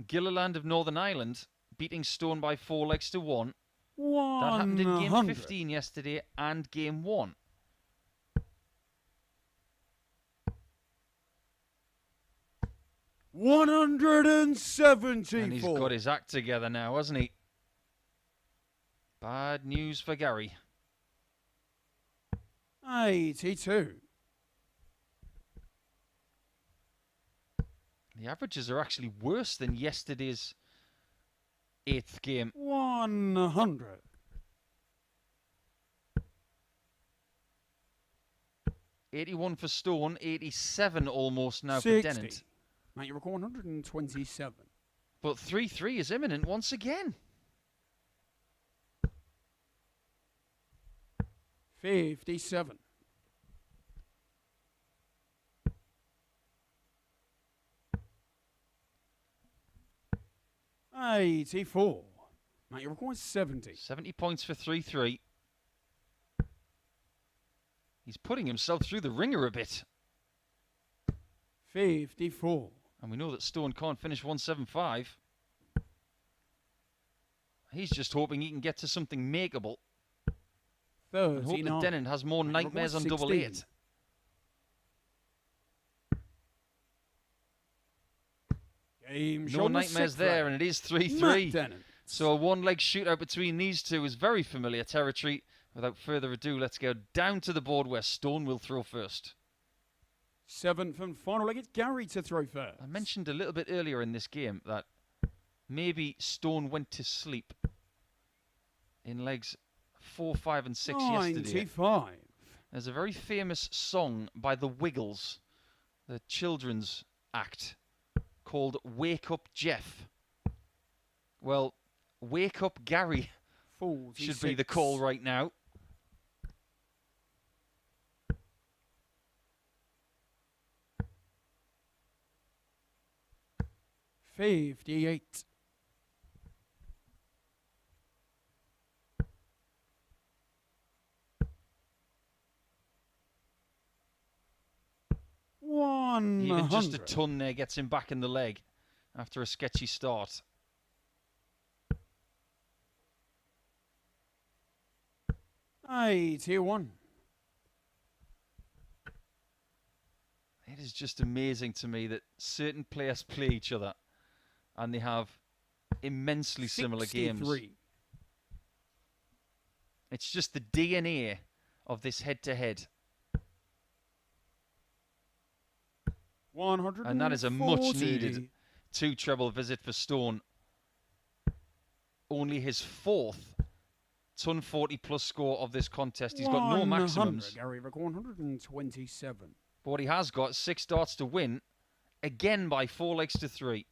Gilliland of Northern Ireland beating Stone by 4 legs to 1. That happened in game
100.
15 yesterday and game 1.
$174.
And he's got his act together now, hasn't he? Bad news for Gary.
82.
The averages are actually worse than yesterday's 8th game.
100.
81 for Stone, 87 almost now for
60.
Dennant.
Mate, you record 127.
But 3-3 is imminent once again.
57. 84. Mate, you record 70.
70 points for 3-3. He's putting himself through the ringer a bit.
54.
And we know that Stone can't finish 175. He's just hoping he can get to something makeable. And hope
39.
that Dennant has more
Mate,
nightmares on
record
double
16.
8.
Game
No
shot on the
nightmares
6th
there,
leg.
and it is
Matt
3-3.
Dennant.
So a one-leg shootout between these two is very familiar territory. Without further ado, let's go down to the board where Stone will throw first.
7th and final leg. It's Gary to throw first.
I mentioned a little bit earlier in this game that maybe Stone went to sleep in legs 4, 5 and 6 yesterday.
95.
There's a very famous song by the Wiggles, the children's act, called Wake Up Jeff. Well, Wake Up Gary
46.
should be the call right now.
$58.
Even just a
100.
ton there gets him back in the leg after a sketchy start.
$81.
It is just amazing to me that certain players play each other and they have immensely similar games.
63.
It's just the DNA of this head-to-head.
140.
And that is a much-needed two-treble visit for Stone. Only his fourth ton 40-plus score of this contest. He's got no maximums.
Gary Rick 127.
But what he has got, 6 darts to win, again by 4 legs to 3.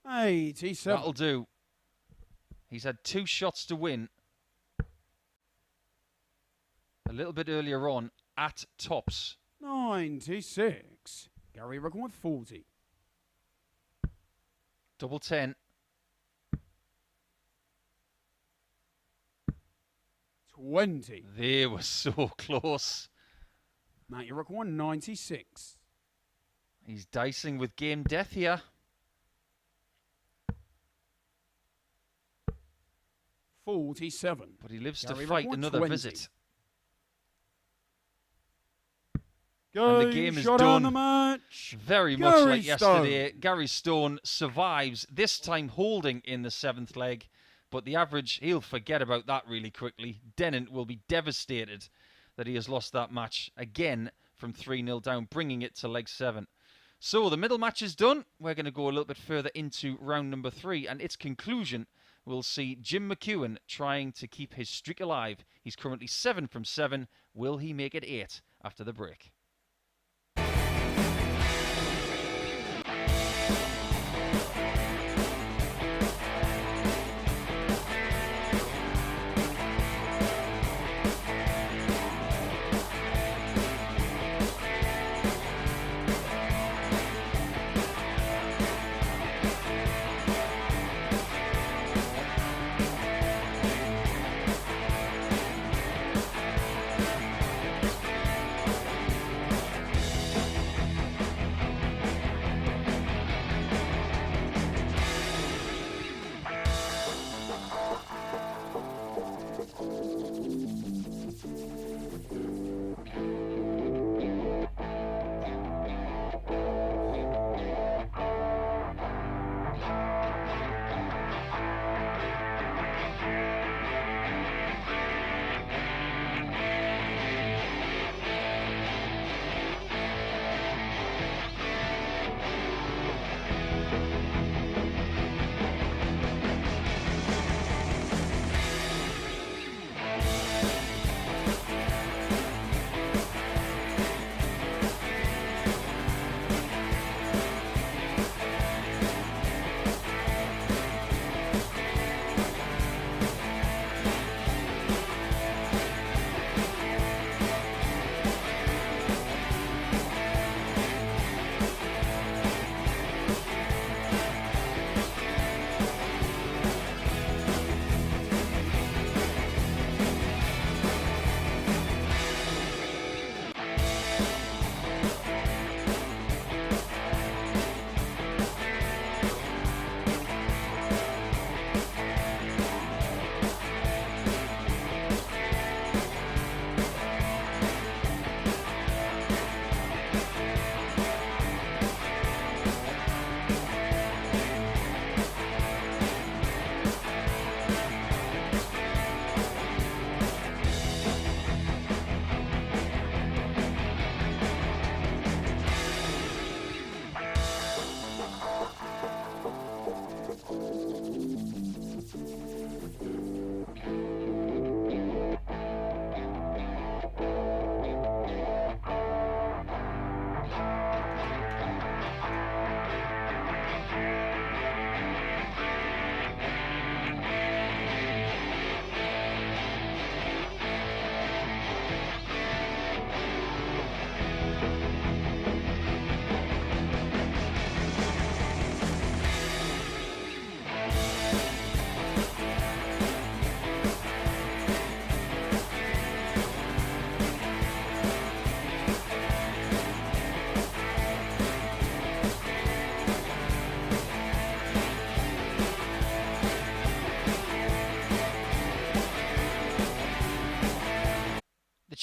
$87.
That'll do. He's had 2 shots to win. A little bit earlier on at tops.
96. Gary Rick 140.
Double 10.
20.
They were so close.
Matt Rick 196.
He's dicing with game death here.
47.
But he lives
Gary
to fight
Rick
another
120.
visit.
Go,
And the game is
shot
done.
on the match.
Very much
Gary
like yesterday. Gary Stone survives, this time holding in the 7th leg. But the average, he'll forget about that really quickly. Dennant will be devastated that he has lost that match again from 3-0 down, bringing it to leg 7. So the middle match is done. We're going to go a little bit further into round number 3, and its conclusion will see Jim McEwan trying to keep his streak alive. He's currently 7 from 7. Will he make it 8 after the break?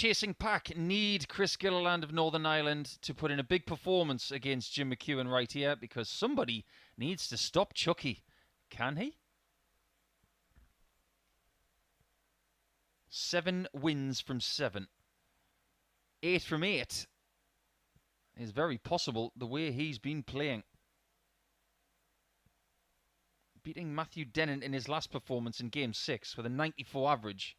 Chasing Pack need Chris Gilliland of Northern Ireland to put in a big performance against Jim McEwan right here, because somebody needs to stop Chucky. Can he? 7 wins from 7. 8 from 8 is very possible the way he's been playing. Beating Matthew Dennant in his last performance in Game 6 with a 94 average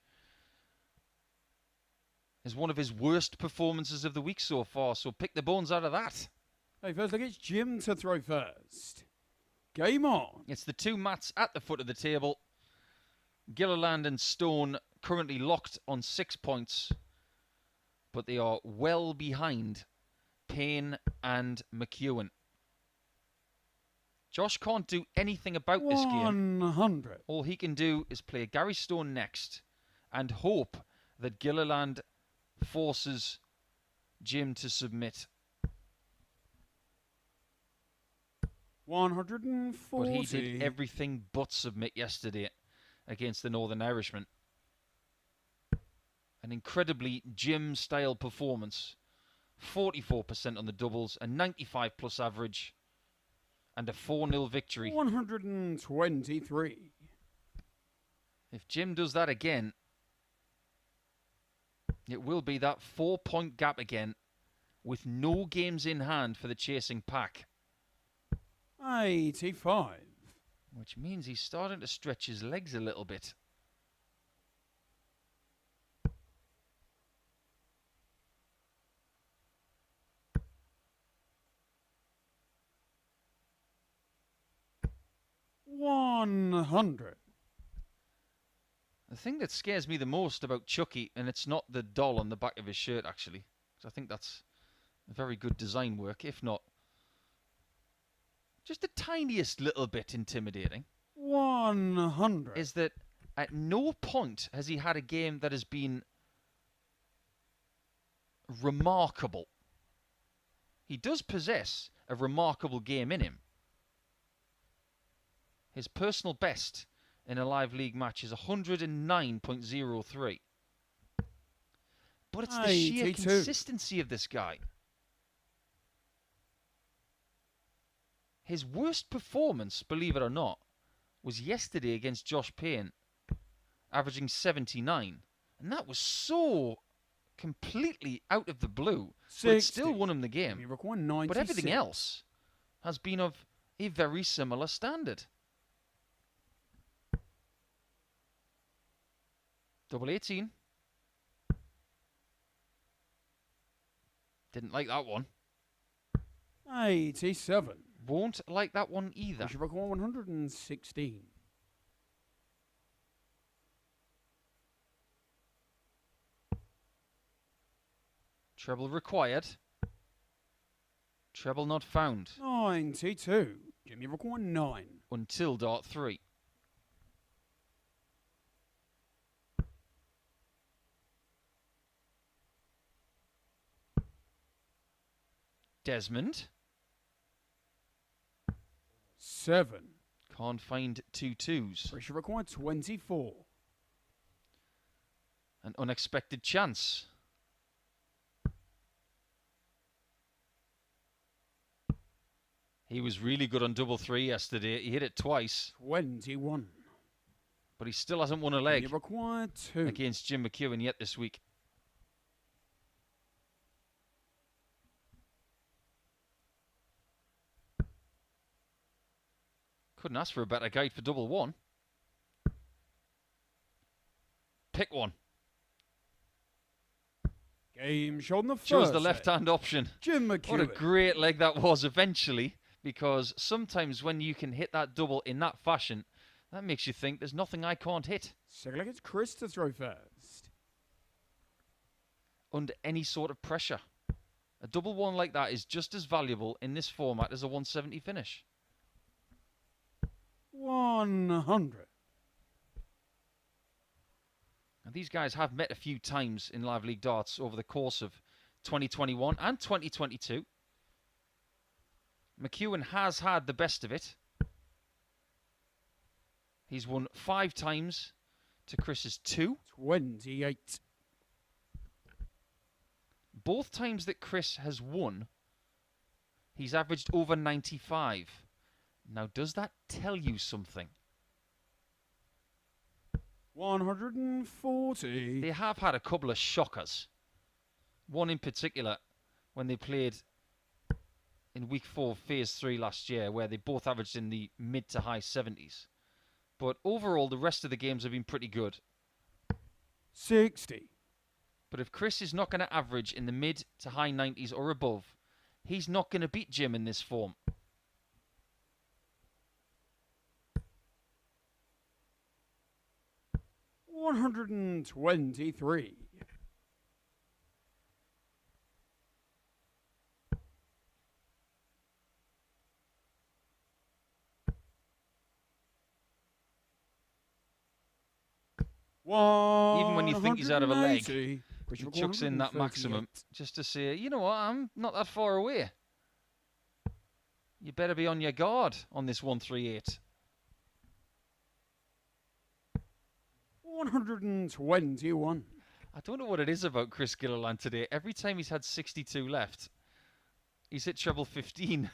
is one of his worst performances of the week so far, so pick the bones out of that.
Hey, first look, it's Jim to throw first. Game on.
It's the two mats at the foot of the table. Gilliland and Stone currently locked on 6 points, but they are well behind Payne and McEwan. Josh can't do anything about this game.
100.
All he can do is play Gary Stone next and hope that Gilliland forces Jim to submit.
140.
But he did everything but submit yesterday against the Northern Irishman. An incredibly Jim-style performance. 44% on the doubles, a 95-plus average, and a 4-0 victory.
123.
If Jim does that again, it will be that 4-point gap again, with no games in hand for the Chasing Pack.
85.
Which means he's starting to stretch his legs a little bit.
$100.
The thing that scares me the most about Chucky, and it's not the doll on the back of his shirt actually, because I think that's a very good design work, if not just the tiniest little bit intimidating,
100.
is that at no point has he had a game that has been remarkable. He does possess a remarkable game in him. His personal best in a live league match is 109.03. But it's the sheer
82.
consistency of this guy. His worst performance, believe it or not, was yesterday against Josh Payne, averaging 79. And that was so completely out of the blue. But it still won him the game. But everything else has been of a very similar standard. Double 18. Didn't like that one.
87.
Won't like that one either.
116.
Treble required. Treble not found.
92. Jimmy require 9.
Until dart 3. Desmond.
7.
Can't find 2 2s.
Pressure required 24.
An unexpected chance. He was really good on double 3 yesterday. He hit it twice.
21.
But he still hasn't won a leg
You require 2.
against Jim McEwan yet this week. Couldn't ask for a better guide for double 1. Pick one.
Game shot on the first.
Chose the left-hand option.
Jim McEwan.
What a great leg that was eventually, because sometimes when you can hit that double in that fashion, that makes you think there's nothing I can't hit.
Second leg, it's Chris to throw first.
Under any sort of pressure. A double 1 like that is just as valuable in this format as a 170 finish.
100.
And these guys have met a few times in Live League Darts over the course of 2021 and 2022. McEwan has had the best of it. He's won 5 times to Chris's 2.
28.
both times that Chris has won, he's averaged over 95. Now, does that tell you something?
140.
They have had a couple of shockers. One in particular, when they played in week 4 of phase 3 last year, where they both averaged in the mid to high 70s. But overall, the rest of the games have been pretty good.
60.
But if Chris is not going to average in the mid to high 90s or above, he's not going to beat Jim in this form.
123. 138.
Even when you think he's out of a leg, he chucks in that maximum just to say, you know what, I'm not that far away. You better be on your guard on this 138.
121.
I don't know what it is about Chris Gilliland today. Every time he's had 62 left, he's hit treble 15.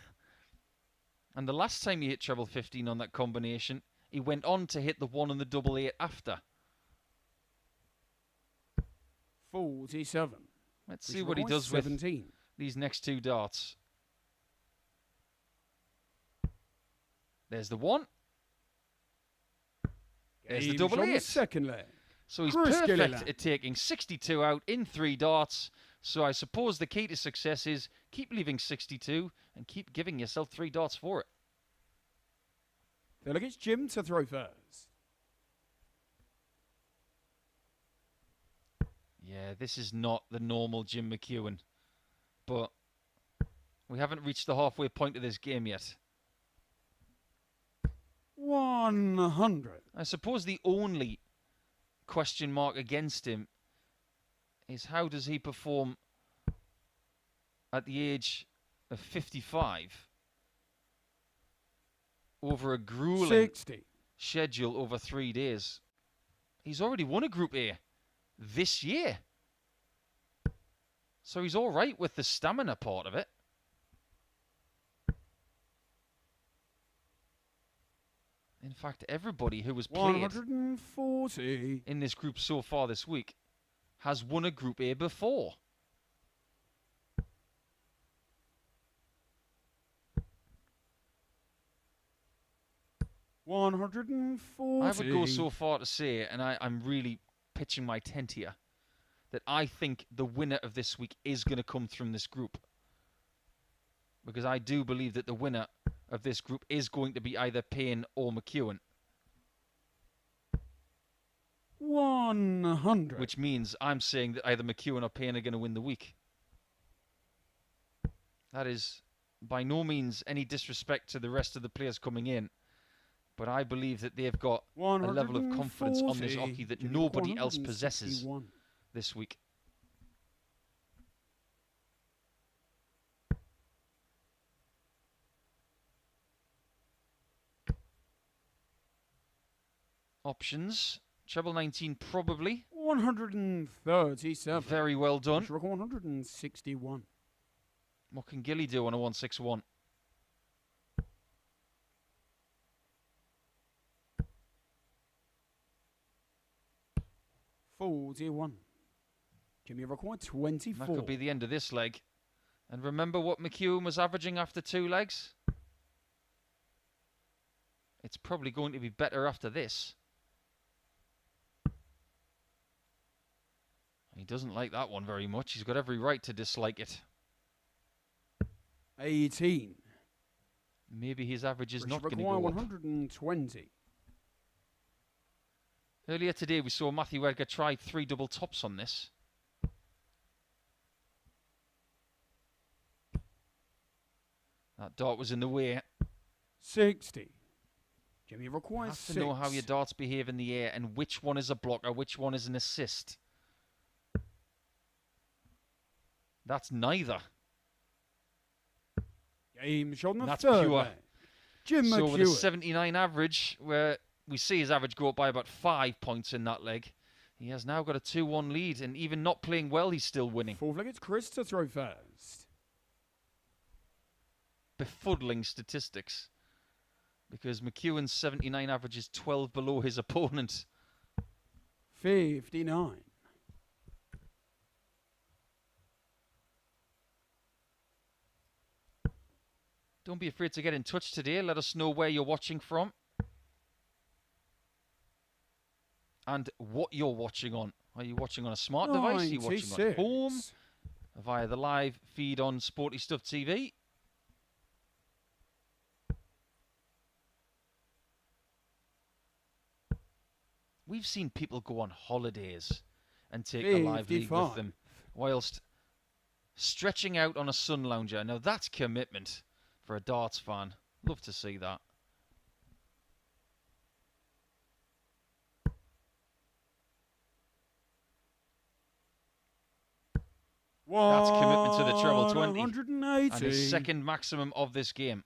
And the last time he hit treble 15 on that combination, he went on to hit the 1 and the double 8 after.
47.
Let's see what he does 17. With these next two darts. There's the 1. There's the double 8.
Second leg.
So he's perfect at taking 62 out in 3 darts. So I suppose the key to success is keep leaving 62 and keep giving yourself 3 darts for it.
Feel like it's Jim to throw first.
Yeah, this is not the normal Jim McEwan. But we haven't reached the halfway point of this game yet.
100.
I suppose the only question mark against him is how does he perform at the age of 55 over a grueling
60.
schedule over 3 days. He's already won a Group A this year. So he's all right with the stamina part of it. In fact, everybody who has played
140
in this group so far this week has won a Group A before.
$140.
I would go so far to say, and I'm really pitching my tent here, that I think the winner of this week is going to come from this group. Because I do believe that the winner of this group is going to be either Payne or McEwan.
100.
Which means I'm saying that either McEwan or Payne are going to win the week. That is by no means any disrespect to the rest of the players coming in. But I believe that they've got a level of confidence on this hockey that nobody else possesses this week. Options. Treble 19 probably.
137.
Very well done.
161.
What can Gilly do on a 161?
$41. Jimmy required 24.
That could be the end of this leg. And remember what McEwan was averaging after 2 legs? It's probably going to be better after this. He doesn't like that one very much. He's got every right to dislike it.
18.
Maybe his average is not going to go up.
120.
Earlier today we saw Matthew Edgar try 3 double tops on this. That dart was in the way.
60. Jimmy requires
You have
6.
to know how your darts behave in the air and which one is a blocker, which one is an assist. That's neither.
Game shot on the
That's
third
pure.
leg. Jim
So
McEwan.
with a 79 average, where we see his average go up by about 5 points in that leg, He has now got a 2-1 lead, and even not playing well, he's still winning.
Fourth leg, it's Chris to throw first.
Befuddling statistics, because McEwan's 79 average is 12 below his opponent.
59.
Don't be afraid to get in touch today. Let us know where you're watching from and what you're watching on. Are you watching on a smart device? Are you watching on home? Via the live feed on Sporty Stuff TV? We've seen people go on holidays and take the live league with them whilst stretching out on a sun lounger. Now that's commitment for a darts fan. Love to see that. That's commitment to the treble 20.
180.
And his second maximum of this game.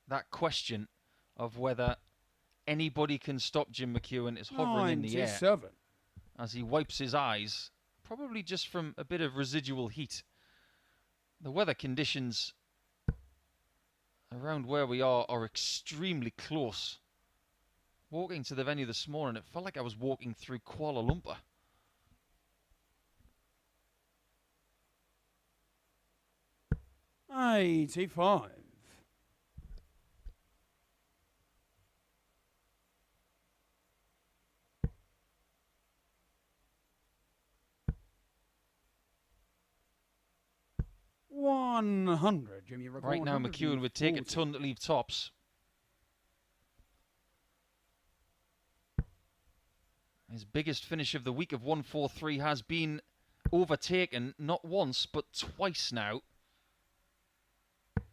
That question of whether anybody can stop Jim McEwan is hovering in the air as he wipes his eyes, probably just from a bit of residual heat. The weather conditions around where we are extremely close. Walking to the venue this morning, it felt like I was walking through Kuala Lumpur.
$85. $100. Jimmy,
right now, McEwan would take a ton to leave tops. His biggest finish of the week of 143 has been overtaken not once but twice now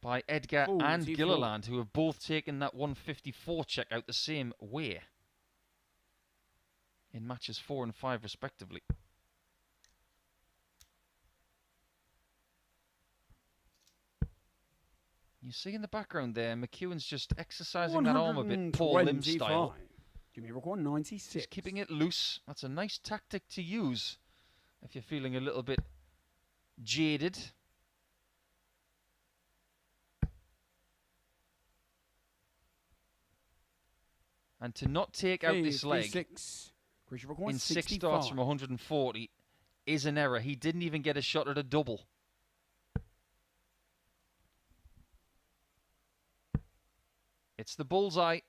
by Edgar and Gilliland, who have both taken that 154 check out the same way in matches 4 and 5 respectively. You see in the background there, McEwan's just exercising that arm a bit, Paul Lim style.
Jimmy Rock 96.
Just keeping it loose. That's a nice tactic to use if you're feeling a little bit jaded. And to not take out this leg in 6 starts from 140 is an error. He didn't even get a shot at a double. It's the bullseye.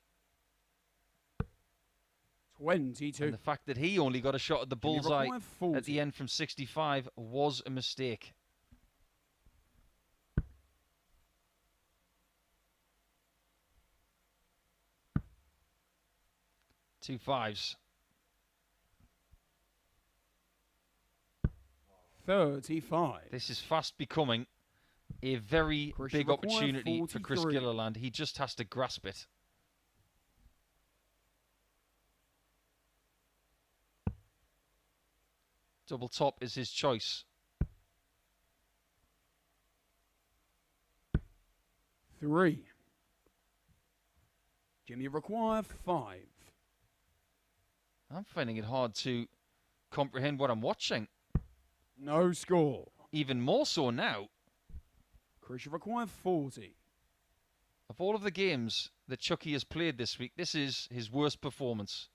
22.
And the fact that he only got a shot at the bullseye at the end from 65 was a mistake. Two fives.
35.
This is fast becoming a very big opportunity for Chris Gilliland. He just has to grasp it. Double top is his choice.
3. Jimmy require 5.
I'm finding it hard to comprehend what I'm watching.
No score.
Even more so now.
Chris require 40.
Of all of the games that Chucky has played this week, this is his worst performance.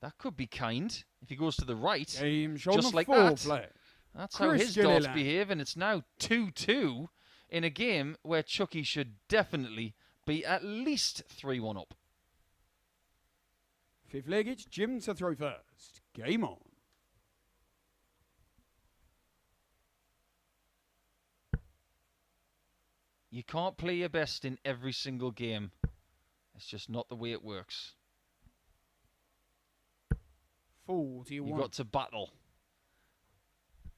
That could be kind if he goes to the right, just like that. That's how his darts behave, and it's now 2-2 in a game where Chucky should definitely be at least 3-1 up.
Fifth leg, it's Jim to throw first. Game on.
You can't play your best in every single game. It's just not the way it works.
41.
You've got to battle.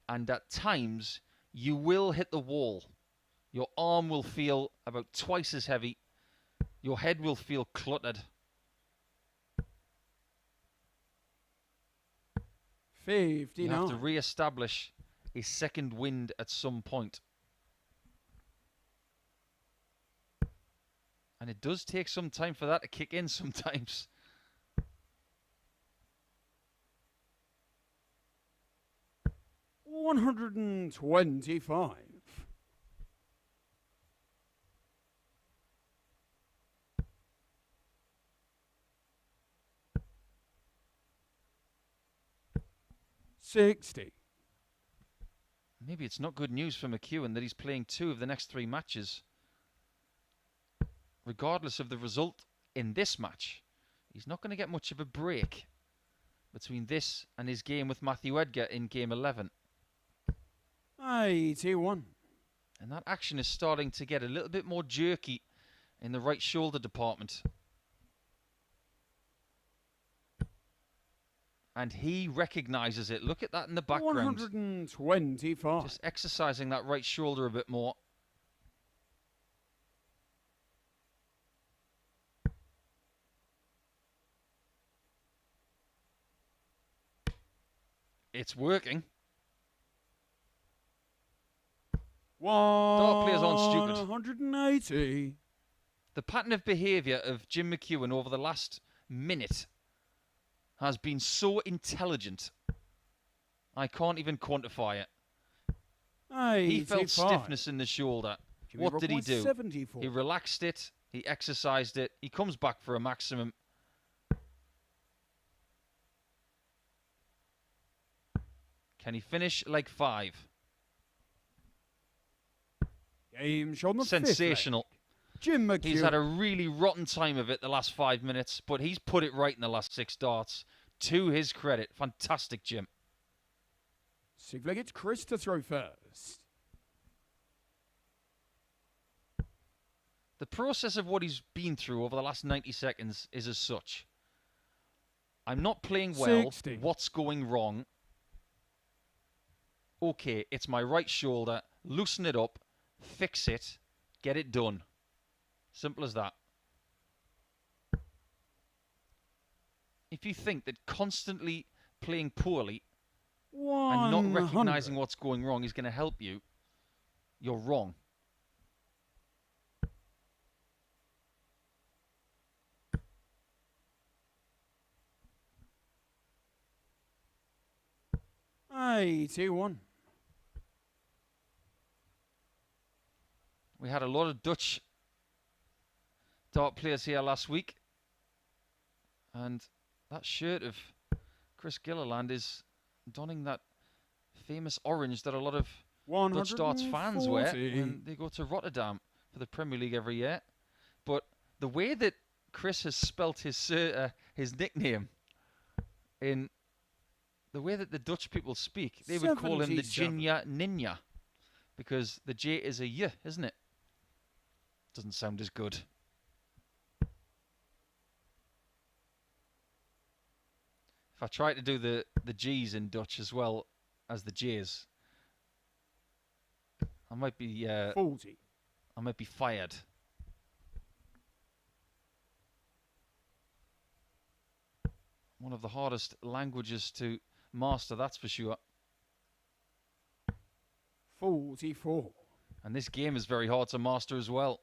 And at times, you will hit the wall. Your arm will feel about twice as heavy. Your head will feel cluttered.
59.
You have to re-establish a second wind at some point. And it does take some time for that to kick in sometimes.
$125. 60.
Maybe it's not good news for McEwan that he's playing 2 of the next 3 matches. Regardless of the result in this match, he's not going to get much of a break between this and his game with Matthew Edgar in game 11.
81.
And that action is starting to get a little bit more jerky in the right shoulder department. And he recognises it. Look at that in the background.
125.
Just exercising that right shoulder a bit more. It's working. Dart players aren't stupid.
180.
The pattern of behaviour of Jim McEwan over the last minute has been so intelligent. I can't even quantify it.
85.
He felt stiffness in the shoulder. What did he do?
74.
He relaxed it. He exercised it. He comes back for a maximum. Can he finish leg 5?
Game shown the
Sensational.
Jim McEwan.
He's had a really rotten time of it the last 5 minutes, but he's put it right in the last 6 darts. To his credit. Fantastic, Jim.
Seems like it's Chris to throw first.
The process of what he's been through over the last 90 seconds is as such. I'm not playing well.
60.
What's going wrong? Okay, it's my right shoulder. Loosen it up. Fix it. Get it done. Simple as that. If you think that constantly playing poorly and not recognising what's going wrong is going to help you, you're wrong.
$81.
We had a lot of Dutch dart players here last week, and that shirt of Chris Gilliland is donning that famous orange that a lot of Dutch darts fans wear when they go to Rotterdam for the Premier League every year. But the way that Chris has spelt his nickname, in the way that the Dutch people speak, they would call him the Jinya Ninja, because the J is a Y, isn't it? Doesn't sound as good. If I try to do the G's in Dutch as well as the J's, I might be
40.
I might be fired. One of the hardest languages to master, that's for sure.
44.
And this game is very hard to master as well.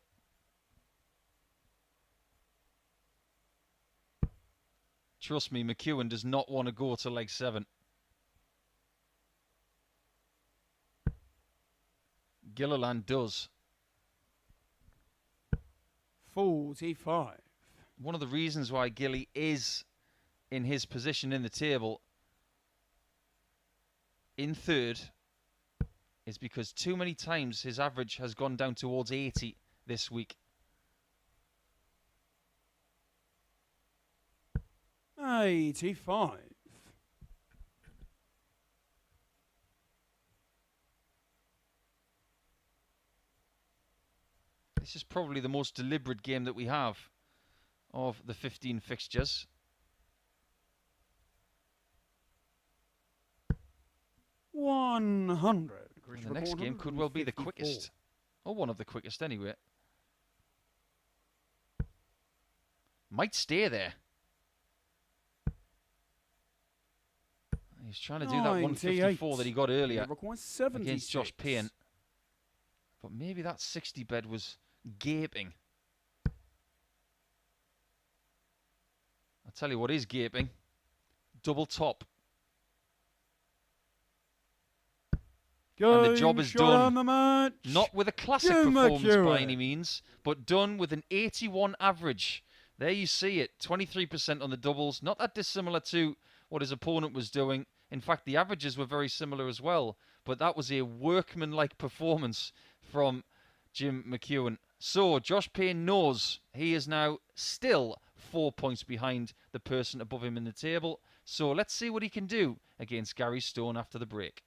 Trust me, McEwan does not want to go to leg 7. Gilliland does.
45.
One of the reasons why Gilly is in his position in the table in third is because too many times his average has gone down towards 80 this week.
85.
This is probably the most deliberate game that we have of the 15 fixtures.
100.
And the next game could well be the quickest. Or one of the quickest anyway. Might stay there. He's trying to do that 154 that he got earlier against Josh Payne. But maybe that 60 bed was gaping. Tell you what is gaping. Double top. And the job is done.
On the match.
Not with a classic performance by any means, but done with an 81 average. There you see it. 23% on the doubles. Not that dissimilar to what his opponent was doing. In fact, the averages were very similar as well. But that was a workmanlike performance from Jim McEwan. So, Josh Payne knows he is now still 4 points behind the person above him in the table. So, let's see what he can do against Gary Stone after the break.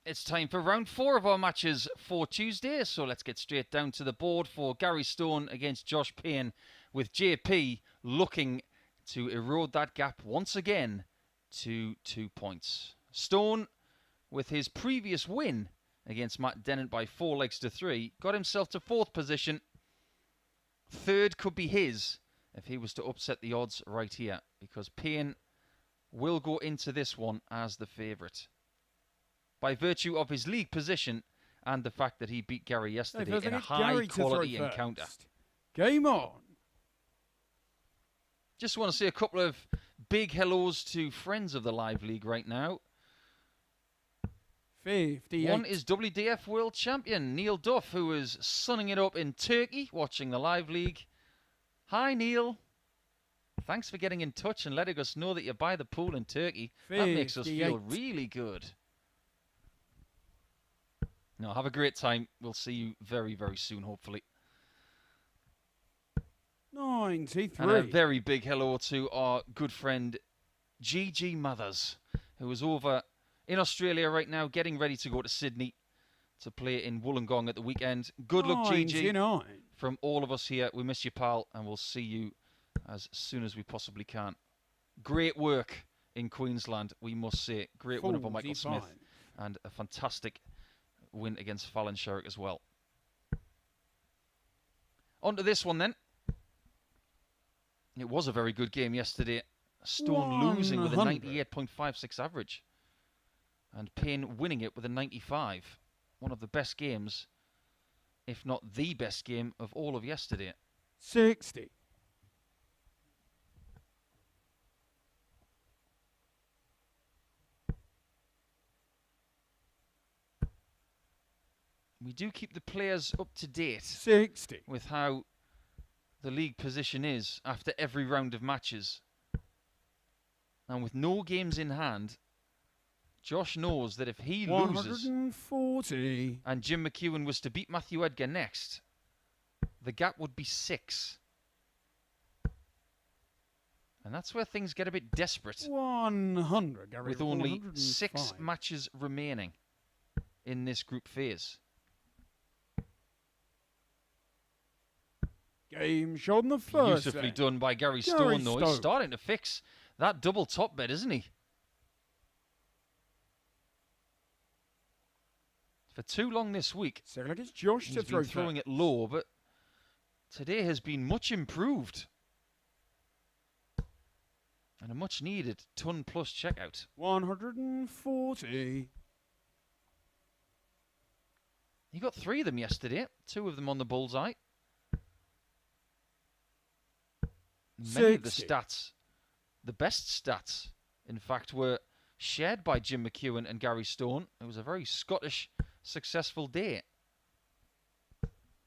It's time for round 4 of our matches for Tuesday, so let's get straight down to the board for Gary Stone against Josh Payne, with JP looking to erode that gap once again to 2 points. Stone, with his previous win against Matt Dennant by 4 legs to 3, got himself to 4th position. 3rd could be his if he was to upset the odds right here, because Payne will go into this one as the favourite, by virtue of his league position and the fact that he beat Gary yesterday in a high-quality encounter.
Game on.
Just want to say a couple of big hellos to friends of the Live League right now.
58.
One is WDF World Champion Neil Duff, who is sunning it up in Turkey, watching the Live League. Hi, Neil. Thanks for getting in touch and letting us know that you're by the pool in Turkey. 58. That makes us feel really good. No, have a great time. We'll see you very, very soon, hopefully.
93.
And a very big hello to our good friend Gigi Mathers, who is over in Australia right now, getting ready to go to Sydney to play in Wollongong at the weekend. Good luck, Gigi.
99.
From all of us here, we miss you, pal, and we'll see you as soon as we possibly can. Great work in Queensland, we must say. Great win over Michael Smith, and a fantastic win against Fallon Sherrick as well. On to this one then. It was a very good game yesterday. Stone losing with a 98.56 average, and Payne winning it with a 95. One of the best games, if not the best game of all of yesterday.
60.
We do keep the players up to date
60.
with how the league position is after every round of matches. And with no games in hand, Josh knows that if he loses
140.
and Jim McEwan was to beat Matthew Edgar next, the gap would be 6. And that's where things get a bit desperate.
100. Gary,
with only
105.
6 matches remaining in this group phase.
Game shot in the first.
Beautifully
leg.
done by Gary
Gary
Stone, though. He's
Stone.
starting to fix that double top bet, isn't he? For too long this week,
Second leg, it's Josh
he's
to throw
been throwing it low, but today has been much improved. And a much needed ton plus checkout.
140.
He got 3 of them yesterday, 2 of them on the bullseye. Many of the
60.
stats, the best stats, in fact, were shared by Jim McEwan and Gary Stone. It was a very Scottish, successful day.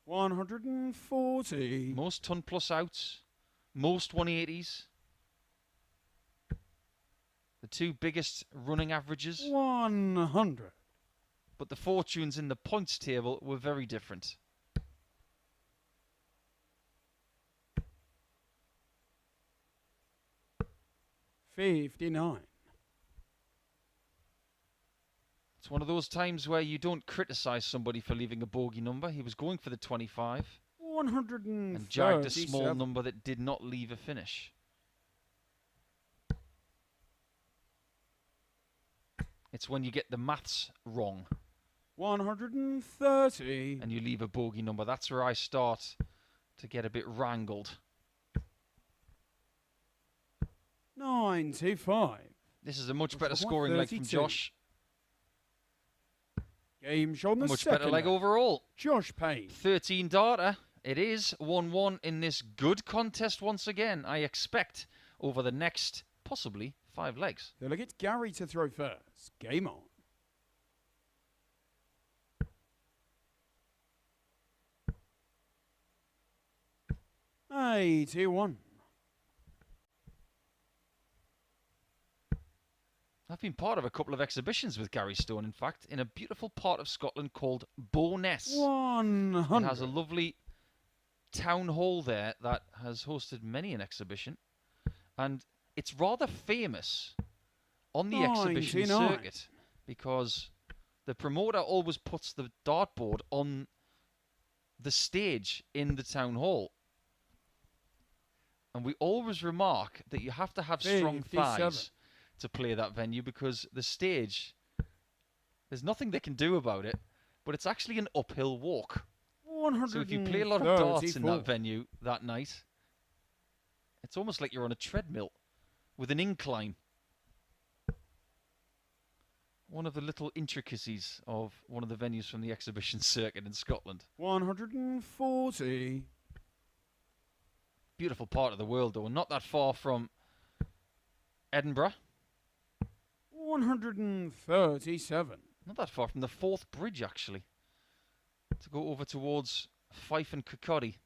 140.
Most ton plus outs, most 180s. The 2 biggest running averages.
100.
But the fortunes in the points table were very different.
$59.
It's one of those times where you don't criticise somebody for leaving a bogey number. He was going for the 25 and jagged a small number that did not leave a finish. It's when you get the maths wrong
130.
and you leave a bogey number. That's where I start to get a bit wrangled.
95.
This is a much better
That's
scoring leg from
32.
Josh.
Game shot in the
Much
second
better leg
leg.
overall.
Josh Payne.
13 darter. It is 1-1 in this good contest once again, I expect, over the next, possibly, 5 legs.
So look, it's Gary to throw first. Game on. $81.
I've been part of a couple of exhibitions with Gary Stone, in fact, in a beautiful part of Scotland called Bo'ness.
100.
It has a lovely town hall there that has hosted many an exhibition. And it's rather famous on the exhibition
99.
circuit because the promoter always puts the dartboard on the stage in the town hall. And we always remark that you have to have strong
57.
thighs to play that venue because the stage, there's nothing they can do about it, but it's actually an uphill walk.
134.
So if you play a lot of darts in that venue that night, it's almost like you're on a treadmill with an incline. One of the little intricacies of one of the venues from the exhibition circuit in Scotland.
140.
Beautiful part of the world, though, not that far from Edinburgh.
137.
Not that far from the Forth Bridge, actually. To go over towards Fife and Kirkcaldy,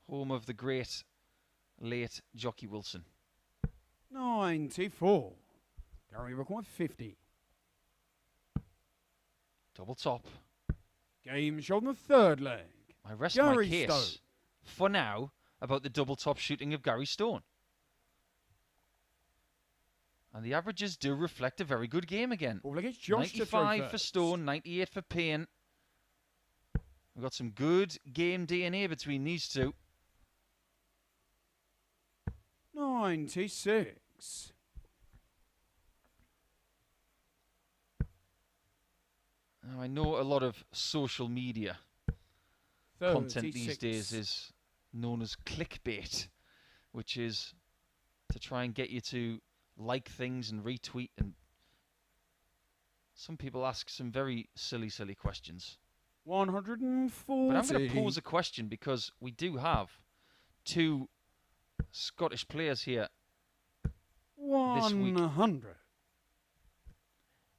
home of the great late Jockey Wilson.
94. Gary required 50.
Double top.
Game shot in the third leg.
I rest
Gary
my case
Stone.
for now about the double top shooting of Gary Stone. And the averages do reflect a very good game again.
Ball against Josh to throw
95 for
first.
Stone, 98 for Payne. We've got some good game DNA between these two.
96.
Now, I know a lot of social media
36.
content these days is known as clickbait, which is to try and get you to like things and retweet, and some people ask some very silly questions.
140.
But I'm going to pose a question because we do have two Scottish players here this week.
100.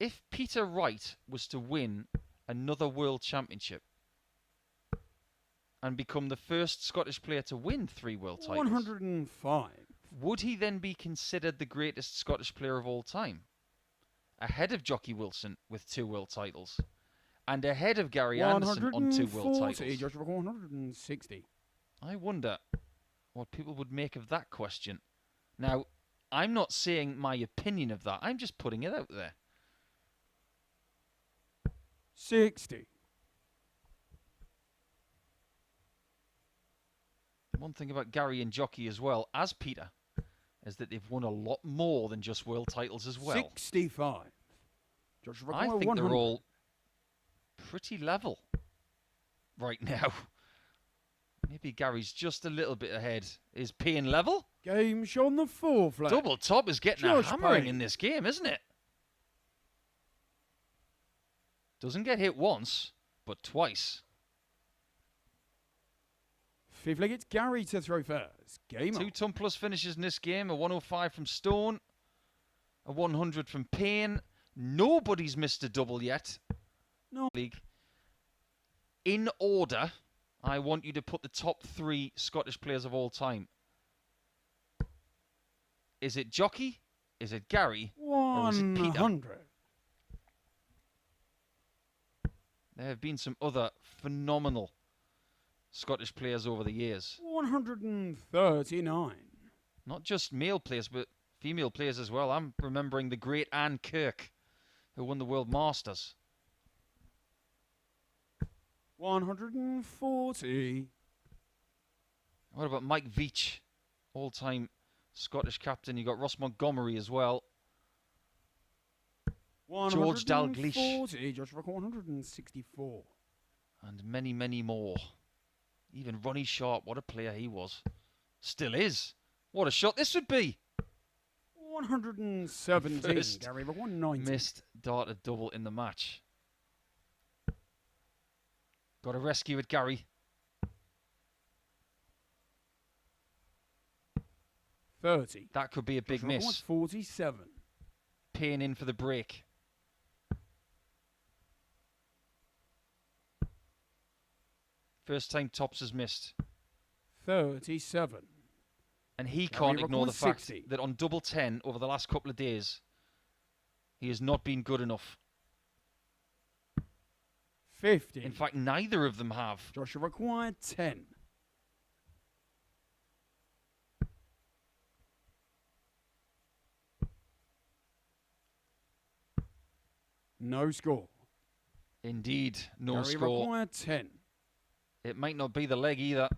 If Peter Wright was to win another World Championship and become the first Scottish player to win 3 world titles,
105.
would he then be considered the greatest Scottish player of all time? Ahead of Jockey Wilson with 2 world titles and ahead of Gary Anderson on 2 world titles.
Joshua 160.
I wonder what people would make of that question. Now, I'm not saying my opinion of that. I'm just putting it out there.
60.
One thing about Gary and Jockey as well, as Peter, is that they've won a lot more than just world titles as well.
65. Joshua
I think
100.
they're all pretty level right now. Maybe Gary's just a little bit ahead. Is Payne level?
Game shot on the 4 flag.
Double top is getting
Josh
a hammering
Payne.
in this game, isn't it? Doesn't get hit once, but twice.
5th leg, it's Gary to throw first. Game
2
on.
ton plus finishes in this game. A 105 from Stone. A 100 from Payne. Nobody's missed a double yet.
No.
League. In order, I want you to put the top 3 Scottish players of all time. Is it Jockey? Is it Gary? Or is it Peter?
100.
There have been some other phenomenal Scottish players over the years.
139.
Not just male players, but female players as well. I'm remembering the great Anne Kirk, who won the World Masters.
140.
What about Mike Veitch, all-time Scottish captain? You got Ross Montgomery as well. George Dalglish.
140. Joshua 164.
And many more. Even Ronnie Sharp, what a player he was. Still is. What a shot this would be.
117.
First
Gary, 190.
missed darted double in the match. Got a rescue at Gary.
30.
That could be a big
Joshua
miss.
47.
Payne in for the break. First time tops has missed.
37.
And he
Gary
can't ignore the fact
160.
that on double 10 over the last couple of days, he has not been good enough.
50.
In fact, neither of them have.
Joshua required 10. No score.
Indeed, no
Gary
score.
required 10.
It might not be the leg either.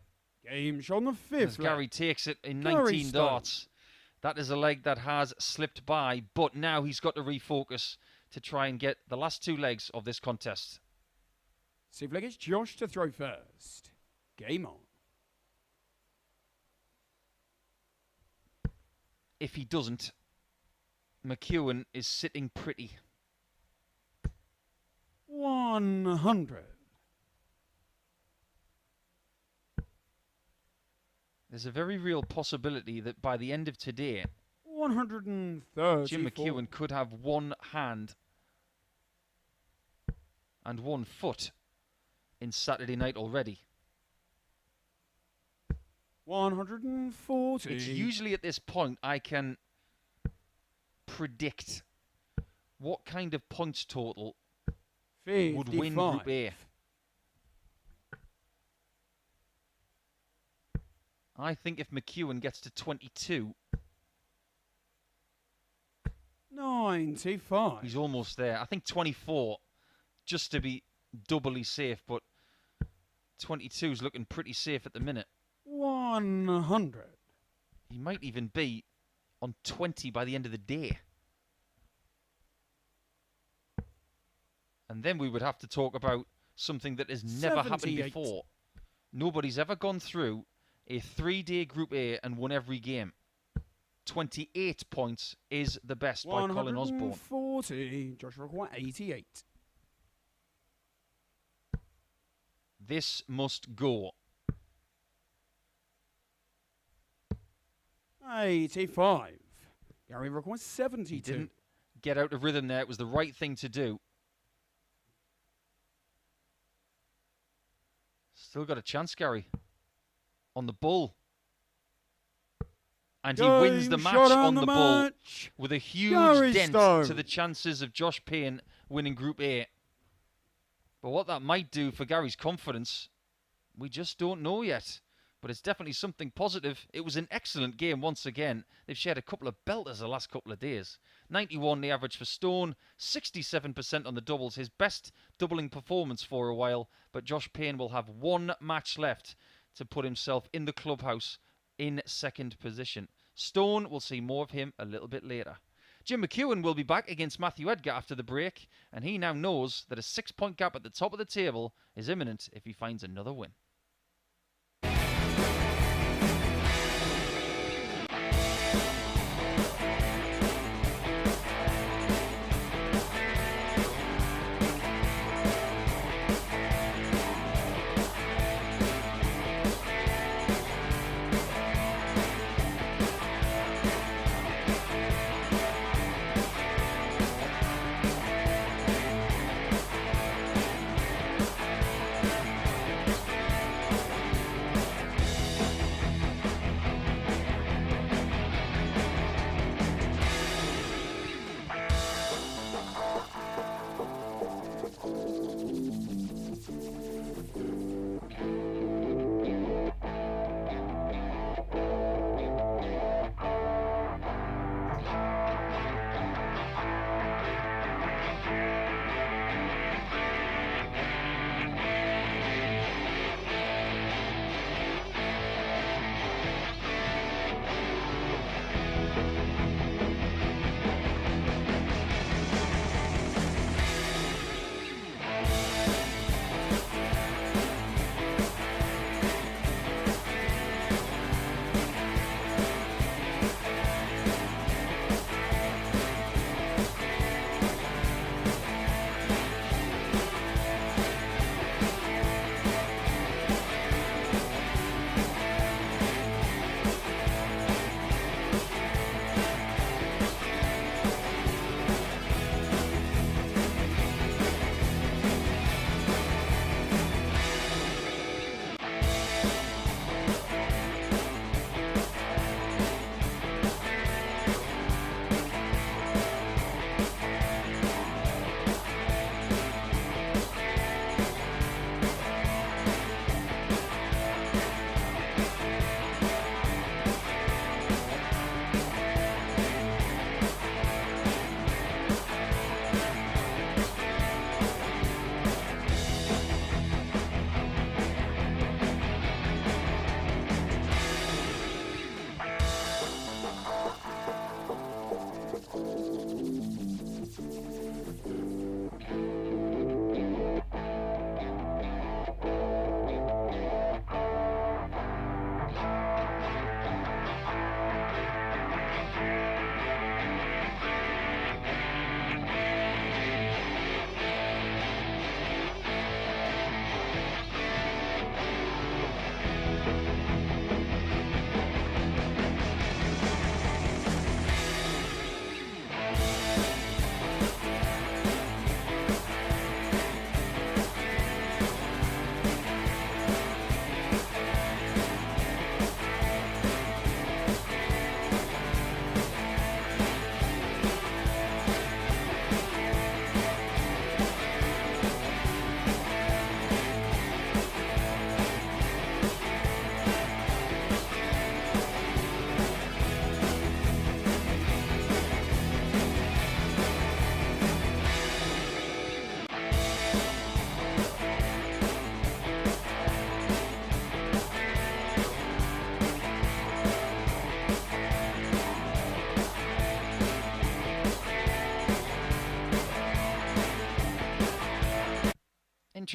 Game shot on the 5th
As Gary
leg.
takes it in
Gary
19
Stone.
darts. That is a leg that has slipped by, but now he's got to refocus to try and get the last 2 legs of this contest.
6th leg, it's Josh to throw first. Game on.
If he doesn't, McEwan is sitting pretty.
100.
There's a very real possibility that by the end of today,
130.
Jim McEwan could have one hand and one foot in Saturday night already.
140.
It's usually at this point I can predict what kind of points total would win Group A. I think if McEwan gets to 22,
95.
He's almost there. I think 24, just to be doubly safe, but 22 is looking pretty safe at the minute.
100.
He might even be on 20 by the end of the day. And then we would have to talk about something that has never happened
78.
before. Nobody's ever gone through a 3-day Group A and won every game. 28 points is the best by Colin Osborne.
140. Josh Rockaway, 88.
This must go.
85. Gary Rockaway, 72.
He didn't get out of rhythm there. It was the right thing to do. Still got a chance, Gary. On the bull. And he wins the match on the bull with a huge dent to the chances of Josh Payne winning Group A. But what that might do for Gary's confidence, we just don't know yet. But it's definitely something positive. It was an excellent game once again. They've shared a couple of belters the last couple of days. 91 the average for Stone, 67% on the doubles. His best doubling performance for a while. But Josh Payne will have one match left to put himself in the clubhouse in second position. Stone, will see more of him a little bit later. Jim McEwan will be back against Matthew Edgar after the break, and he now knows that a 6-point gap at the top of the table is imminent if he finds another win.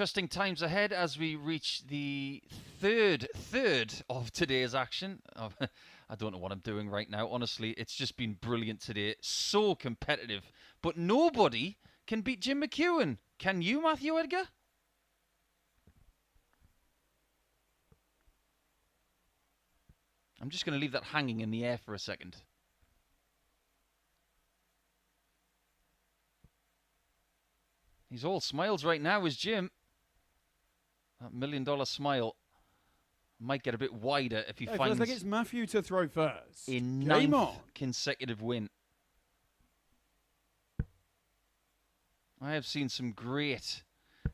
interesting times ahead as we reach the third of today's action. I don't know what I'm doing right now. Honestly, it's just been brilliant today. So competitive. But nobody can beat Jim McEwan. Can you, Matthew Edgar? I'm just going to leave that hanging in the air for a second. He's all smiles right now, is Jim. That $1 million smile might get a bit wider if he finds...
Feels like it's Matthew to throw first.
a
Game
ninth
on.
consecutive win. I have seen some great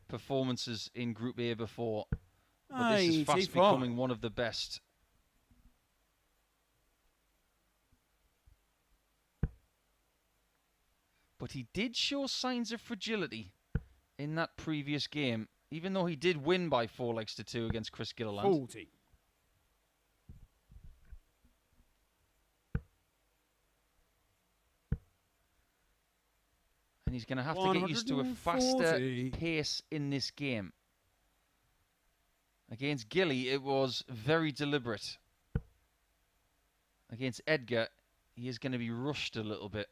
performances in Group A before, but this is fast becoming one of the best. But he did show signs of fragility in that previous game, even though he did win by 4-2 against Chris Gilliland.
40.
And he's going to have to get used to a faster pace in this game. Against Gilly, it was very deliberate. Against Edgar, he is going to be rushed a little bit.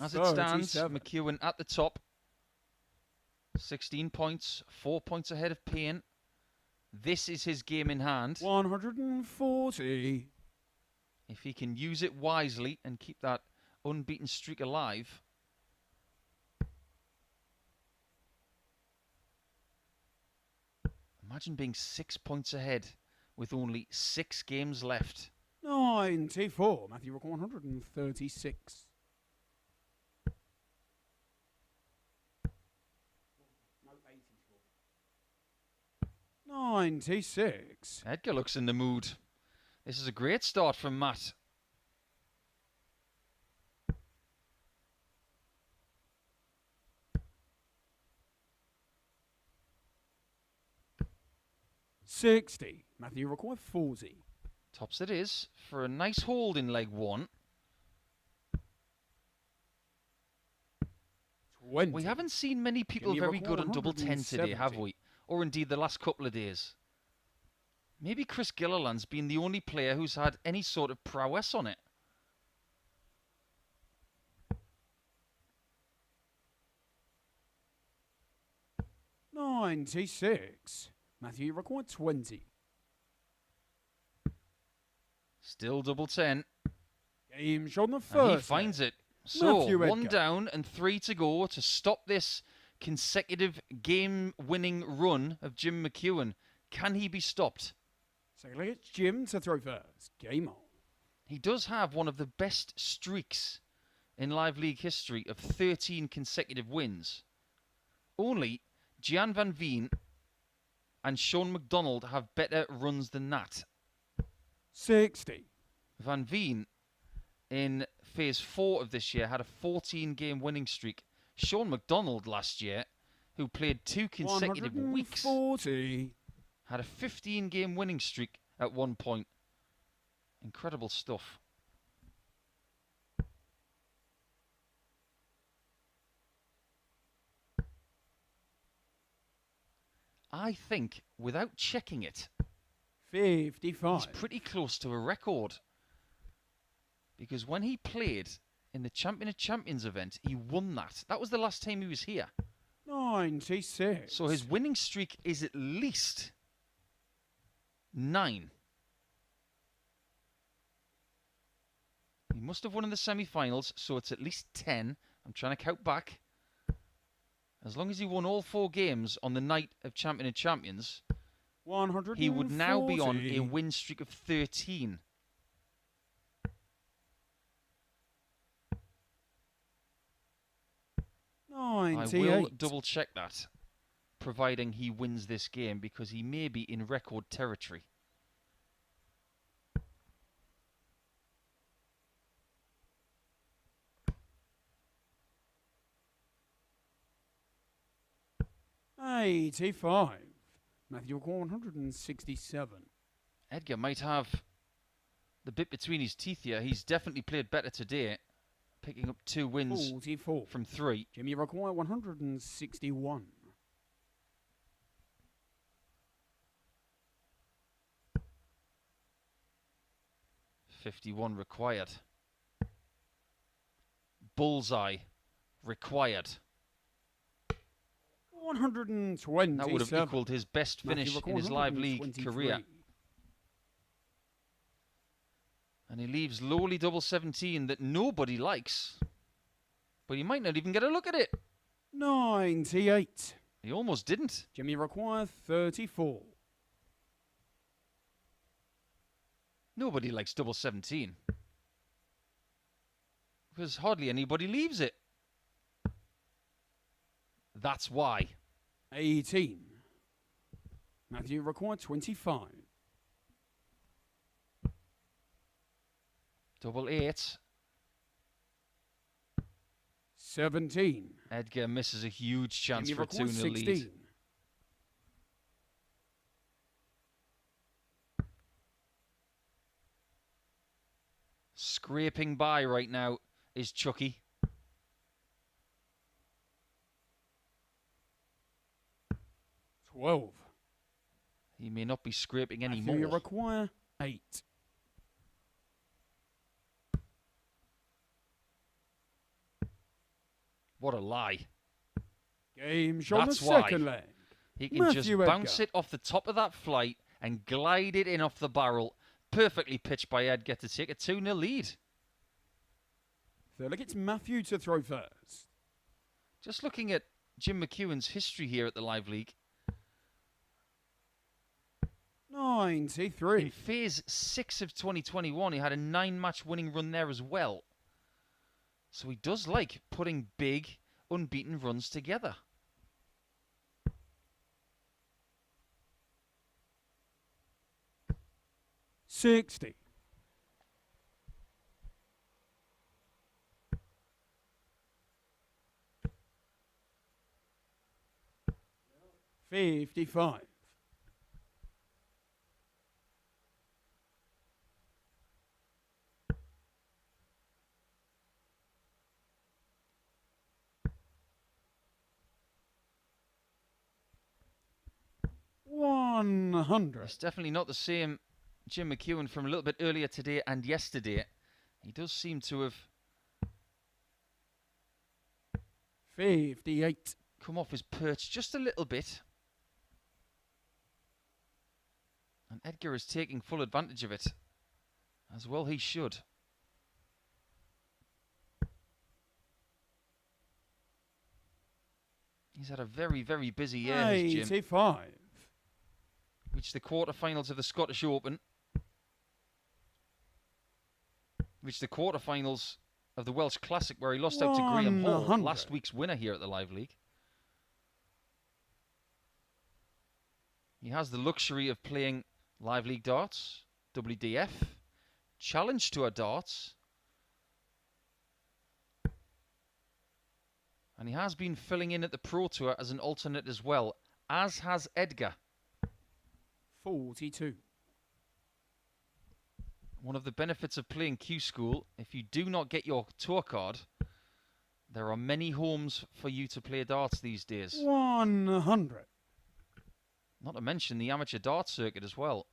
As it stands, McEwan at the top. 16 points, 4 points ahead of Payne. This is his game in hand.
140.
If he can use it wisely and keep that unbeaten streak alive. Imagine being 6 points ahead with only 6 games left.
94. Matthew Rock 136. 96.
Edgar looks in the mood. This is a great start from Matt.
$60. Matthew Rock 40.
Tops it is for a nice hold in leg 1.
20.
We haven't seen many people very good on double 10 today, have we? Or indeed the last couple of days. Maybe Chris Gilliland's been the only player who's had any sort of prowess on it.
$96. Matthew Rock 20.
Still double 10.
Game shot on the first.
And he finds it. So,
Matthew
1
Edgar.
down and 3 to go to stop this consecutive game-winning run of Jim McEwan. Can he be stopped?
Secondly, it's Jim to throw first. Game on.
He does have one of the best streaks in Live League history of 13 consecutive wins. Only Gian Van Veen and Sean McDonald have better runs than that.
60.
Van Veen, in Phase 4 of this year, had a 14-game winning streak. Sean McDonald last year, who played 2 consecutive weeks,
140.
had a 15-game winning streak at one point. Incredible stuff. I think, without checking it,
55.
he's pretty close to a record. Because when he played in the Champion of Champions event, he won that. That was the last time he was here.
96.
So his winning streak is at least 9. He must have won in the semi-finals, so it's at least 10. I'm trying to count back. As long as he won all 4 games on the night of Champion of Champions,
140.
he would now be on a win streak of 13. I will double check that, providing he wins this game, because he may be in record territory.
$85. Matthew 167.
Edgar might have the bit between his teeth here. He's definitely played better today. picking up 2 wins
44.
from 3.
Jimmy require 161.
$51 required. Bullseye required.
120.
That would have equalled his best finish in his live league career. And he leaves lowly double 17 that nobody likes. But he might not even get a look at it.
98.
He almost didn't.
Jimmy require 34.
Nobody likes double 17. Because hardly anybody leaves it. That's why.
18. Matthew required 25.
Double 8.
17.
Edgar misses a huge chance
Jimmy
for a 2-0
requires
lead.
16.
Scraping by right now is Chucky.
12.
He may not be scraping
Matthew,
anymore.
you require 8.
What a lie.
Game shot on the
That's why.
second leg.
He can
Matthew
just
Edgar.
bounce it off the top of that flight and glide it in off the barrel. Perfectly pitched by Edgar to take a 2-0 lead.
Third leg, it's Matthew to throw first.
Just looking at Jim McEwan's history here at the Live League.
93.
In phase 6 of 2021, he had a 9-match winning run there as well. So he does like putting big, unbeaten runs together.
$60. $55. $100.
It's definitely not the same Jim McEwan from a little bit earlier today and yesterday. He does seem to have
58.
come off his perch just a little bit. And Edgar is taking full advantage of it. As well he should. He's had a very, very busy year, has Jim.
85.
Reached the quarterfinals of the Scottish Open. Reached the quarterfinals of the Welsh Classic where he lost out to Graham Hall,
100.
last week's winner here at the Live League. He has the luxury of playing Live League darts, WDF, Challenge Tour darts. And he has been filling in at the Pro Tour as an alternate as well, as has Edgar.
42.
One of the benefits of playing Q School, if you do not get your tour card, there are many homes for you to play darts these days.
100.
Not to mention the amateur dart circuit as well.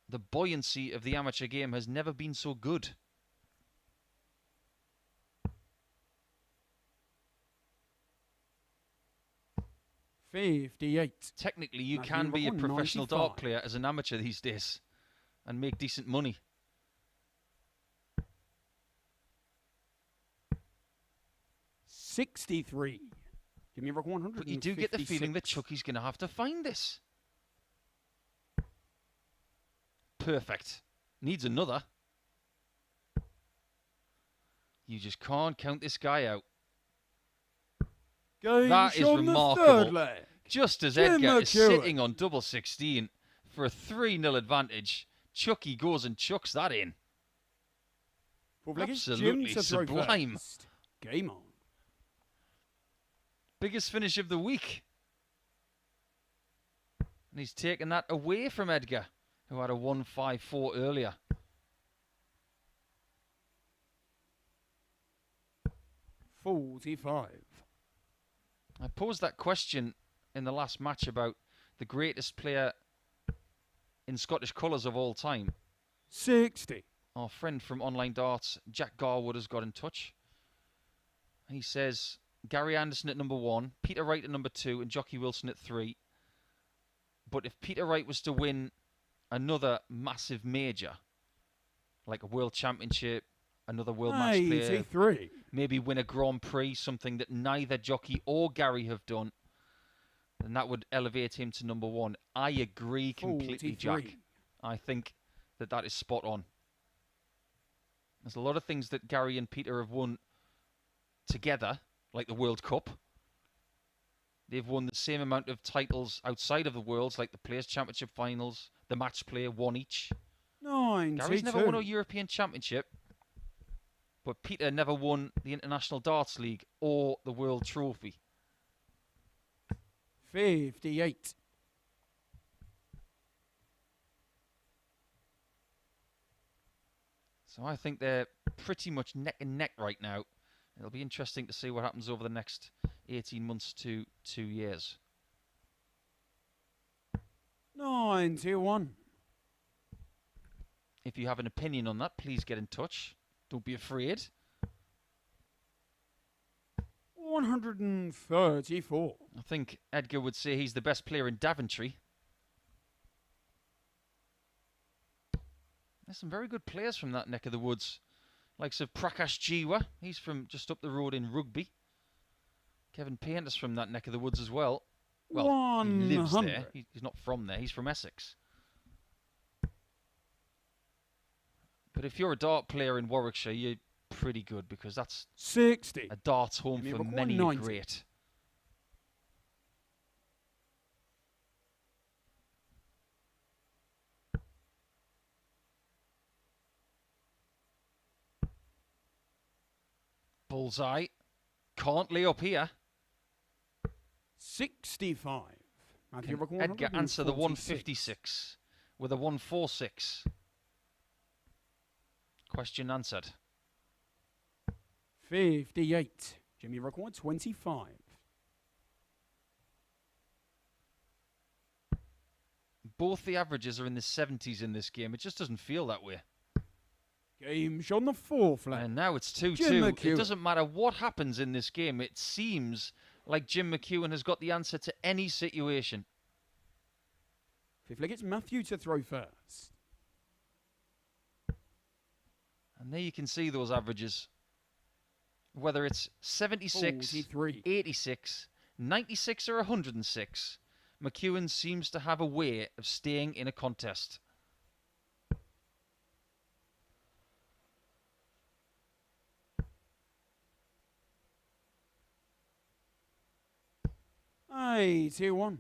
The buoyancy of the amateur game has never been so good.
$58.
Technically, you
Matthew
can be a
McEwan,
professional
95.
dart player as an amateur these days and make decent money.
$63. Give me a 100.
But you do get the feeling that Chucky's going to have to find this. Perfect. Needs another. You just can't count this guy out. That is remarkable. Just as
Jim
Edgar is
McEwan.
sitting on double 16 for a 3-0 advantage, Chucky goes and chucks that in. Absolutely sublime.
Game on.
Biggest finish of the week. And he's taken that away from Edgar, who had a 1.54 earlier.
45.
I posed that question in the last match about the greatest player in Scottish colours of all time.
60.
Our friend from Online Darts, Jack Garwood, has got in touch. He says Gary Anderson at number 1, Peter Wright at number 2, and Jockey Wilson at 3. But if Peter Wright was to win another massive major, like a World Championship, another World Match Player,
83.
maybe win a Grand Prix, something that neither Jockey or Gary have done, then that would elevate him to number 1. I agree completely,
43.
Jack. I think that is spot on. There's a lot of things that Gary and Peter have won together, like the World Cup. They've won the same amount of titles outside of the Worlds, like the Players' Championship finals, the Match Play, 1 each.
92.
Gary's never won a European Championship, but Peter never won the International Darts League or the World Trophy.
58.
So I think they're pretty much neck and neck right now. It'll be interesting to see what happens over the next 18 months to 2 years.
91.
If you have an opinion on that, please get in touch. Don't be afraid.
134.
I think Edgar would say he's the best player in Daventry. There's some very good players from that neck of the woods. Likes of Prakash Jiwa. He's from just up the road in Rugby. Kevin Payne is from that neck of the woods as well. Well,
100.
he lives there. He's not from there. He's from Essex. But if you're a dart player in Warwickshire, you're pretty good, because that's
60.
a darts home for many a great. Bullseye. Can't lay up here.
65.
Can Edgar answer the 156 with a 146? Question answered.
58. Jimmy record 25.
Both the averages are in the 70s in this game. It just doesn't feel that way.
Game on the 4th lane.
And now it's 2-2. It doesn't matter what happens in this game. It seems like Jim McEwan has got the answer to any situation.
5th leg, it's Matthew to throw first.
And there you can see those averages. Whether it's 76,
43.
86, 96 or 106, McEwan seems to have a way of staying in a contest.
Hey, 2-1.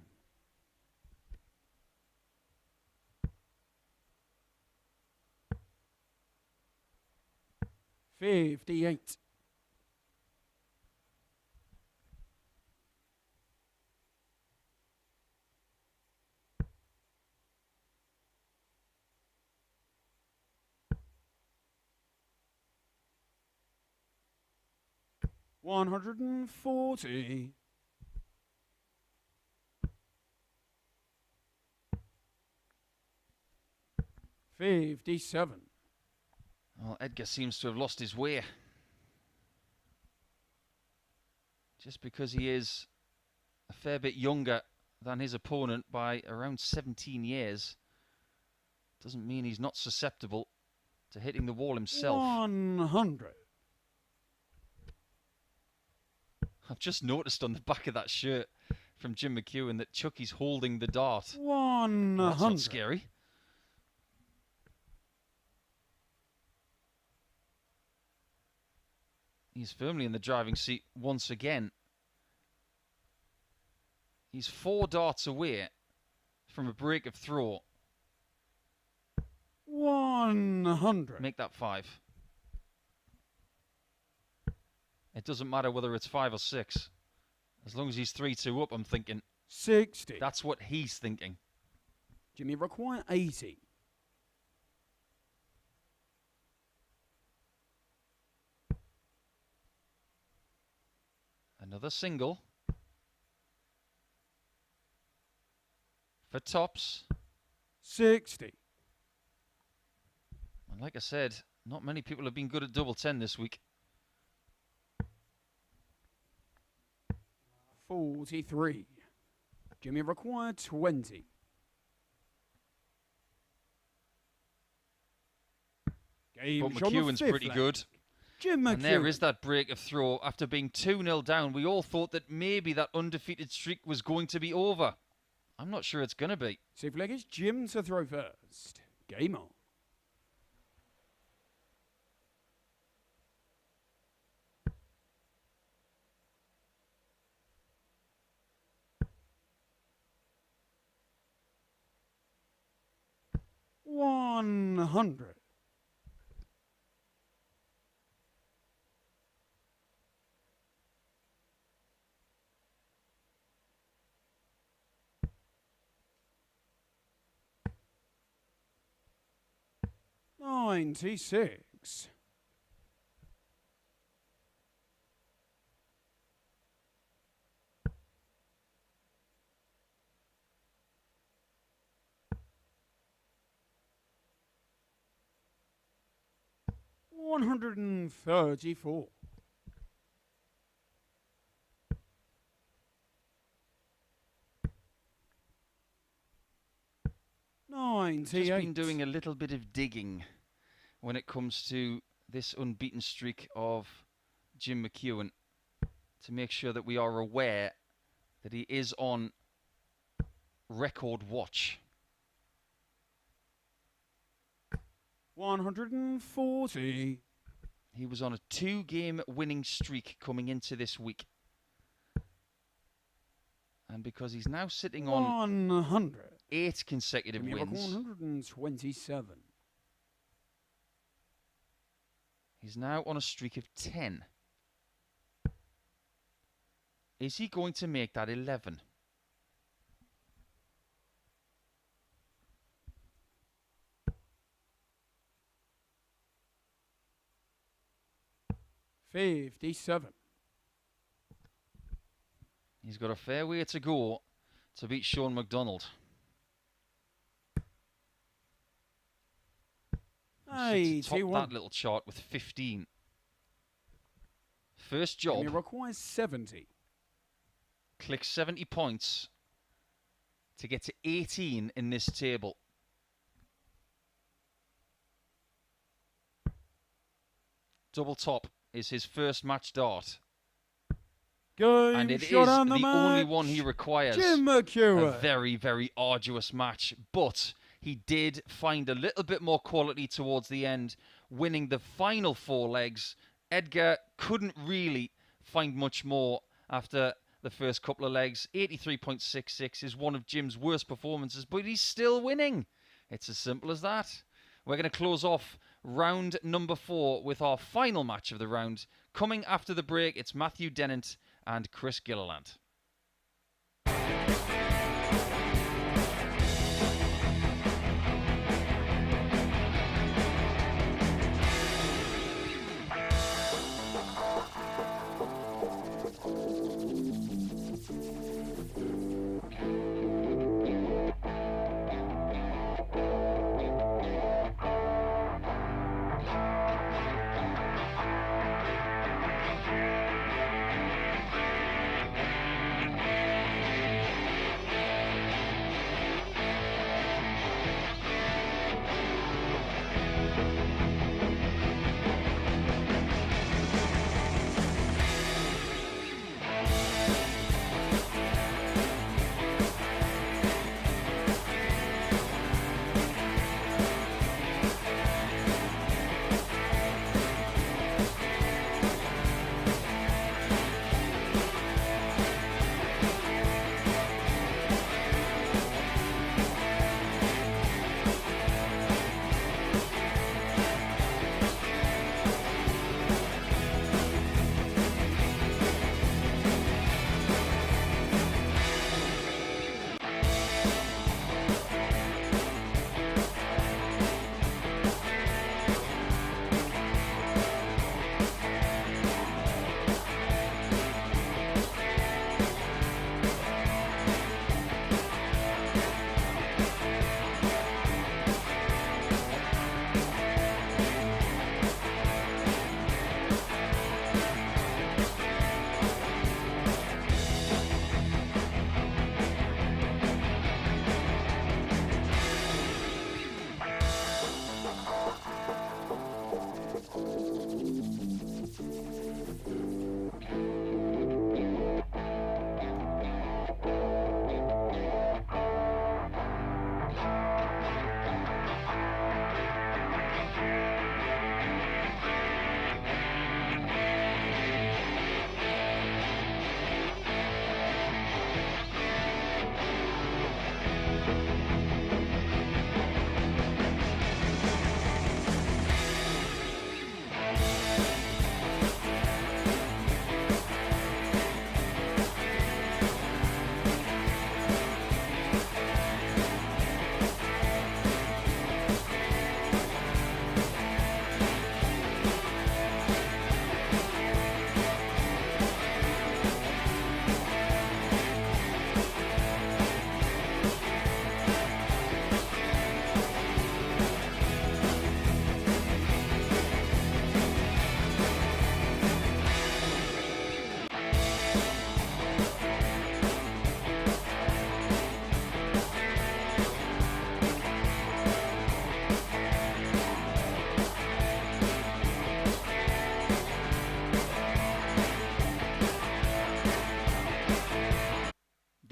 $58. $140. $57.
Well, Edgar seems to have lost his way. Just because he is a fair bit younger than his opponent by around 17 years doesn't mean he's not susceptible to hitting the wall himself.
100.
I've just noticed on the back of that shirt from Jim McEwan that Chucky's holding the dart.
100.
That's not scary. He's firmly in the driving seat once again. He's 4 darts away from a break of throw.
100.
Make that 5. It doesn't matter whether it's 5 or 6. As long as he's 3-2 up, I'm thinking
60.
that's what he's thinking.
Jimmy require 80.
Another single. For tops.
60.
And like I said, not many people have been good at double 10 this week.
43. Jimmy required 20. Game
But
on the
McEwan's
fifth
pretty
leg.
good.
Jim McEwan.
And there is that break of throw. After being 2-0 down, we all thought that maybe that undefeated streak was going to be over. I'm not sure it's going to be.
Safe leg is Jim to throw first. Game on. $100. $96. $134.
Just been
98.
doing a little bit of digging when it comes to this unbeaten streak of Jim McEwan to make sure that we are aware that he is on record watch.
140.
He was on a 2-game winning streak coming into this week. And because he's now sitting on
100.
8 consecutive
Jimmy Rock
wins,
127.
he's now on a streak of 10. Is he going to make that 11?
$57.
He's got a fair way to go to beat Sean McDonald. To top
81.
that little chart with 15. First job,
Jimmy requires 70.
click 70 points to get to 18 in this table. Double top is his first match dart.
Game
And it is
shot on
the
the
only
match.
one he requires.
Jim
A
McEwan.
very, very arduous match. But he did find a little bit more quality towards the end, winning the final 4 legs. Edgar couldn't really find much more after the first couple of legs. 83.66 is one of Jim's worst performances, but he's still winning. It's as simple as that. We're going to close off round number 4 with our final match of the round. Coming after the break, it's Matthew Dennant and Chris Gilliland.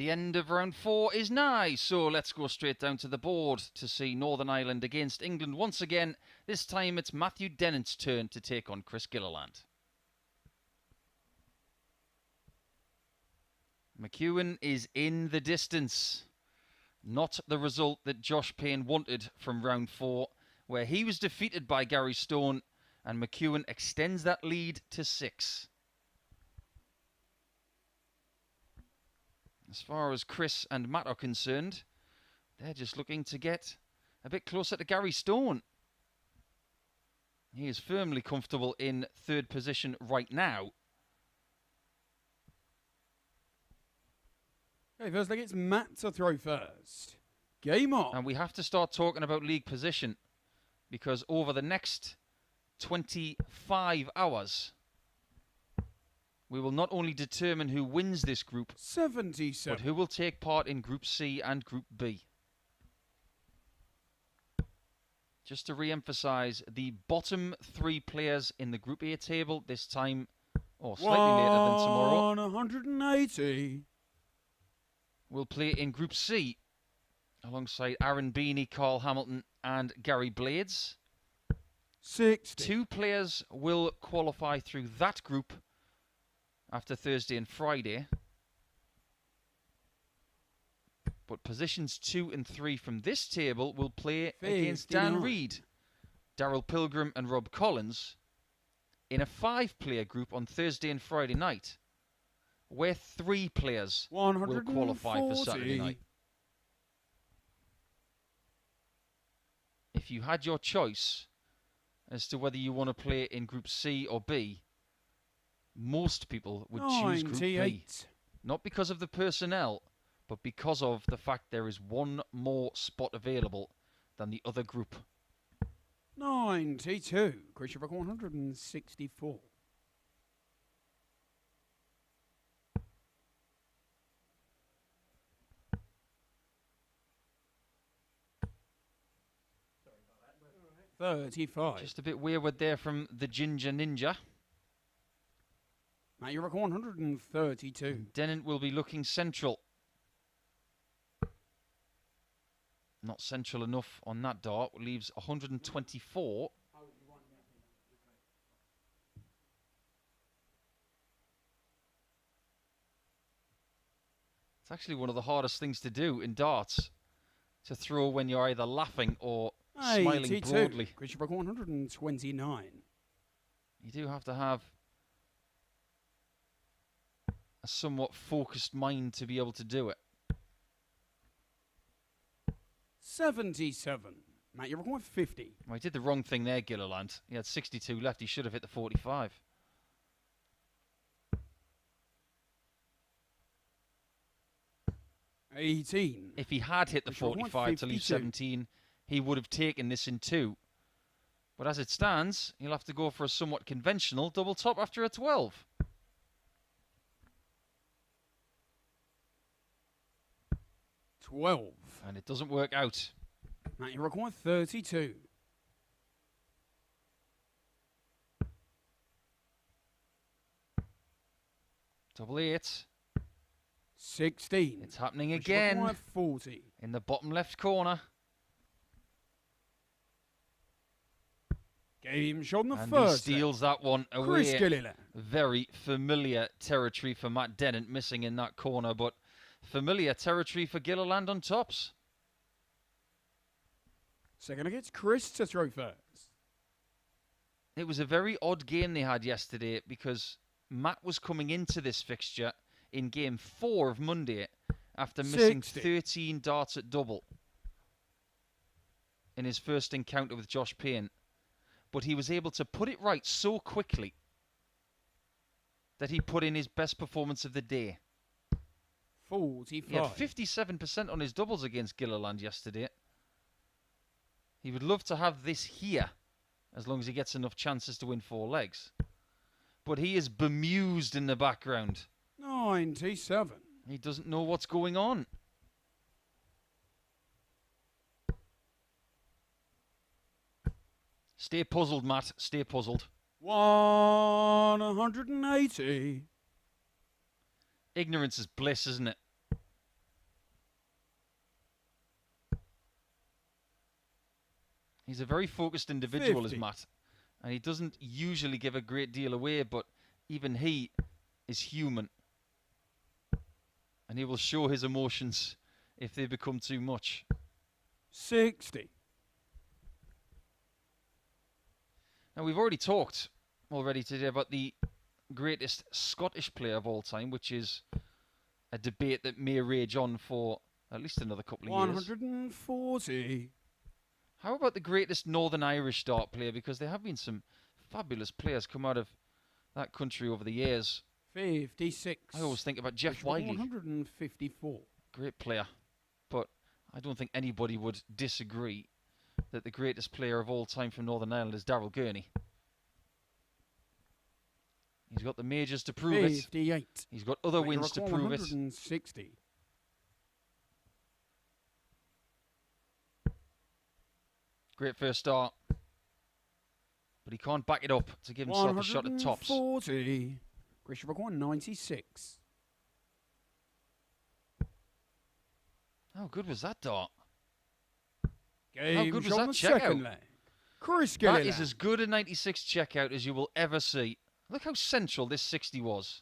The end of round 4 is nigh, so let's go straight down to the board to see Northern Ireland against England once again. This time it's Matthew Dennant's turn to take on Chris Gilliland. McEwan is in the distance. Not the result that Josh Payne wanted from round 4, where he was defeated by Gary Stone, and McEwan extends that lead to 6. As far as Chris and Matt are concerned, they're just looking to get a bit closer to Gary Stone. He is firmly comfortable in 3rd position right now.
Okay, first like it's Matt to throw first. Game on.
And we have to start talking about league position, because over the next 25 hours, we will not only determine who wins this group,
77.
but who will take part in Group C and Group B. Just to re-emphasise, the bottom 3 players in the Group A table this time, or slightly later than tomorrow,
180.
will play in Group C alongside Aaron Beanie, Carl Hamilton and Gary Blades.
60.
2 players will qualify through that group after Thursday and Friday. But positions 2 and 3 from this table will play against Dan
59.
Reid, Daryl Pilgrim and Rob Collins in a 5-player group on Thursday and Friday night, where 3 players will qualify for Saturday night. If you had your choice as to whether you want to play in Group C or B, most people would choose Group B. Not because of the personnel, but because of the fact there is 1 more spot available than the other group.
92. Creature record 164. Sorry about that. 35.
Just a bit wayward there from the Ginger Ninja.
Now you record 132.
Dennant will be looking central. Not central enough on that dart. Leaves 124. It's actually one of the hardest things to do in darts, to throw when you're either laughing or smiling broadly.
Creature record 129.
You do have to have a somewhat focused mind to be able to do it.
77. Matt, you're recording 50.
Well, he did the wrong thing there, Gilliland. He had 62 left. He should have hit the 45. If he had hit the 45 to leave 17, he would have taken this in 2. But as it stands, he'll have to go for a somewhat conventional double top after a 12. And it doesn't work out.
Matt, you're recording 32.
Double 8.
16.
It's happening again.
40.
In the bottom left corner.
Game shot on the
and
first.
He steals that one away.
Chris Gilliland.
Very familiar territory for Matt Dennant, missing in that corner, but familiar territory for Gilliland on tops.
Second against Chris to throw first.
It was a very odd game they had yesterday because Matt was coming into this fixture in game 4 of Monday after missing 13 darts at double in his first encounter with Josh Payne. But he was able to put it right so quickly that he put in his best performance of the day.
45.
He had 57% on his doubles against Gilliland yesterday. He would love to have this here, as long as he gets enough chances to win 4 legs. But he is bemused in the background.
97.
He doesn't know what's going on. Stay puzzled, Matt. Stay puzzled.
180.
Ignorance is bliss, isn't it? He's a very focused individual,
50.
is Matt. And he doesn't usually give a great deal away, but even he is human. And he will show his emotions if they become too much.
60.
Now, we've already talked today about the greatest Scottish player of all time, which is a debate that may rage on for at least another couple of years.
140.
How about the greatest Northern Irish dart player? Because there have been some fabulous players come out of that country over the years.
56.
I always think about Jeff Wiley.
154.
Great player. But I don't think anybody would disagree that the greatest player of all time from Northern Ireland is Darrell Gurney. He's got the majors to prove
58.
it. He's got other wins to prove
160.
it. Great first start. But he can't back it up to give himself a shot at tops.
140. Christopher McEwan, 96.
How good was that dart?
How
good was
on
that
the
checkout?
second leg. Chris Gilliland.
That is as good a 96 checkout as you will ever see. Look how central this 60 was.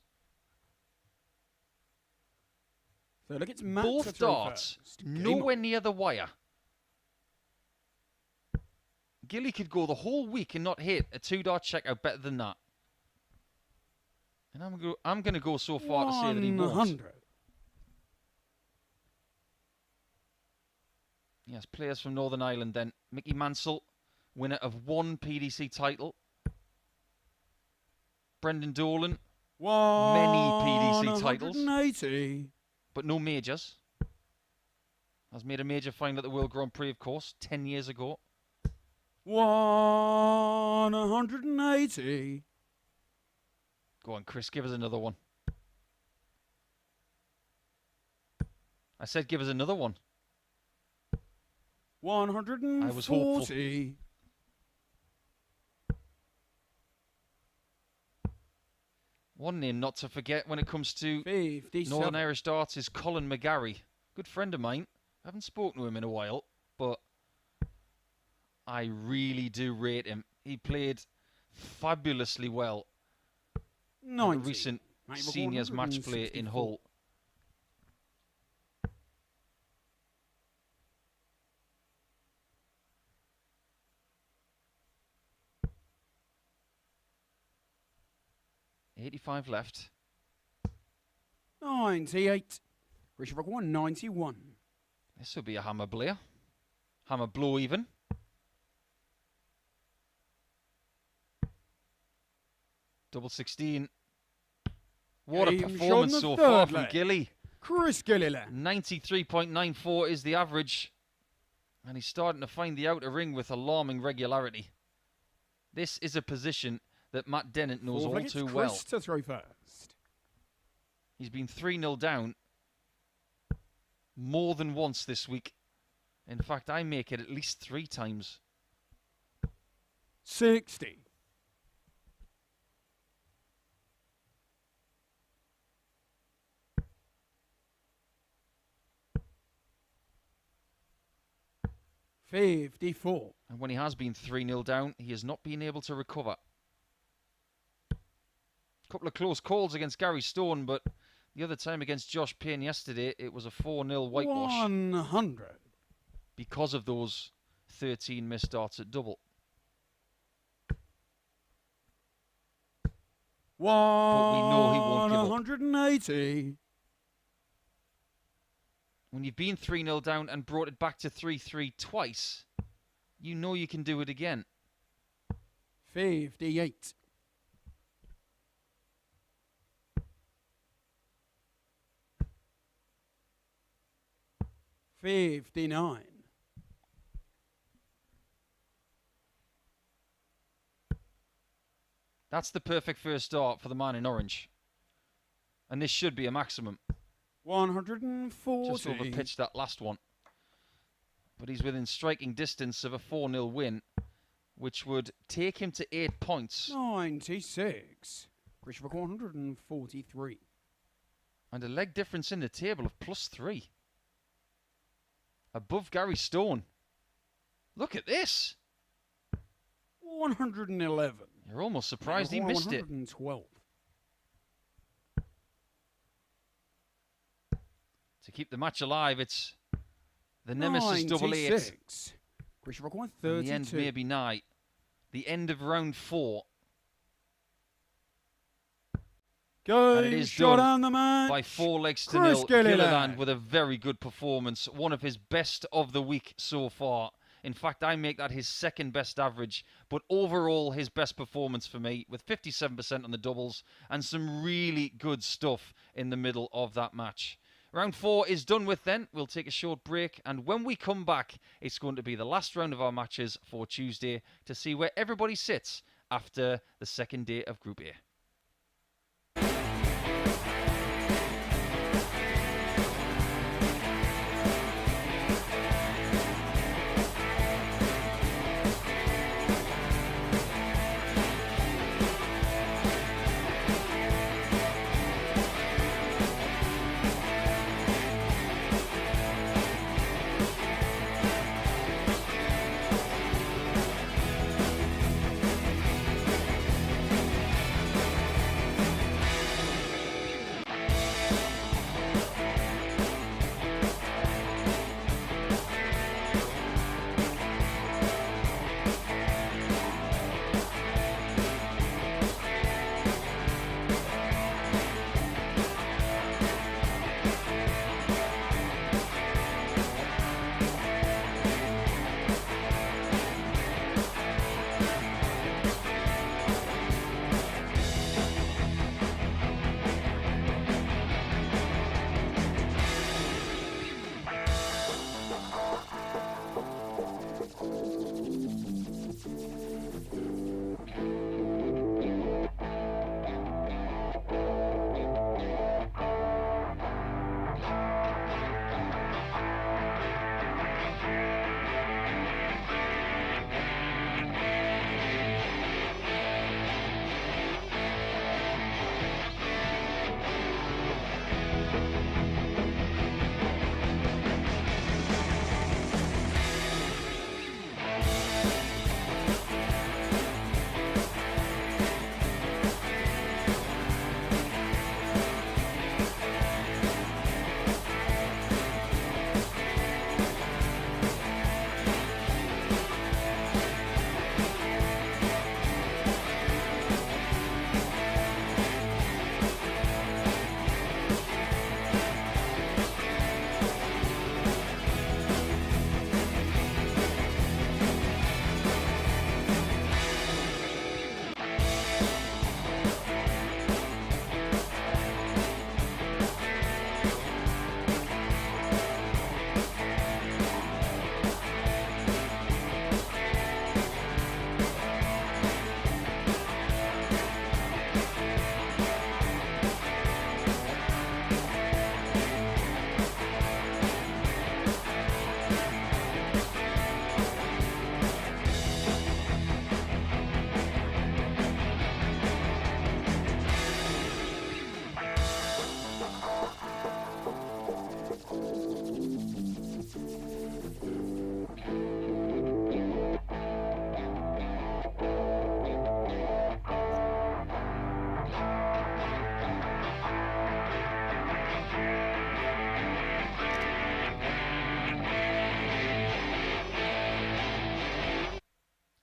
So look, it's Matt
Both darts nowhere near the wire. Gilly could go the whole week and not hit a 2-dart checkout better than that. And I'm going to go so far to say that he won't.
100.
Yes, players from Northern Ireland then. Mickey Mansell, winner of 1 PDC title. Brendan Dolan, many PDC titles,
180.
but no majors. Has made a major final at the World Grand Prix, of course, 10 years ago.
180.
Go on, Chris, give us another one. I said give us another one.
140.
I was hopeful. One name not to forget when it comes to
57.
Northern Irish darts is Colin McGarry. Good friend of mine. I haven't spoken to him in a while, but I really do rate him. He played fabulously well at the recent seniors match play in Hull. .85 left.
98. Richard McEwan, 91.
This will be a hammer blair. Hammer blow even. Double 16. What a performance so far from Gilly.
Chris Gilliland.
93.94 is the average. And he's starting to find the outer ring with alarming regularity. This is a position that Matt Dennant knows all too well.
Chris to throw first.
He's been 3-0 down more than once this week. In fact, I make it at least 3 times.
60. .54.
And when he has been 3-0 down, he has not been able to recover. Couple of close calls against Gary Stone, but the other time against Josh Payne yesterday, it was a 4-0 whitewash.
100.
Because of those 13 missed darts at double. But we know he won't give up.
180.
When you've been 3-0 down and brought it back to 3-3 twice, you know you can do it again.
58. .59.
That's the perfect first start for the man in orange. And this should be a maximum.
140.
Just overpitched that last one. But he's within striking distance of a 4-0 win, which would take him to 8 points.
96. Christopher 143.
And a leg difference in the table of +3. Above Gary Stone. Look at this.
111.
You're almost surprised he missed it.
112.
To keep the match alive, it's the Nemesis double eight.
96. Christian Rock 132.
And the end may be nigh. The end of round 4. And it is
shot
done
on the match
by 4 legs to
Chris
0.
Gilliland.
Gilliland with a very good performance. One of his best of the week so far. In fact, I make that his second best average. But overall, his best performance for me, with 57% on the doubles and some really good stuff in the middle of that match. Round 4 is done with then. We'll take a short break. And when we come back, it's going to be the last round of our matches for Tuesday to see where everybody sits after the second day of Group A.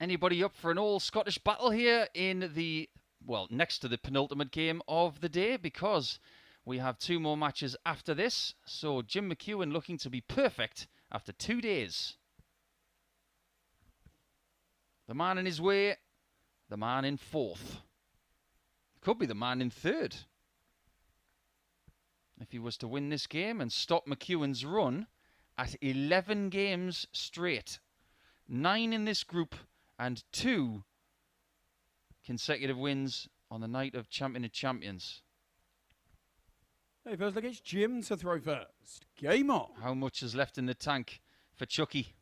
Anybody up for an all-Scottish battle here in the, well, next to the penultimate game of the day? Because we have 2 more matches after this. So Jim McEwan looking to be perfect after 2 days. The man in his way, the man in 4th. Could be the man in 3rd. If he was to win this game and stop McEwan's run at 11 games straight. 9 in this group and 2 consecutive wins on the night of Champion of Champions.
Hey, first look, it's Jim to throw first. Game on.
How much is left in the tank for Chucky?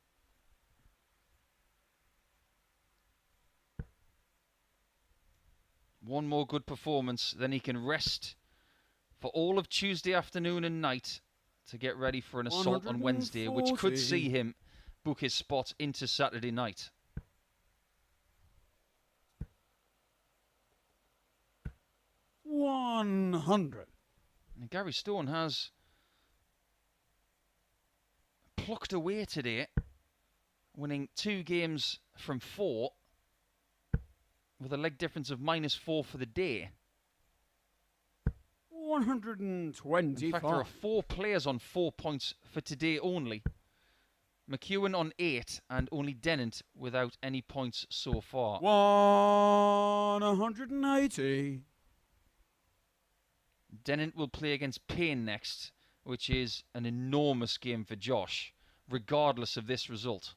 One more good performance, then he can rest for all of Tuesday afternoon and night to get ready for an assault on Wednesday, which could see him book his spot into Saturday night.
100.
And Gary Stone has plucked away today, winning 2 games from 4 with a leg difference of -4 for the day.
125.
In fact, there are 4 players on 4 points for today only. McEwan on 8 and only Dennant without any points so far.
180.
Dennant will play against Payne next, which is an enormous game for Josh, regardless of this result.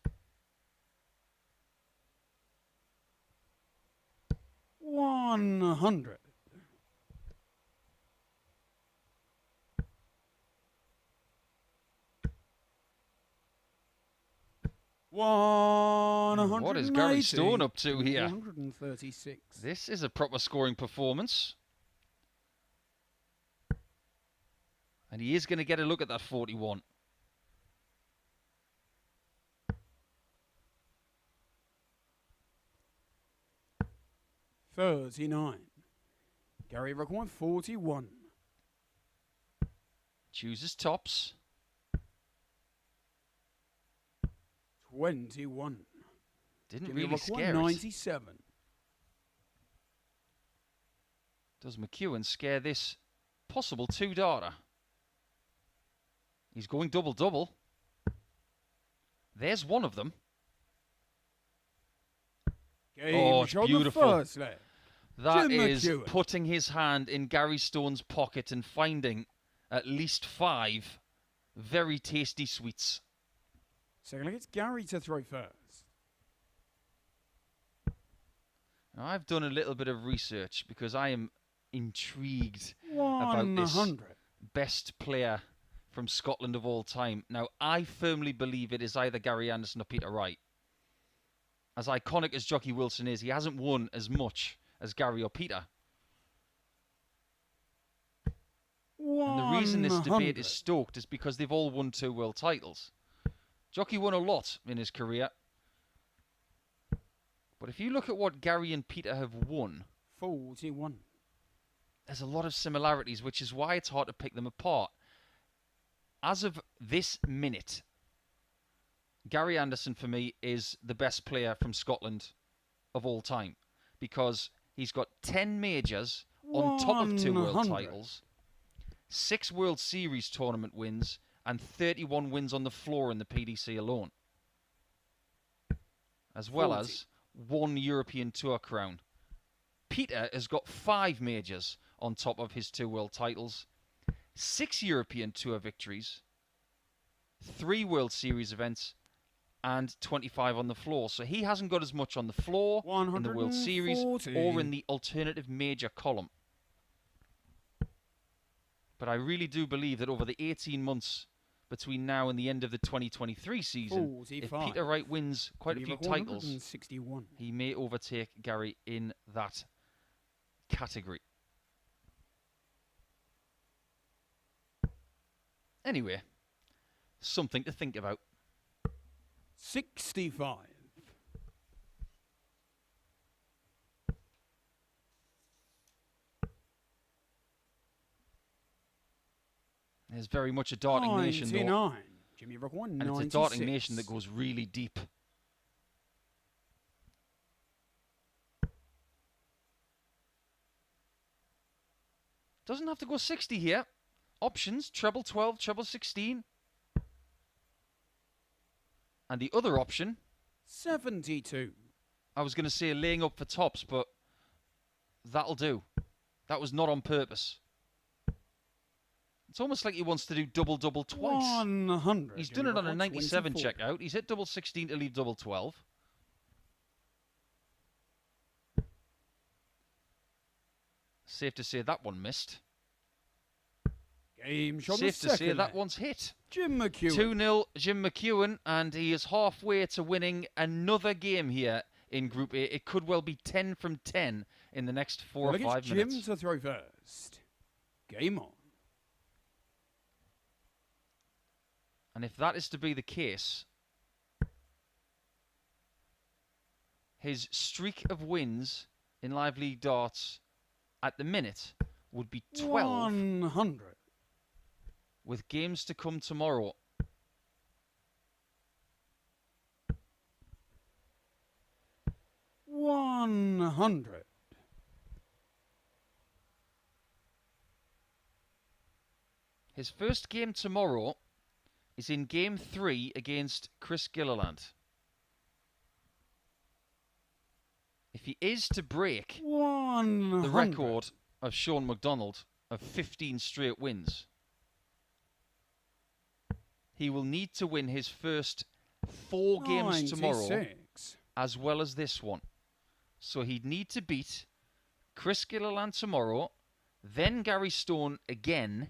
100. 180.
What is Gary Stone up to here?
136.
This is a proper scoring performance. And he is going to get a look at that 41.
$39. Gary required 41.
Chooses tops.
21.
Didn't really scare it.
97.
Does McEwan scare this possible 2-darter? He's going double-double. There's one of them. Oh, it's beautiful. That is putting his hand in Gary Stone's pocket and finding at least 5 very tasty sweets.
Second leg, it's Gary to throw first.
Now, I've done a little bit of research because I am intrigued
100.
about this best player from Scotland of all time. Now, I firmly believe it is either Gary Anderson or Peter Wright. As iconic as Jockey Wilson is, he hasn't won as much as Gary or Peter. And the reason this debate is stoked is because they've all won 2 world titles. Jockey won a lot in his career. But if you look at what Gary and Peter have won,
41.
there's a lot of similarities, which is why it's hard to pick them apart. As of this minute, Gary Anderson, for me, is the best player from Scotland of all time. Because he's got 10 majors on top of 2 world titles, 6 World Series tournament wins, and 31 wins on the floor in the PDC alone. As well as 1 European Tour crown. Peter has got 5 majors on top of his 2 world titles, 6 European Tour victories, 3 World Series events, and 25 on the floor. So he hasn't got as much on the floor, in the World Series, or in the alternative major column. But I really do believe that over the 18 months between now and the end of the 2023 season,
45.
if Peter Wright wins quite a few titles,
161.
he may overtake Gary in that category. Anyway, something to think about.
65.
There's very much a darting nation, though.
99. Jimmy Rock 1,
And it's a darting nation that goes really deep. Doesn't have to go 60 here. Options, treble 12, treble 16. And the other option,
72.
I was going to say laying up for tops, but that'll do. That was not on purpose. It's almost like he wants to do double-double twice.
100.
He's done it on a 97 checkout. He's hit double 16 to leave double 12. Safe to say that one missed.
Game shot.
Safe to say that one's hit.
Jim McEwan.
2-0 Jim McEwan, and he is halfway to winning another game here in Group A. It could well be 10 from 10 in the next 4 or 5 minutes.
Jim to throw first. Game on.
And if that is to be the case, his streak of wins in Live League Darts at the minute would be 12,
100.
with games to come tomorrow.
$100.
His first game tomorrow is in Game 3 against Chris Gilliland. If he is to break
100.
the record of Sean McDonald of 15 straight wins, he will need to win his first 4 games tomorrow
96.
as well as this one. So he'd need to beat Chris Gilliland tomorrow, then Gary Stone again,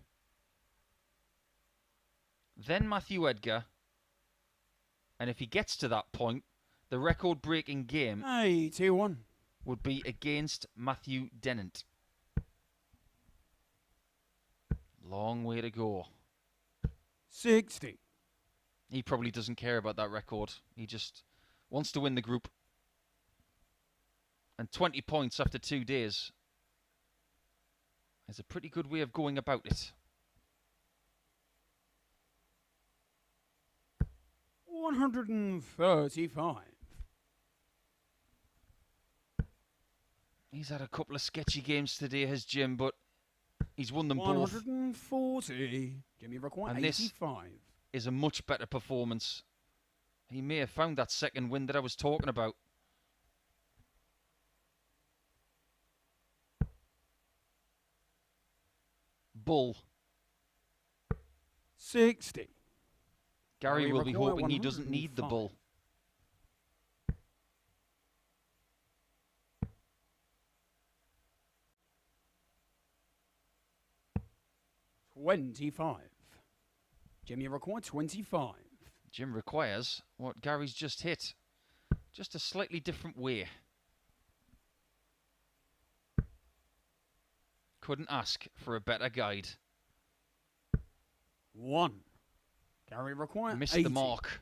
then Matthew Edgar, and if he gets to that point, the record-breaking game
81.
would be against Matthew Dennant. Long way to go.
60.
He probably doesn't care about that record. He just wants to win the group. And 20 points after 2 days is a pretty good way of going about it.
135.
He's had a couple of sketchy games today, has Jim, but he's won them both.
140. Jimmy require
And this
85.
is a much better performance. He may have found that second win that I was talking about. Bull.
60.
Gary will be
require
hoping he doesn't need the
105.
bull.
$25. Jimmy require 25.
Jim requires what Gary's just hit. Just a slightly different way. Couldn't ask for a better guide.
1. Gary require
Missed
80.
the mark.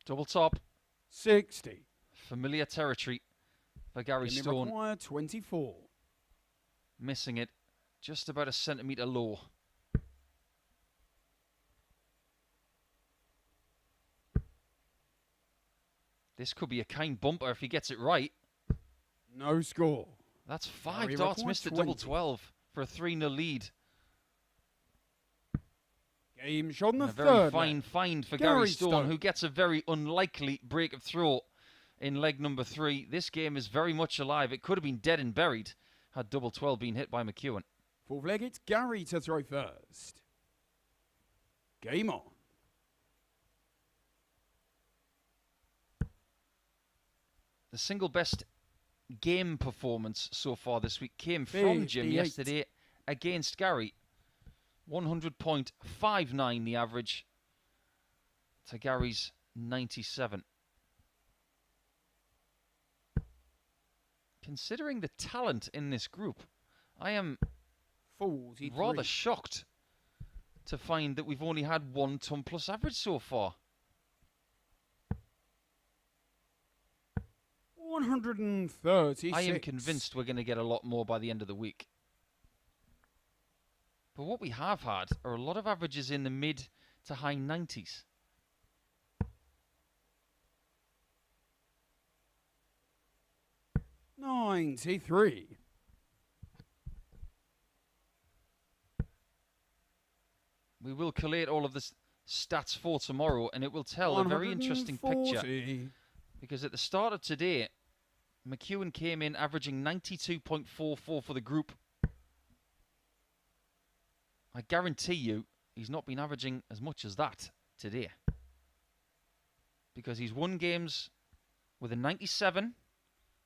Double top.
60.
Familiar territory for Gary
Jimmy
Stone.
require 24.
Missing it just about a centimetre low. This could be a kind bumper if he gets it right.
No score.
That's 5
Gary
darts
require
missed at double
20.
12 for a 3-0 lead.
Game shot on
And
the
a very
third
fine
leg.
find for
Gary
Gary Stone,
Stone.
who gets a very unlikely break of throw in leg number 3. This game is very much alive. It could have been dead and buried had double 12 been hit by McEwan.
Fourth leg, it's Gary to throw first. Game on.
The single best game performance so far this week came from Jim
58.
yesterday against Gary. 100.59 the average to Gary's 97. Considering the talent in this group, I am
43.
rather shocked to find that we've only had 1 ton plus average so far.
136.
I am convinced we're going to get a lot more by the end of the week. But what we have had are a lot of averages in the mid to high 90s.
$93.
We will collate all of the stats for tomorrow, and it will tell a very interesting picture.
140.
Because at the start of today, McEwan came in averaging 92.44 for the group. I guarantee you he's not been averaging as much as that today. Because he's won games with a 97,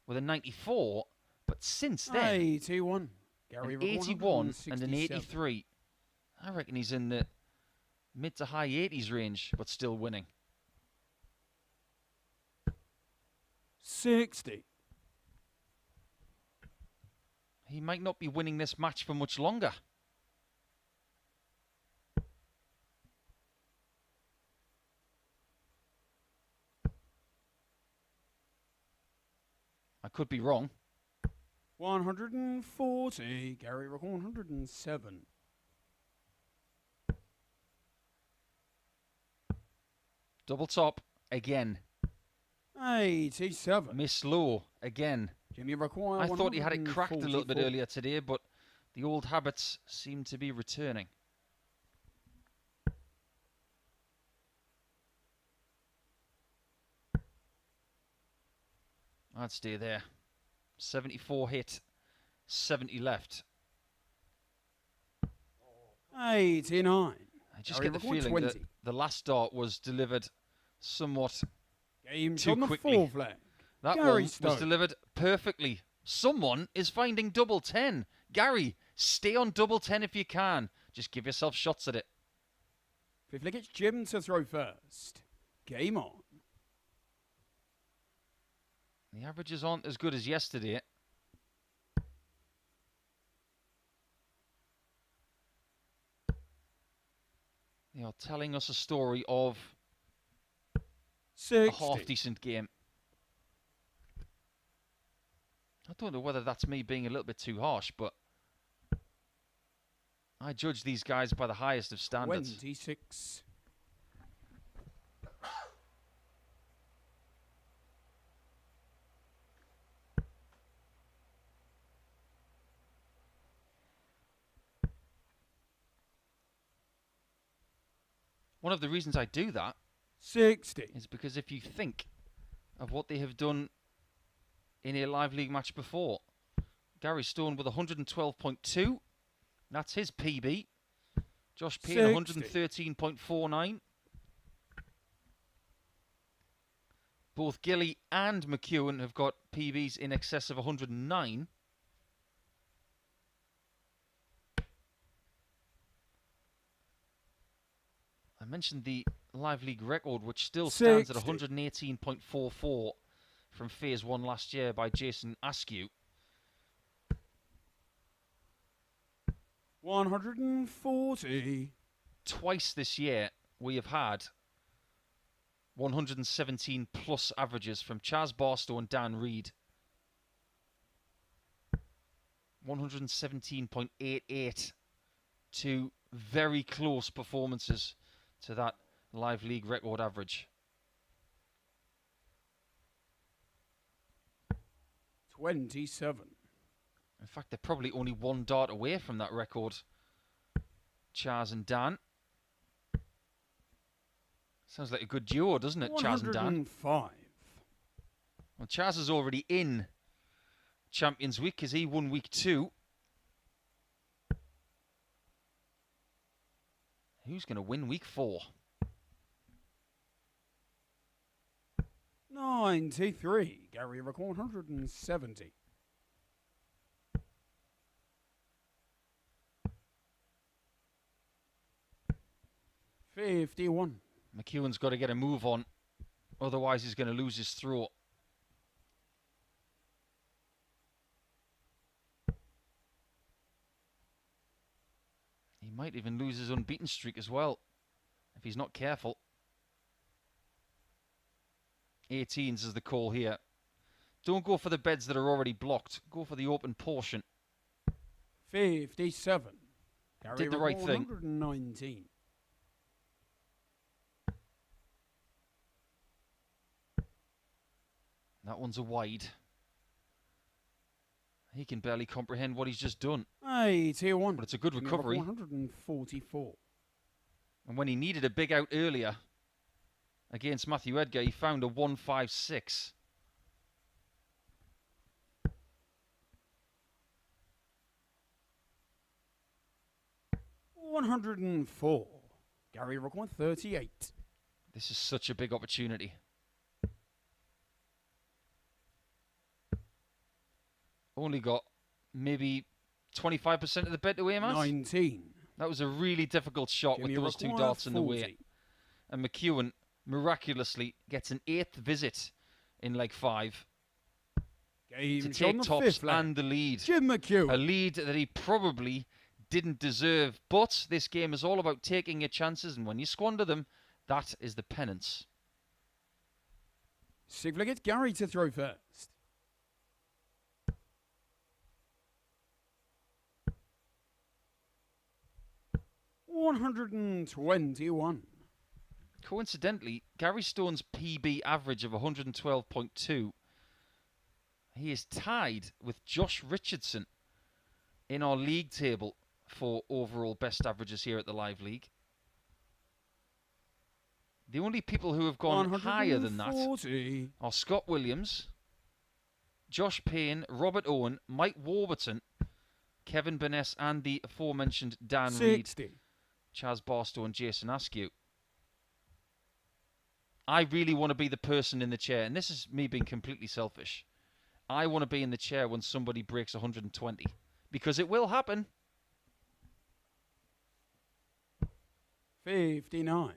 with a 94, but since then,
81. Gary
an
record
81 and an
167.
83. I reckon he's in the mid to high 80s range, but still winning.
60.
He might not be winning this match for much longer. could be wrong.
140. Gary Rock 107.
Double top again.
87.
Miss low again.
Jimmy require
I thought he had it cracked a little bit
144.
earlier today, but the old habits seem to be returning. I'd stay there. 74 hit, 70 left.
89.
I just
Gary
get the
Rock
feeling
120.
that the last dart was delivered somewhat
Game
too
on the
quickly.
fourth leg.
That
Gary
one
Stone.
was delivered perfectly. Someone is finding double 10. Gary, stay on double 10 if you can. Just give yourself shots at it.
Fifth leg, it's Jim to throw first. Game on.
The averages aren't as good as yesterday. They are telling us a story of a
60.
half-decent game. I don't know whether that's me being a little bit too harsh, but I judge these guys by the highest of standards.
26.
One of the reasons I do that
60.
is because if you think of what they have done in a live league match before, Gary Stone with 112.2, that's his PB. Josh Payne 113.49. Both Gilly and McEwan have got PBs in excess of 109. I mentioned the live league record, which still stands at 118.44 from Phase 1 last year by Jason Askew.
140.
Twice this year, we have had 117 plus averages from Chaz Barstow and Dan Reed. 117.88. Two very close performances to that live league record average.
27.
In fact, they're probably only one dart away from that record. Chaz and Dan. Sounds like a good duo, doesn't it, Chaz and Dan?
105.
Well, Chaz is already in Champions Week because he won week 2. Who's going to win week 4?
93. Gary Rock 170. $51.
McEwan's got to get a move on, otherwise he's going to lose his throat. He might even lose his unbeaten streak as well, if he's not careful. 18s is the call here. Don't go for the beds that are already blocked. Go for the open portion.
57. Gary
Did the
Rock
right thing.
119.
That one's a wide. He can barely comprehend what he's just done.
81.
But it's a good recovery.
144.
And when he needed a big out earlier against Matthew Edgar, he found a 156.
$104. Gary Rock 138.
This is such a big opportunity. Only got maybe 25% of the bet away, Matt.
19.
That was a really difficult shot
Jimmy
with those two
require
darts in the way.
40.
And McEwan miraculously gets an 8th visit in leg 5
Game
to
on
take
the
tops
fifth leg.
and the lead.
Jim McEwan.
A lead that he probably didn't deserve. But this game is all about taking your chances, and when you squander them, that is the penance.
Sixth leg, it's Gary to throw first. 121.
Coincidentally, Gary Stone's PB average of 112.2, he is tied with Josh Richardson in our league table for overall best averages here at the Live League. The only people who have gone higher than that are Scott Williams, Josh Payne, Robert Owen, Mike Warburton, Kevin Burness, and the aforementioned Dan
60.
Reed, Chaz Barstow, and Jason Askew. I really want to be the person in the chair, and this is me being completely selfish. I want to be in the chair when somebody breaks 120, because it will happen.
59.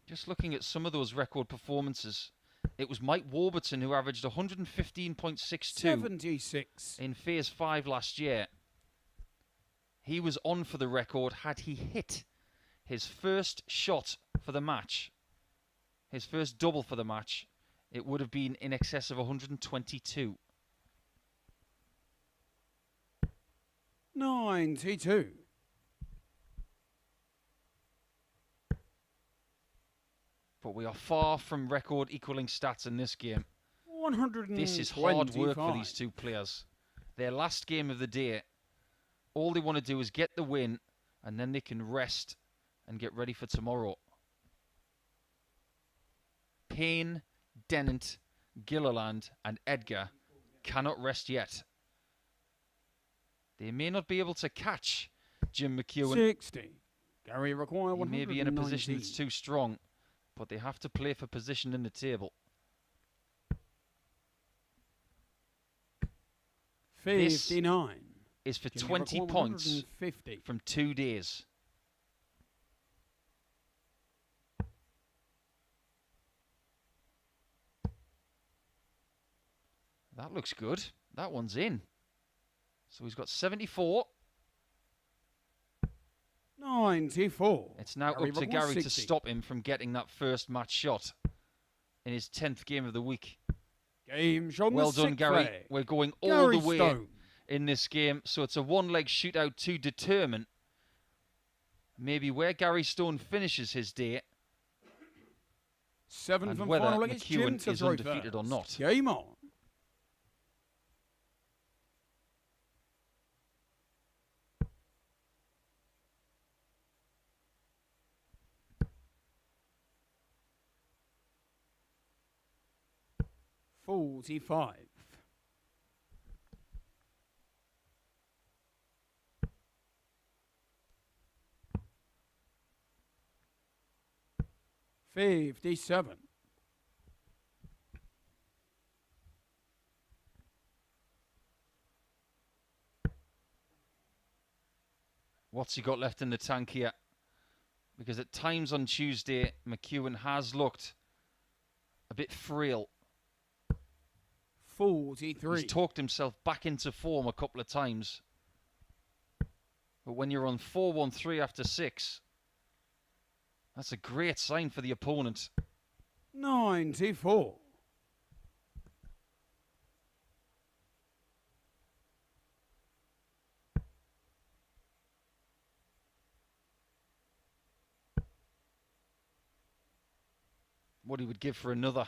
Just looking at some of those record performances, it was Mike Warburton who averaged 115.62
76.
in Phase 5 last year. He was on for the record had he hit his first shot for the match, his first double for the match. It would have been in excess of 122.
92.
But we are far from record equaling stats in this game.
125.
This is hard work for these two players. Their last game of the day, all they want to do is get the win, and then they can rest and get ready for tomorrow. Payne, Dennant, Gilliland, and Edgar cannot rest yet. They may not be able to catch Jim McEwan.
60. Gary require
He
119.
may be in a position that's too strong, but they have to play for position in the table.
59.
This is for 20 points from 2 days. That looks good. That one's in. So he's got 74.
94.
It's now up to Gary to stop him from getting that first match shot in his 10th game of the week.
Game shot.
Well done, Gary.
Flag.
We're going all
Gary
the way
Stone.
in this game. So it's a one-leg shootout to determine maybe where Gary Stone finishes his day
7th
and
and
whether
final against Jim
McEwan is undefeated or not.
Game on. $45. 57.
What's he got left in the tank here? Because at times on Tuesday, McEwan has looked a bit frail.
43.
He's talked himself back into form a couple of times. But when you're on 4-1-3 after 6, that's a great sign for the opponent.
94.
What he would give for another.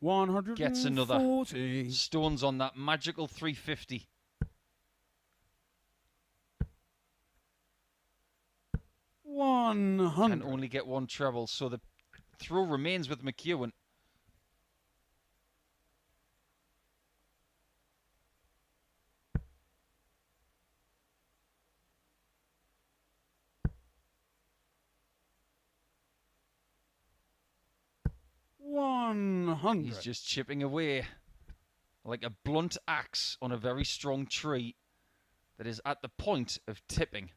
140.
Gets another. Stone's on that magical 350.
100.
Can only get one treble, so the throw remains with McEwan. He's just chipping away like a blunt axe on a very strong tree that is at the point of tipping.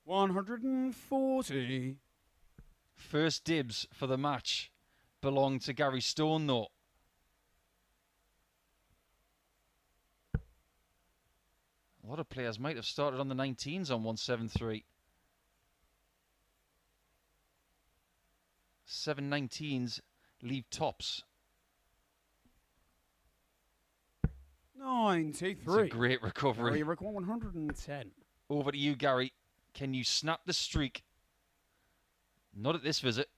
140.
First dibs for the match belong to Gary Stone, though. A lot of players might have started on the 19s on 173. 719s leave tops.
93.
It's a great recovery.
Gary require 110.
Over to you, Gary. Can you snap the streak? Not at this visit.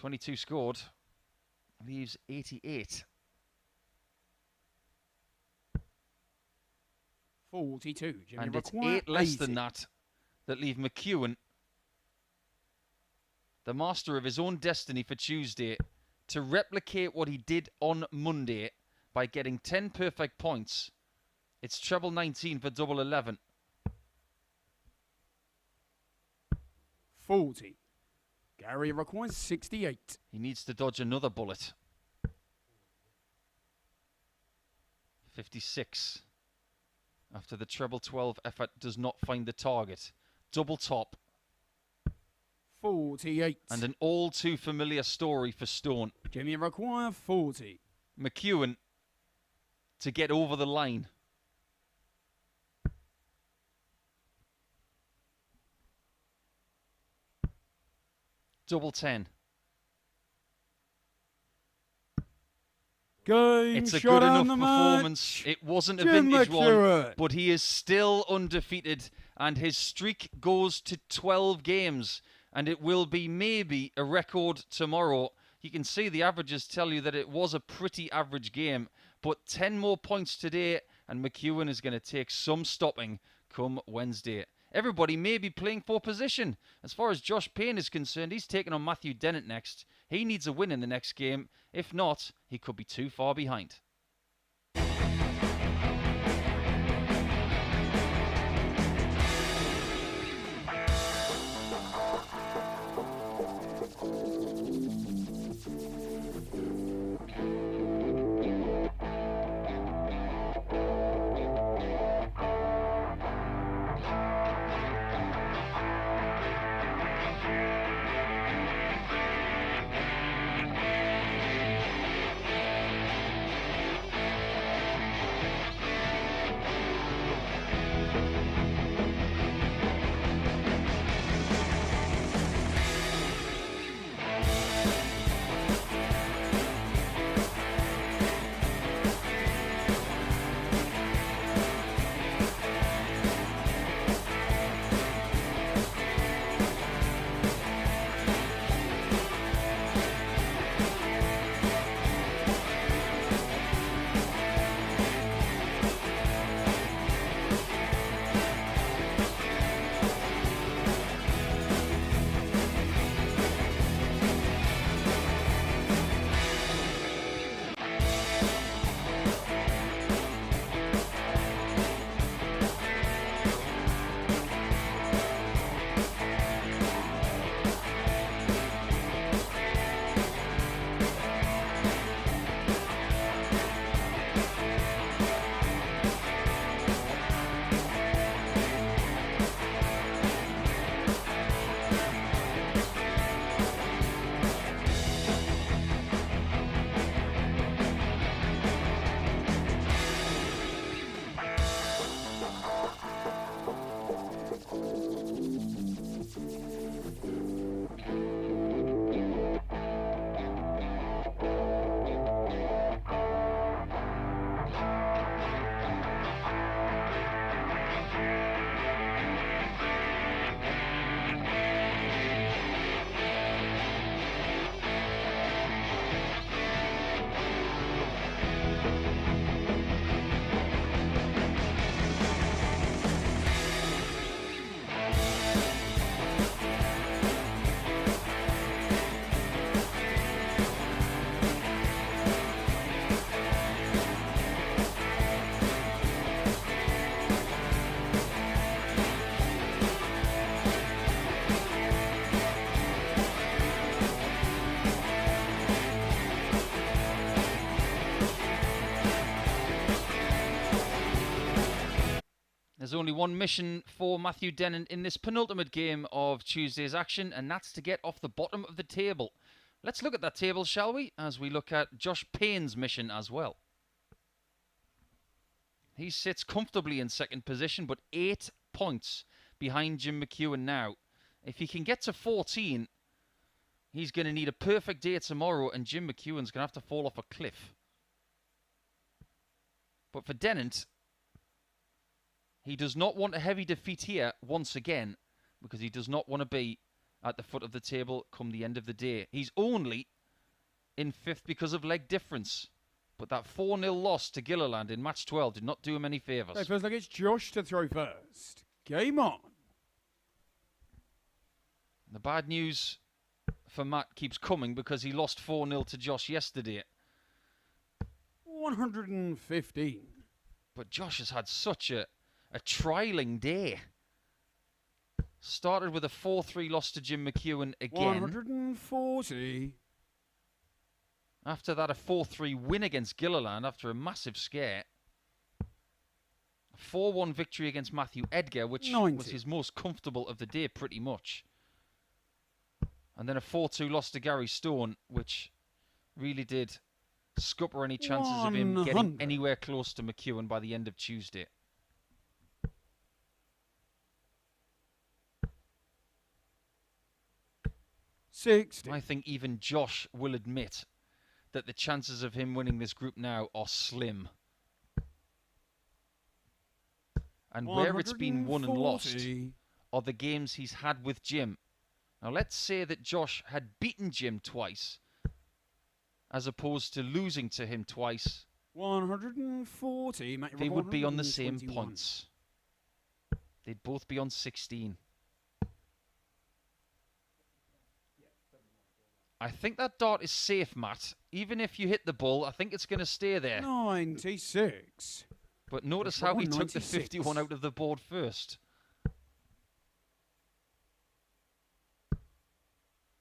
$22 scored. Leaves 88.
42. Jimmy
And it's
require
8 less
80.
than that leave McEwan, the master of his own destiny for Tuesday, to replicate what he did on Monday by getting 10 perfect points. It's treble 19 for double 11.
40. Gary requires 68.
He needs to dodge another bullet. 56. After the treble 12 effort does not find the target. Double top.
48.
And an all too familiar story for Stone.
Jimmy require 40.
McEwan to get over the line. Double 10.
Game
It's a
shot
good
on
enough
the
performance.
match.
It wasn't a
Jim
vintage
McEwan.
one, but he is still undefeated, and his streak goes to 12 games, and it will be maybe a record tomorrow. You can see the averages tell you that it was a pretty average game, but 10 more points today, and McEwan is going to take some stopping come Wednesday. Everybody may be playing for position. As far as Josh Payne is concerned, he's taking on Matthew Dennant next. He needs a win in the next game. If not, he could be too far behind. There's only one mission for Matthew Dennant in this penultimate game of Tuesday's action, and that's to get off the bottom of the table. Let's look at that table, shall we, as we look at Josh Payne's mission as well. He sits comfortably in second position, but 8 points behind Jim McEwan now. If he can get to 14, He's going to need a perfect day tomorrow, and Jim McEwan's going to have to fall off a cliff. But for Dennant, he does not want a heavy defeat here once again, because he does not want to be at the foot of the table come the end of the day. He's only in 5th because of leg difference. But that 4-0 loss to Gilliland in match 12 did not do him any favours.
It feels like it's Josh to throw first. Game on.
The bad news for Matt keeps coming because he lost 4-0 to Josh yesterday.
115.
But Josh has had such a trialing day. Started with a 4-3 loss to Jim McEwan again.
140.
After that, a 4-3 win against Gilliland after a massive scare. A 4-1 victory against Matthew Edgar, which
90.
was his most comfortable of the day pretty much. And then a 4-2 loss to Gary Stone, which really did scupper any chances of him getting
100.
anywhere close to McEwan by the end of Tuesday. I think even Josh will admit that the chances of him winning this group now are slim. And where it's been won and lost are the games he's had with Jim. Now let's say that Josh had beaten Jim twice, as opposed to losing to him twice.
140.
They would be on the same points. They'd both be on 16. I think that dart is safe, Matt. Even if you hit the ball, I think it's going to stay there.
96.
But notice how he took the 51 out of the board first.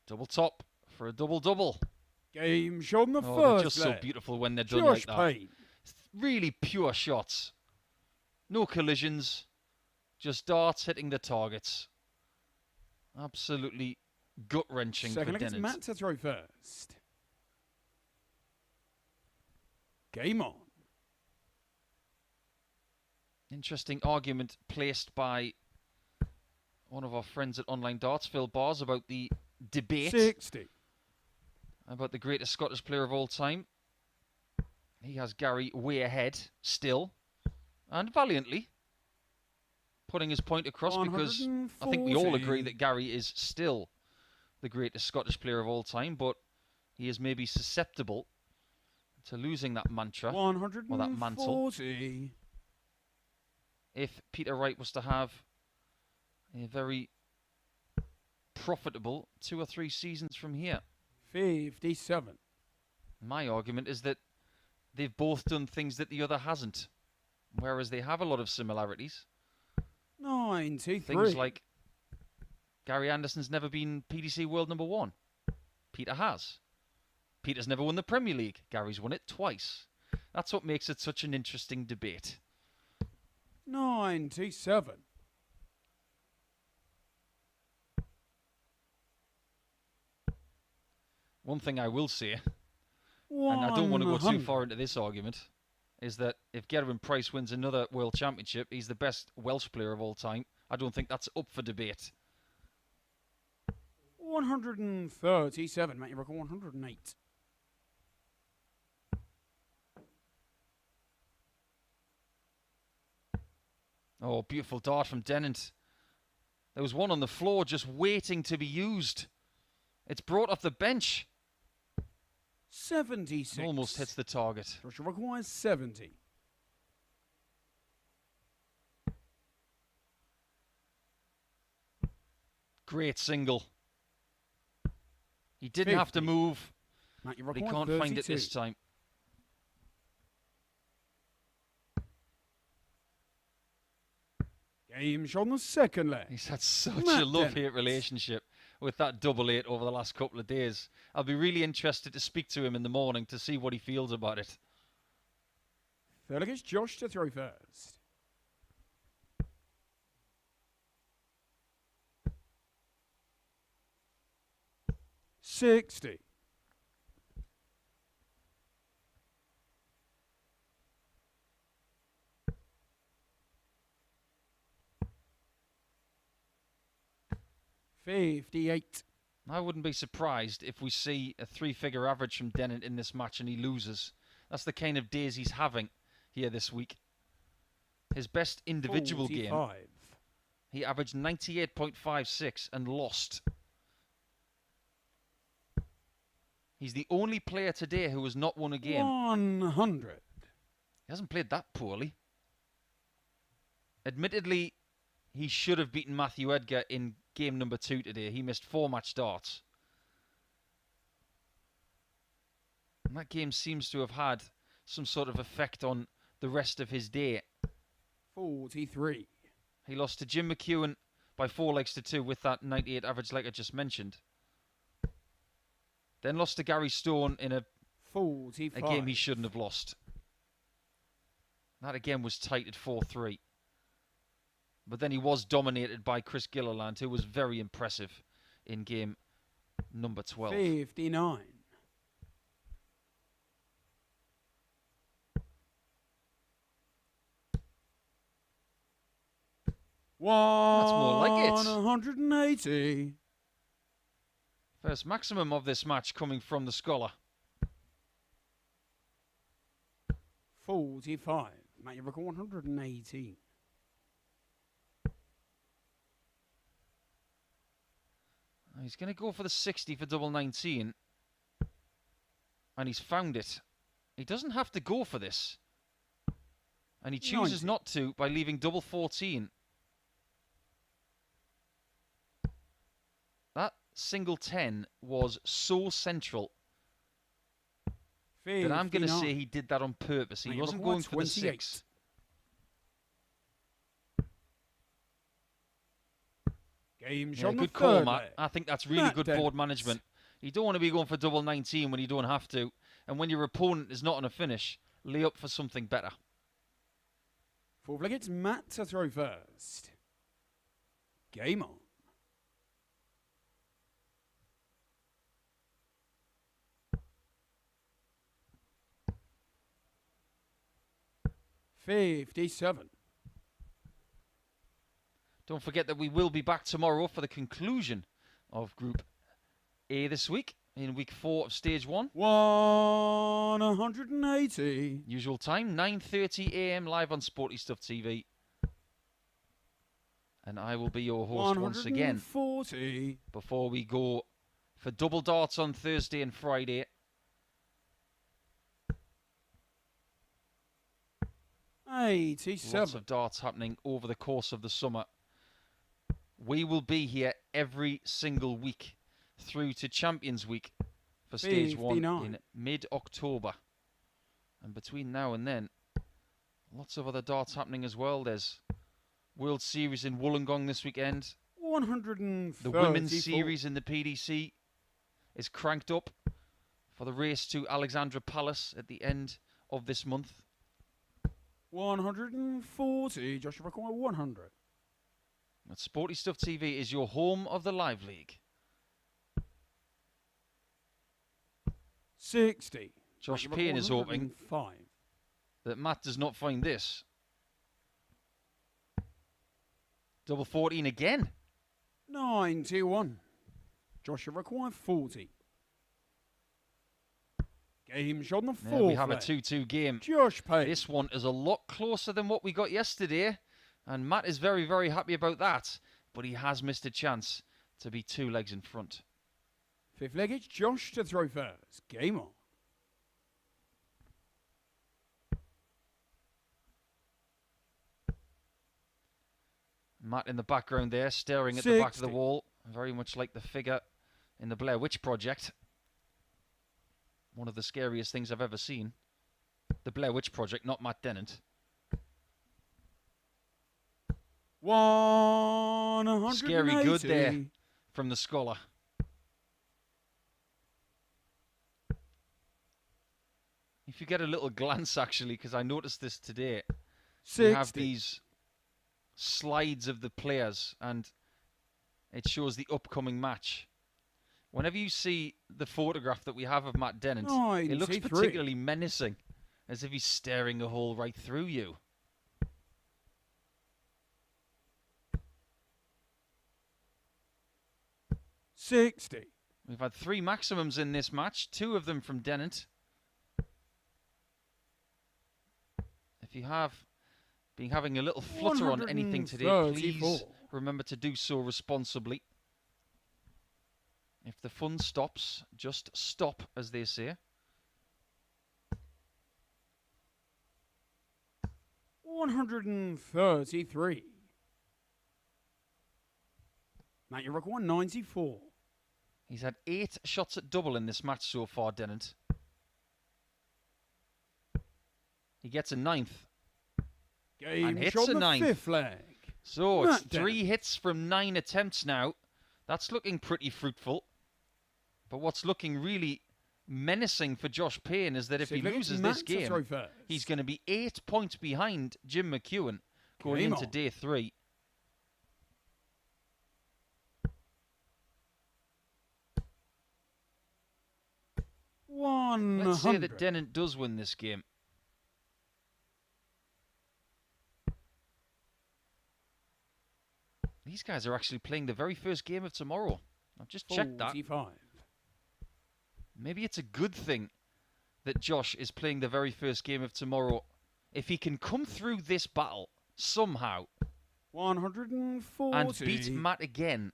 Double top for a double-double.
Game shot on the first
they're just
leg.
so beautiful when they're done
Josh
like that.
Payne.
Really pure shots. No collisions. Just darts hitting the targets. Absolutely gut-wrenching for
Second against
Dennant.
Matt to throw first. Game on.
Interesting argument placed by one of our friends at Online Darts, Phil Bars, about the debate
60.
about the greatest Scottish player of all time. He has Gary way ahead still, and valiantly putting his point across, because I think we all agree that Gary is still the greatest Scottish player of all time, but he is maybe susceptible to losing that mantra or that mantle if Peter Wright was to have a very profitable 2 or 3 seasons from here.
57.
My argument is that they've both done things that the other hasn't, whereas they have a lot of similarities.
93.
Things like Gary Anderson's never been PDC World #1. Peter has. Peter's never won the Premier League. Gary's won it twice. That's what makes it such an interesting debate.
97.
One thing I will say,
100.
and I don't want to go too far into this argument, is that if Gerwyn Price wins another World Championship, he's the best Welsh player of all time. I don't think that's up for debate.
137, mate. You reckon 108.
Oh, beautiful dart from Dennant. There was one on the floor just waiting to be used. It's brought off the bench.
76.
Almost hits the target.
Joshua requires 70.
Great single. He didn't have to move,
Matt, you
but he
require
can't find it
32.
this time.
Game shot on the second leg.
He's had such
Matt
a love-hate relationship with that double-8 over the last couple of days. I'll be really interested to speak to him in the morning to see what he feels about it.
Third against Josh to throw first. $60. $58.
I wouldn't be surprised if we see a 3-figure average from Dennant in this match and he loses. That's the kind of days he's having here this week. His best individual
45.
game, he averaged 98.56 and lost. He's the only player today who has not won a game.
100.
He hasn't played that poorly. Admittedly, he should have beaten Matthew Edgar in game number 2 today. He missed 4 match darts. And that game seems to have had some sort of effect on the rest of his day.
43.
He lost to Jim McEwan by 4 legs to 2 with that 98 average like I just mentioned. Then lost to Gary Stone in a
45.
game he shouldn't have lost. That again was tight at 4-3. But then he was dominated by Chris Gilliland, who was very impressive in game number 12.
59.
That's more like it.
180.
First maximum of this match coming from the Scholar.
45. Mate, you record 118.
He's going to go for the 60 for double 19. And he's found it. He doesn't have to go for this. And he chooses
90.
not to by leaving double 14. That single 10 was so central that I'm going to say he did that on purpose. He
Mate,
wasn't
record
going for the
28.
6.
Game
Yeah,
shot
good call, Matt. I think that's really good board management. You don't want to be going for double 19 when you don't have to. And when your opponent is not on a finish, lay up for something better.
4 flag, it's Matt to throw first. Game on. $57.
Don't forget that we will be back tomorrow for the conclusion of Group A this week, in week 4 of Stage 1.
180.
Usual time, 9:30 AM live on Sporty Stuff TV. And I will be your host once again
140.
before we go for double darts on Thursday and Friday. Lots
87.
of darts happening over the course of the summer. We will be here every single week through to Champions Week for Stage 1 in mid-October. And between now and then, lots of other darts happening as well. There's World Series in Wollongong this weekend.
134.
The Women's Series in the PDC is cranked up for the race to Alexandra Palace at the end of this month.
140. Joshua require 100.
But Sporty Stuff TV is your home of the Live League.
60.
Josh Payne is hoping
5.
that Matt does not find this. Double 14 again.
91. Joshua require 40. Game shot on the 4th.
There we have a 2-2 game.
Josh Payne.
This one is a lot closer than what we got yesterday. And Matt is very, very happy about that. But he has missed a chance to be 2 legs in front.
5th leg, it's Josh to throw first. Game on.
Matt in the background there, staring at the back of the wall. Very much like the figure in the Blair Witch Project. One of the scariest things I've ever seen. The Blair Witch Project, not Matt Dennant.
180.
Scary good there from the Scholar. If you get a little glance, actually, because I noticed this today.
60.
We have these slides of the players, and it shows the upcoming match. Whenever you see the photograph that we have of Matt Dennant, it looks particularly menacing, as if he's staring a hole right through you.
60.
We've had 3 maximums in this match, 2 of them from Dennant. If you have been having a little flutter on anything today, please remember to do so responsibly. If the fun stops, just stop, as they say.
133. Matt, you're 194.
He's had 8 shots at double in this match so far, Dennant. He gets a 9th.
Game
and hits
shot
a
the
9th.
5th leg.
So it's
Matt
3 hits from 9 attempts now. That's looking pretty fruitful. But what's looking really menacing for Josh Payne is that if he loses this game, he's going to be 8 points behind Jim McEwan going into day 3. Let's say that Dennant does win this game. These guys are actually playing the very first game of tomorrow. I've just checked that.
45.
Maybe it's a good thing that Josh is playing the very first game of tomorrow. If he can come through this battle somehow
140.
and beat Matt again,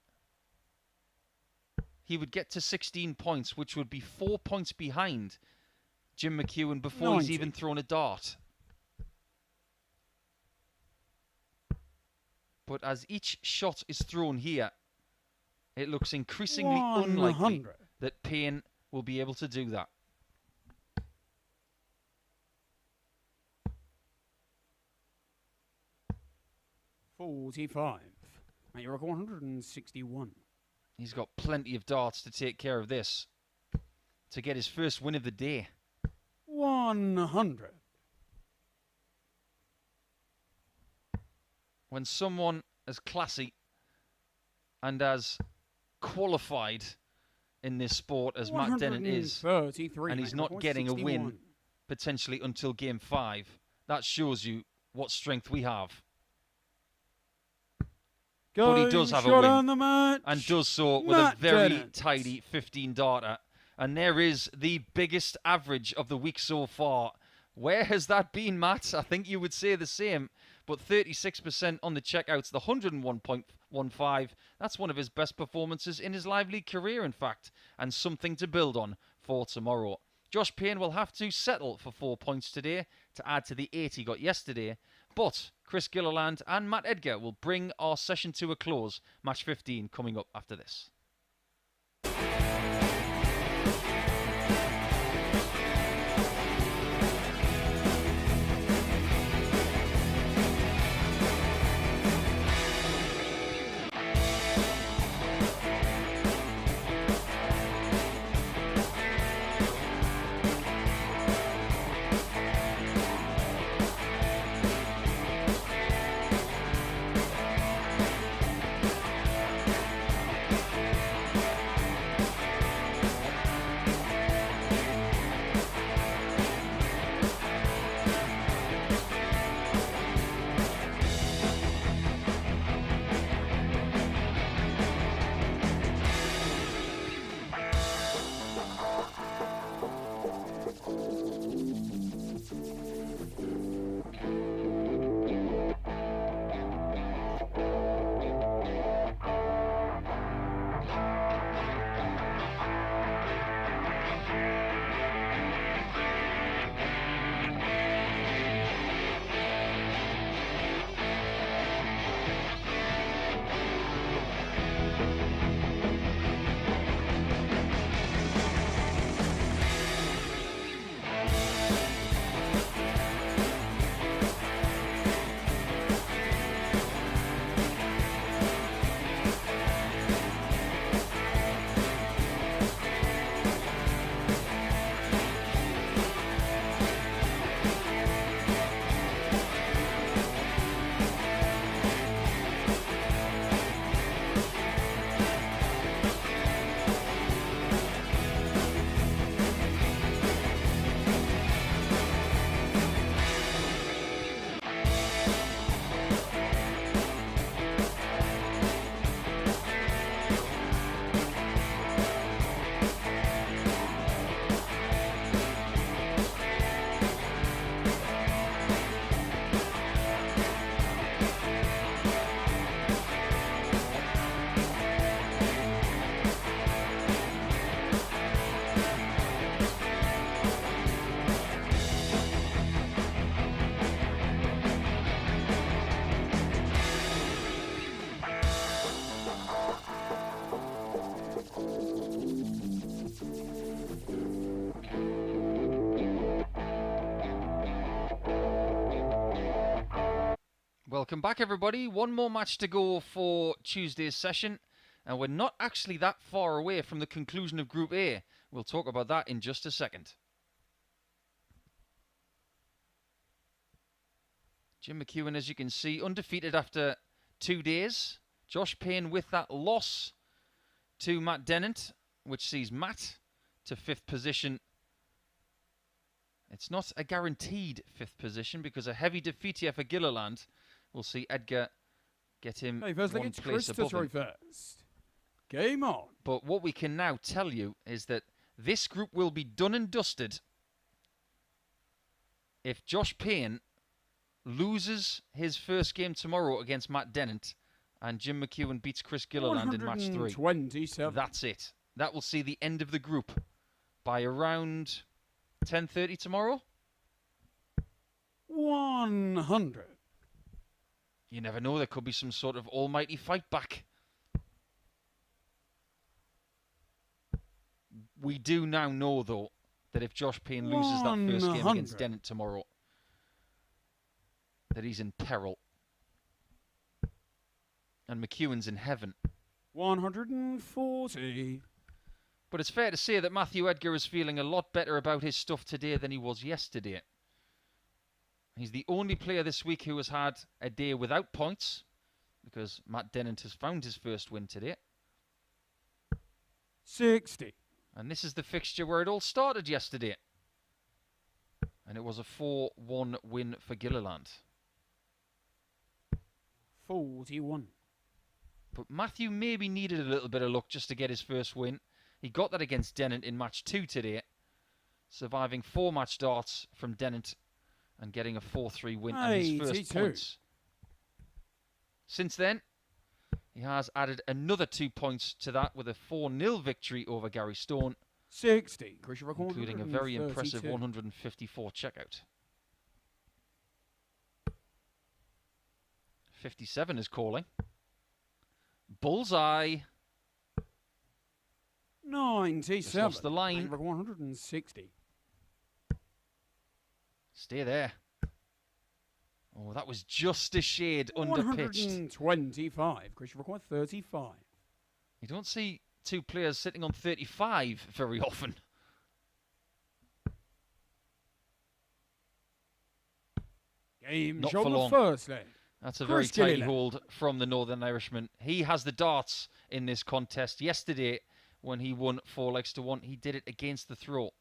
he would get to 16 points, which would be 4 points behind Jim McEwan before
90.
he's even thrown a dart. But as each shot is thrown here, it looks increasingly unlikely that Payne will be able to do that.
.45. Mate, you're 161.
He's got plenty of darts to take care of this to get his first win of the day.
100.
When someone as classy and as qualified in this sport as Matt Dennant is, and he's not getting a win potentially until game 5, that shows you what strength we have. But he does have a win, and does so with a very tidy 15 darter. And there is the biggest average of the week so far. Where has that been, Matt? I think you would say the same. But 36% on the checkouts, the 101.15. That's one of his best performances in his live league career, in fact, and something to build on for tomorrow. Josh Payne will have to settle for 4 points today to add to the 8 he got yesterday. But Chris Gilliland and Matt Edgar will bring our session to a close. Match 15 coming up after this. Welcome back, everybody. One more match to go for Tuesday's session, and we're not actually that far away from the conclusion of Group A. We'll talk about that in just a second. Jim McEwan, as you can see, undefeated after 2 days. Josh Payne with that loss to Matt Dennant, which sees Matt to 5th position. It's not a guaranteed 5th position because a heavy defeat here for Gilliland will see Edgar get him one place above him.
First. Game on.
But what we can now tell you is that this group will be done and dusted if Josh Payne loses his first game tomorrow against Matt Dennant and Jim McEwan beats Chris Gilliland in match 3. That's it. That will see the end of the group by around 10:30 tomorrow.
100.
You never know, there could be some sort of almighty fight back. We do now know, though, that if Josh Payne loses that first game against Dennant tomorrow, that he's in peril. And McEwan's in heaven.
140.
But it's fair to say that Matthew Edgar is feeling a lot better about his stuff today than he was yesterday. He's the only player this week who has had a day without points, because Matt Dennant has found his first win today.
60.
And this is the fixture where it all started yesterday. And it was a 4-1 win for Gilliland.
41.
But Matthew maybe needed a little bit of luck just to get his first win. He got that against Dennant in match 2 today, surviving 4 match darts from Dennant and getting a 4-3 win and his first points. Since then, he has added another 2 points to that with a 4-0 victory over Gary Stone,
60,
including a very impressive 154 checkout. 57 is calling. Bullseye.
97.
Lost the line.
160.
Stay there. Oh, that was just a shade underpitched.
125. Chris, you require 35.
You don't see 2 players sitting on 35 very often.
Game
Not
shot
for long.
Firstly.
That's a very tight hold from the Northern Irishman. He has the darts in this contest. Yesterday, when he won 4 legs to 1, he did it against the throw.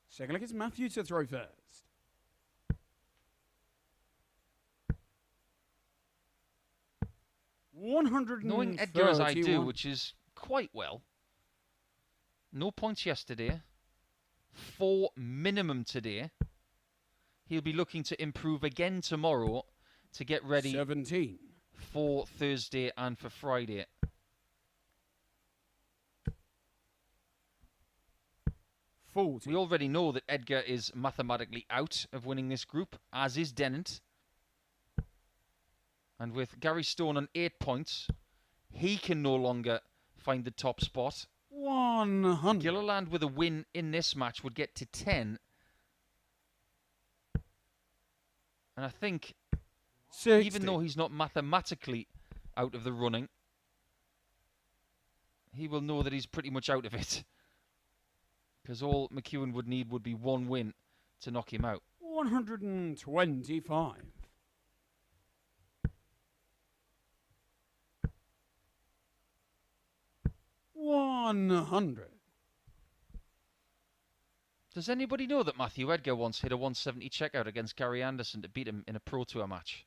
Second leg is Matthew to throw first.
Knowing Edgar as I do, which is quite well. No points yesterday. 4 minimum today. He'll be looking to improve again tomorrow to get ready
17
for Thursday and for Friday.
40.
We already know that Edgar is mathematically out of winning this group, as is Dennant. And with Gary Stone on 8 points, he can no longer find the top spot.
100.
Gilliland with a win in this match would get to 10. And I think,
60.
even though he's not mathematically out of the running, he will know that he's pretty much out of it. Because all McEwan would need would be 1 win to knock him out.
125. 100.
Does anybody know that Matthew Edgar once hit a 170 checkout against Gary Anderson to beat him in a Pro Tour match?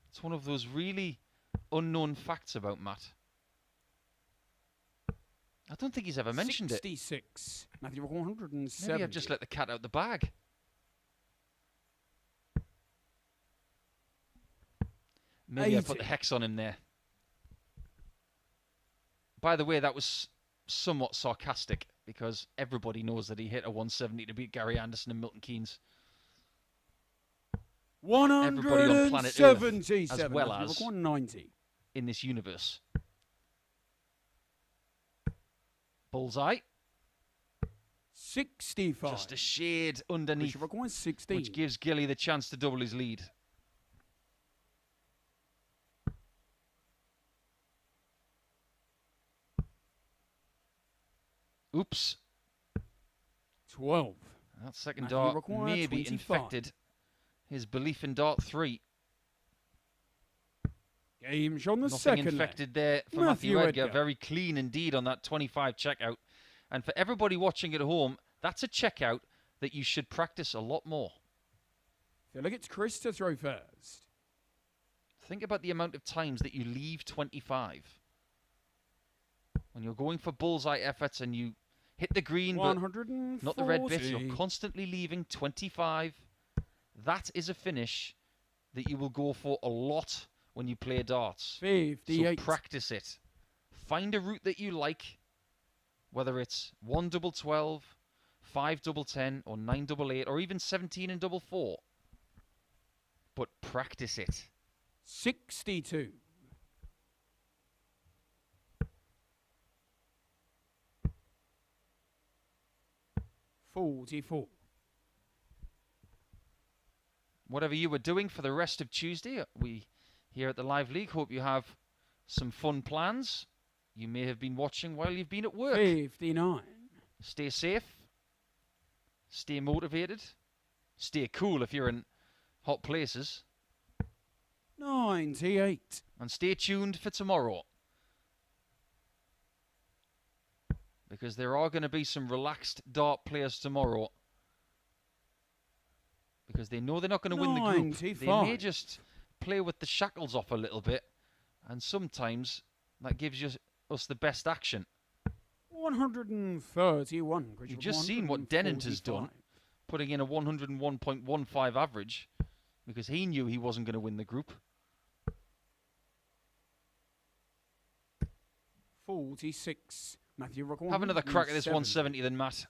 It's one of those really unknown facts about Matt. I don't think he's ever mentioned
66. Matthew 170.
Maybe I've just let the cat out the bag. Maybe
80.
I put the hex on him there. By the way, that was somewhat sarcastic because everybody knows that he hit a 170 to beat Gary Anderson and Milton Keynes.
177.
Everybody on planet Earth, as well as
190.
in this universe. Bullseye.
65.
Just a shade underneath,
Chris Requires 16.
which gives Gilly the chance to double his lead. Oops.
12.
That second
Matthew
dart
required
maybe
25.
infected his belief in dart 3.
Game's on the
Nothing
second
infected there for Matthew Edgar. Very clean indeed on that 25 checkout. And for everybody watching at home, that's a checkout that you should practice a lot more.
Feel like it's Chris to throw first.
Think about the amount of times that you leave 25. When you're going for bullseye efforts and you hit the green, but not the red bit, you're constantly leaving 25. That is a finish that you will go for a lot when you play darts.
58.
So practice it. Find a route that you like, whether it's 1 double 12, 5 double 10, or 9 double 8, or even 17 and double 4. But practice it.
62. $44.
Whatever you were doing for the rest of Tuesday, we here at the Live League hope you have some fun plans. You may have been watching while you've been at work.
59.
Stay safe. Stay motivated. Stay cool if you're in hot places.
98.
And stay tuned for tomorrow, because there are going to be some relaxed dart players tomorrow, because they know they're not going to win the group.
95.
They may just play with the shackles off a little bit, and sometimes that gives us the best action.
131.
You've just seen what Dennant has done, putting in a 101.15 average, because he knew he wasn't going to win the group.
46. Matthew Rock.
Have another crack at this 170 then, Matt.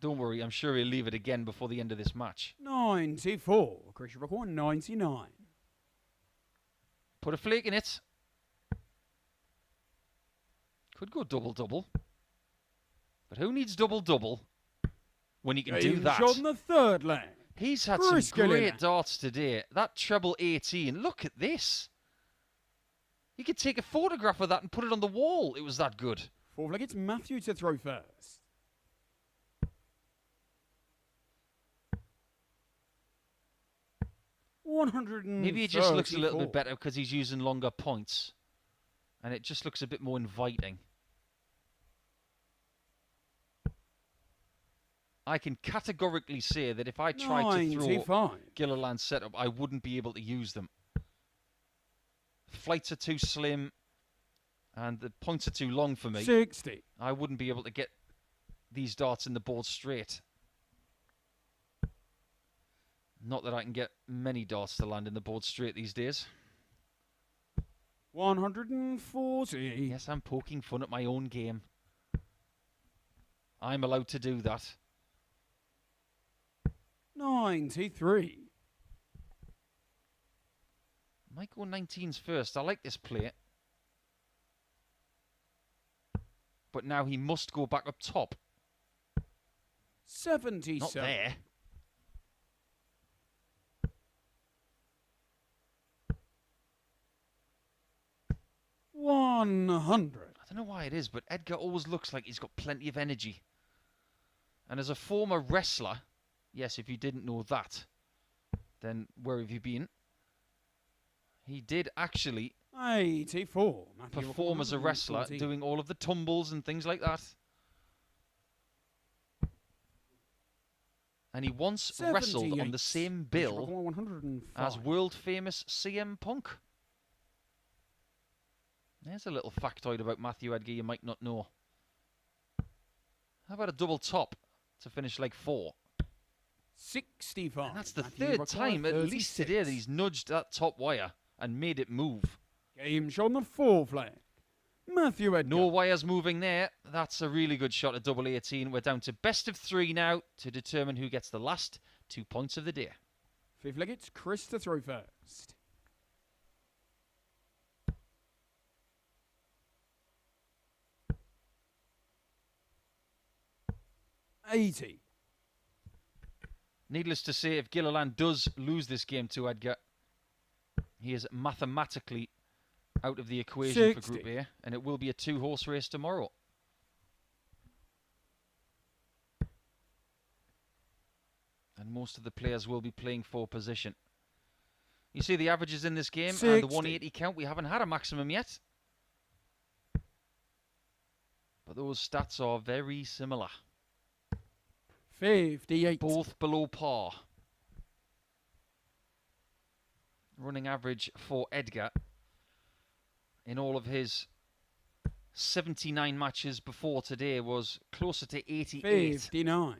Don't worry, I'm sure he'll leave it again before the end of this match.
94. Chris Rock 99.
Put a flake in it. Could go double-double. But who needs double-double when you can do that?
On the third leg.
He's had some great darts today. That treble 18. Look at this. You could take a photograph of that and put it on the wall. It was that good.
Fourth leg, it's Matthew to throw first.
Maybe it just looks a little bit better because he's using longer points. And it just looks a bit more inviting. I can categorically say that if I tried to throw Gilliland setup, I wouldn't be able to use them. Flights are too slim, and the points are too long for me.
60.
I wouldn't be able to get these darts in the board straight. Not that I can get many darts to land in the board straight these days.
140.
Yes, I'm poking fun at my own game. I'm allowed to do that.
93.
Might go 19s first. I like this play. But now he must go back up top.
77.
Not there.
$100.
I don't know why it is, but Edgar always looks like he's got plenty of energy. And as a former wrestler, yes, if you didn't know that, then where have you been? He did actually
84.
perform as a wrestler, doing all of the tumbles and things like that. And he once wrestled on the same bill as world-famous CM Punk. There's a little factoid about Matthew Edgar you might not know. How about a double top to finish like 4?
65.
And that's the third time at least today that he's nudged that top wire and made it move.
Game shot on the fourth leg. Matthew Edgar.
No wires moving there. That's a really good shot at double 18. We're down to best of 3 now to determine who gets the last 2 points of the day.
Fifth leg, it's Chris to throw first. 80.
Needless to say, if Gilliland does lose this game to Edgar, he is mathematically out of the equation
60.
for Group A, and it will be a 2-horse race tomorrow. And most of the players will be playing for position. You see the averages in this game
60.
and the 180 count. We haven't had a maximum yet. But those stats are very similar.
58.
Both below par. Running average for Edgar in all of his 79 matches before today was closer to 88.
59.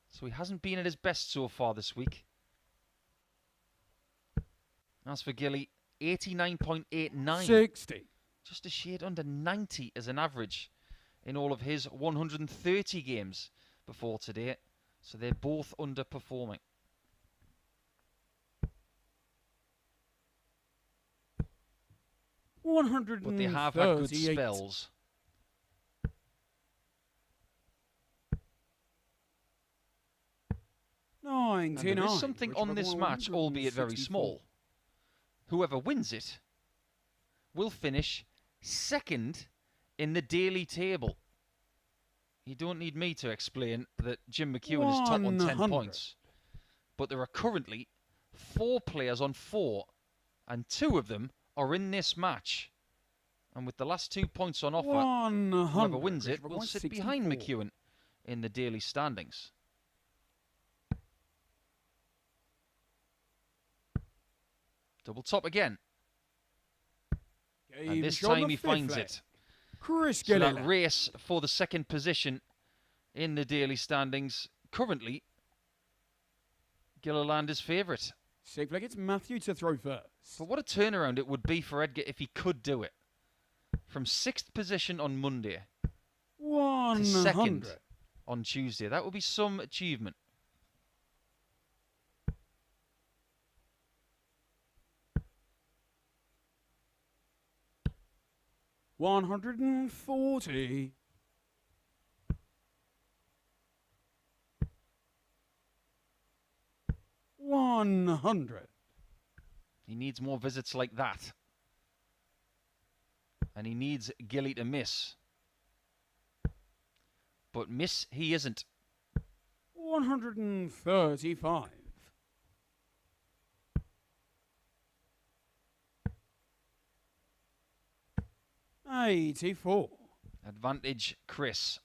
So he hasn't been at his best so far this week. As for Gilly, 89.89.
60.
Just a shade under 90 as an average in all of his 130 games before today. So they're both underperforming. But they have had good spells. And there is something on this match, albeit very small. Whoever wins it will finish second in the daily table. You don't need me to explain that Jim McEwan is top on 10 points. But there are currently 4 players on 4, and 2 of them are in this match. And with the last 2 points on offer, whoever wins it will sit behind McEwan in the daily standings. Double top again. And this time he finds it. So that race for the second position in the daily standings, currently, Gilliland is favourite.
Safe leg, it's Matthew to throw first.
But what a turnaround it would be for Edgar if he could do it. From 6th position on Monday to 2nd on Tuesday. That would be some achievement.
$140. $100.
He needs more visits like that. And he needs Gilly to miss. But miss he isn't.
135. $84.
Advantage Chris.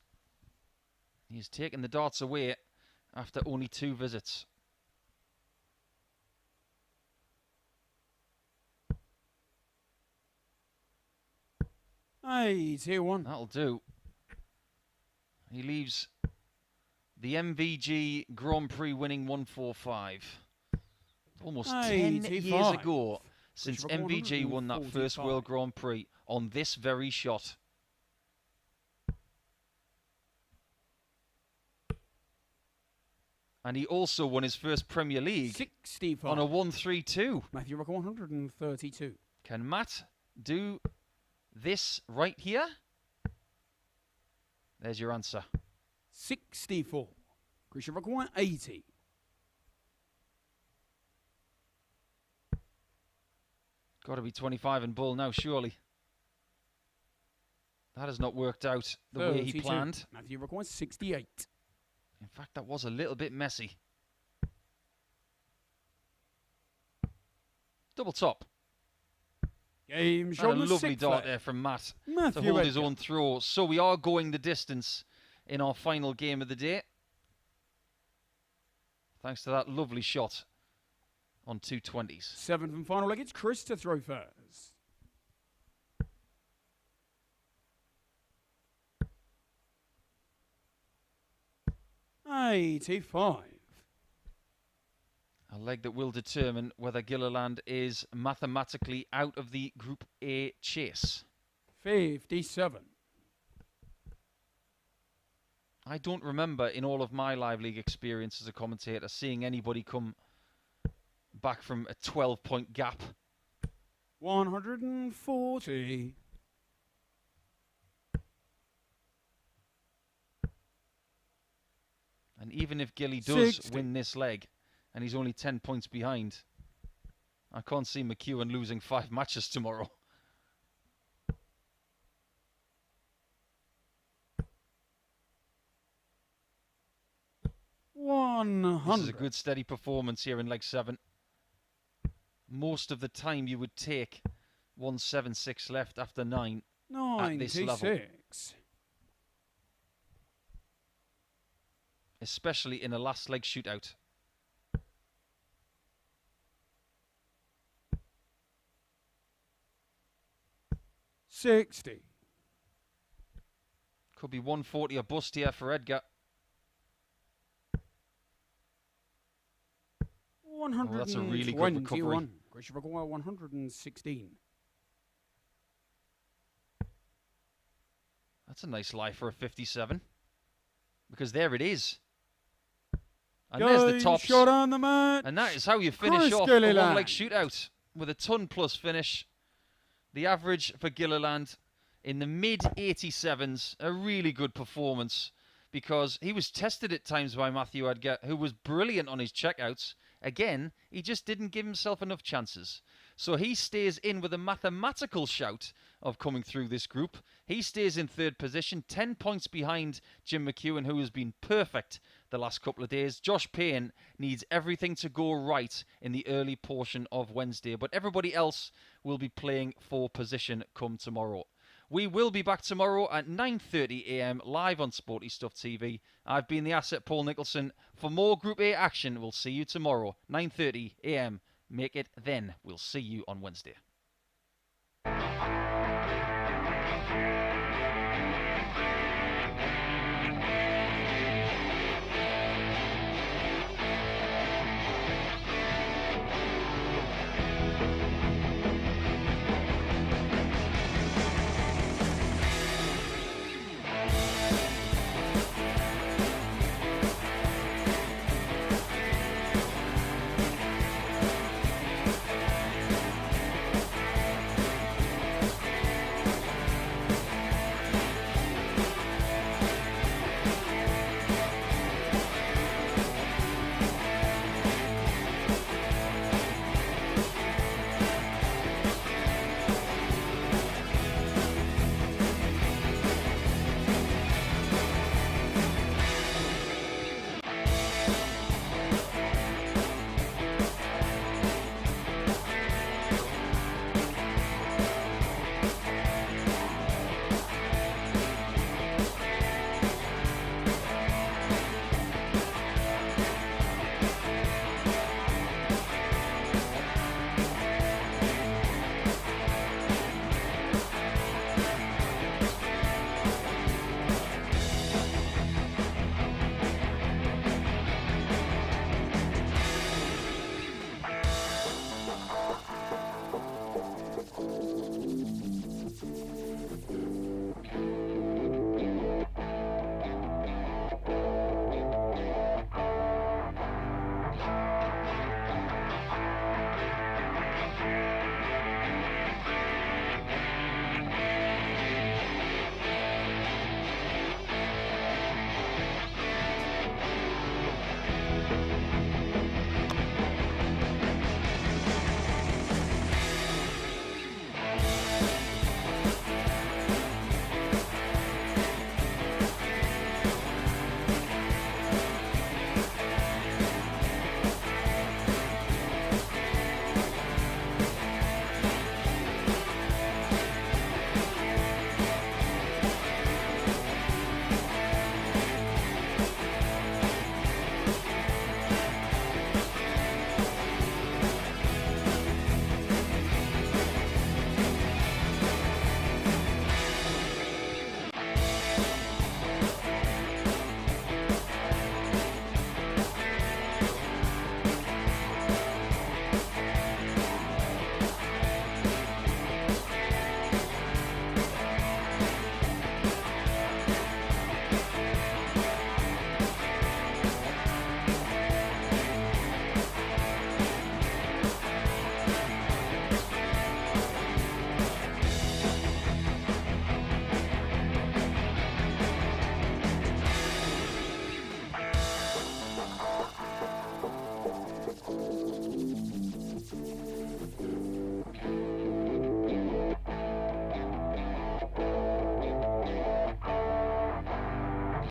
He's taken the darts away after only 2 visits.
$81.
That'll do. He leaves the MVG Grand Prix winning 145. Almost 10 years ago since MVG won that first World Grand Prix on this very shot. And he also won his first Premier League
65.
on a 132.
Matthew Rocker 132.
Can Matt do this right here? There's your answer.
64. Christian Rocker 180.
Got to be 25 and bull now, surely. That has not worked out the way he planned.
Matthew Rocker 168.
In fact, that was a little bit messy. Double top.
Game
shot. A lovely dart there from Matt to hold his own throw. So we are going the distance in our final game of the day. Thanks to that lovely shot on 220s.
7th and final leg, it's Chris to throw first. $85.
A leg that will determine whether Gilliland is mathematically out of the Group A chase.
57.
I don't remember in all of my Live League experience as a commentator seeing anybody come back from a 12-point gap.
140.
And even if Gilly does
60.
win this leg, and he's only 10 points behind, I can't see McEwan losing 5 matches tomorrow. This is a good steady performance here in leg 7. Most of the time you would take 176 left after 9 at this level. Especially in a last leg shootout.
$60.
Could be 140 or bust here for Edgar.
121.
That's a really good recovery.
116.
That's a nice lie for a 57. Because there it is. And there's the tops.
Shot on the mat.
And that is how you finish off a one-leg shootout with a ton-plus finish. The average for Gilliland in the mid-87s. A really good performance because he was tested at times by Matthew Edgar, who was brilliant on his checkouts. Again, he just didn't give himself enough chances. So he stays in with a mathematical shout of coming through this group. He stays in 3rd position, 10 points behind Jim McEwan, who has been perfect the last couple of days. Josh Payne needs everything to go right in the early portion of Wednesday, but everybody else will be playing for position come tomorrow. We will be back tomorrow at 9:30 a.m. live on Sporty Stuff TV. I've been the Asset Paul Nicholson. For more Group A action, we'll see you tomorrow, 9:30 a.m. Make it then. We'll see you on Wednesday.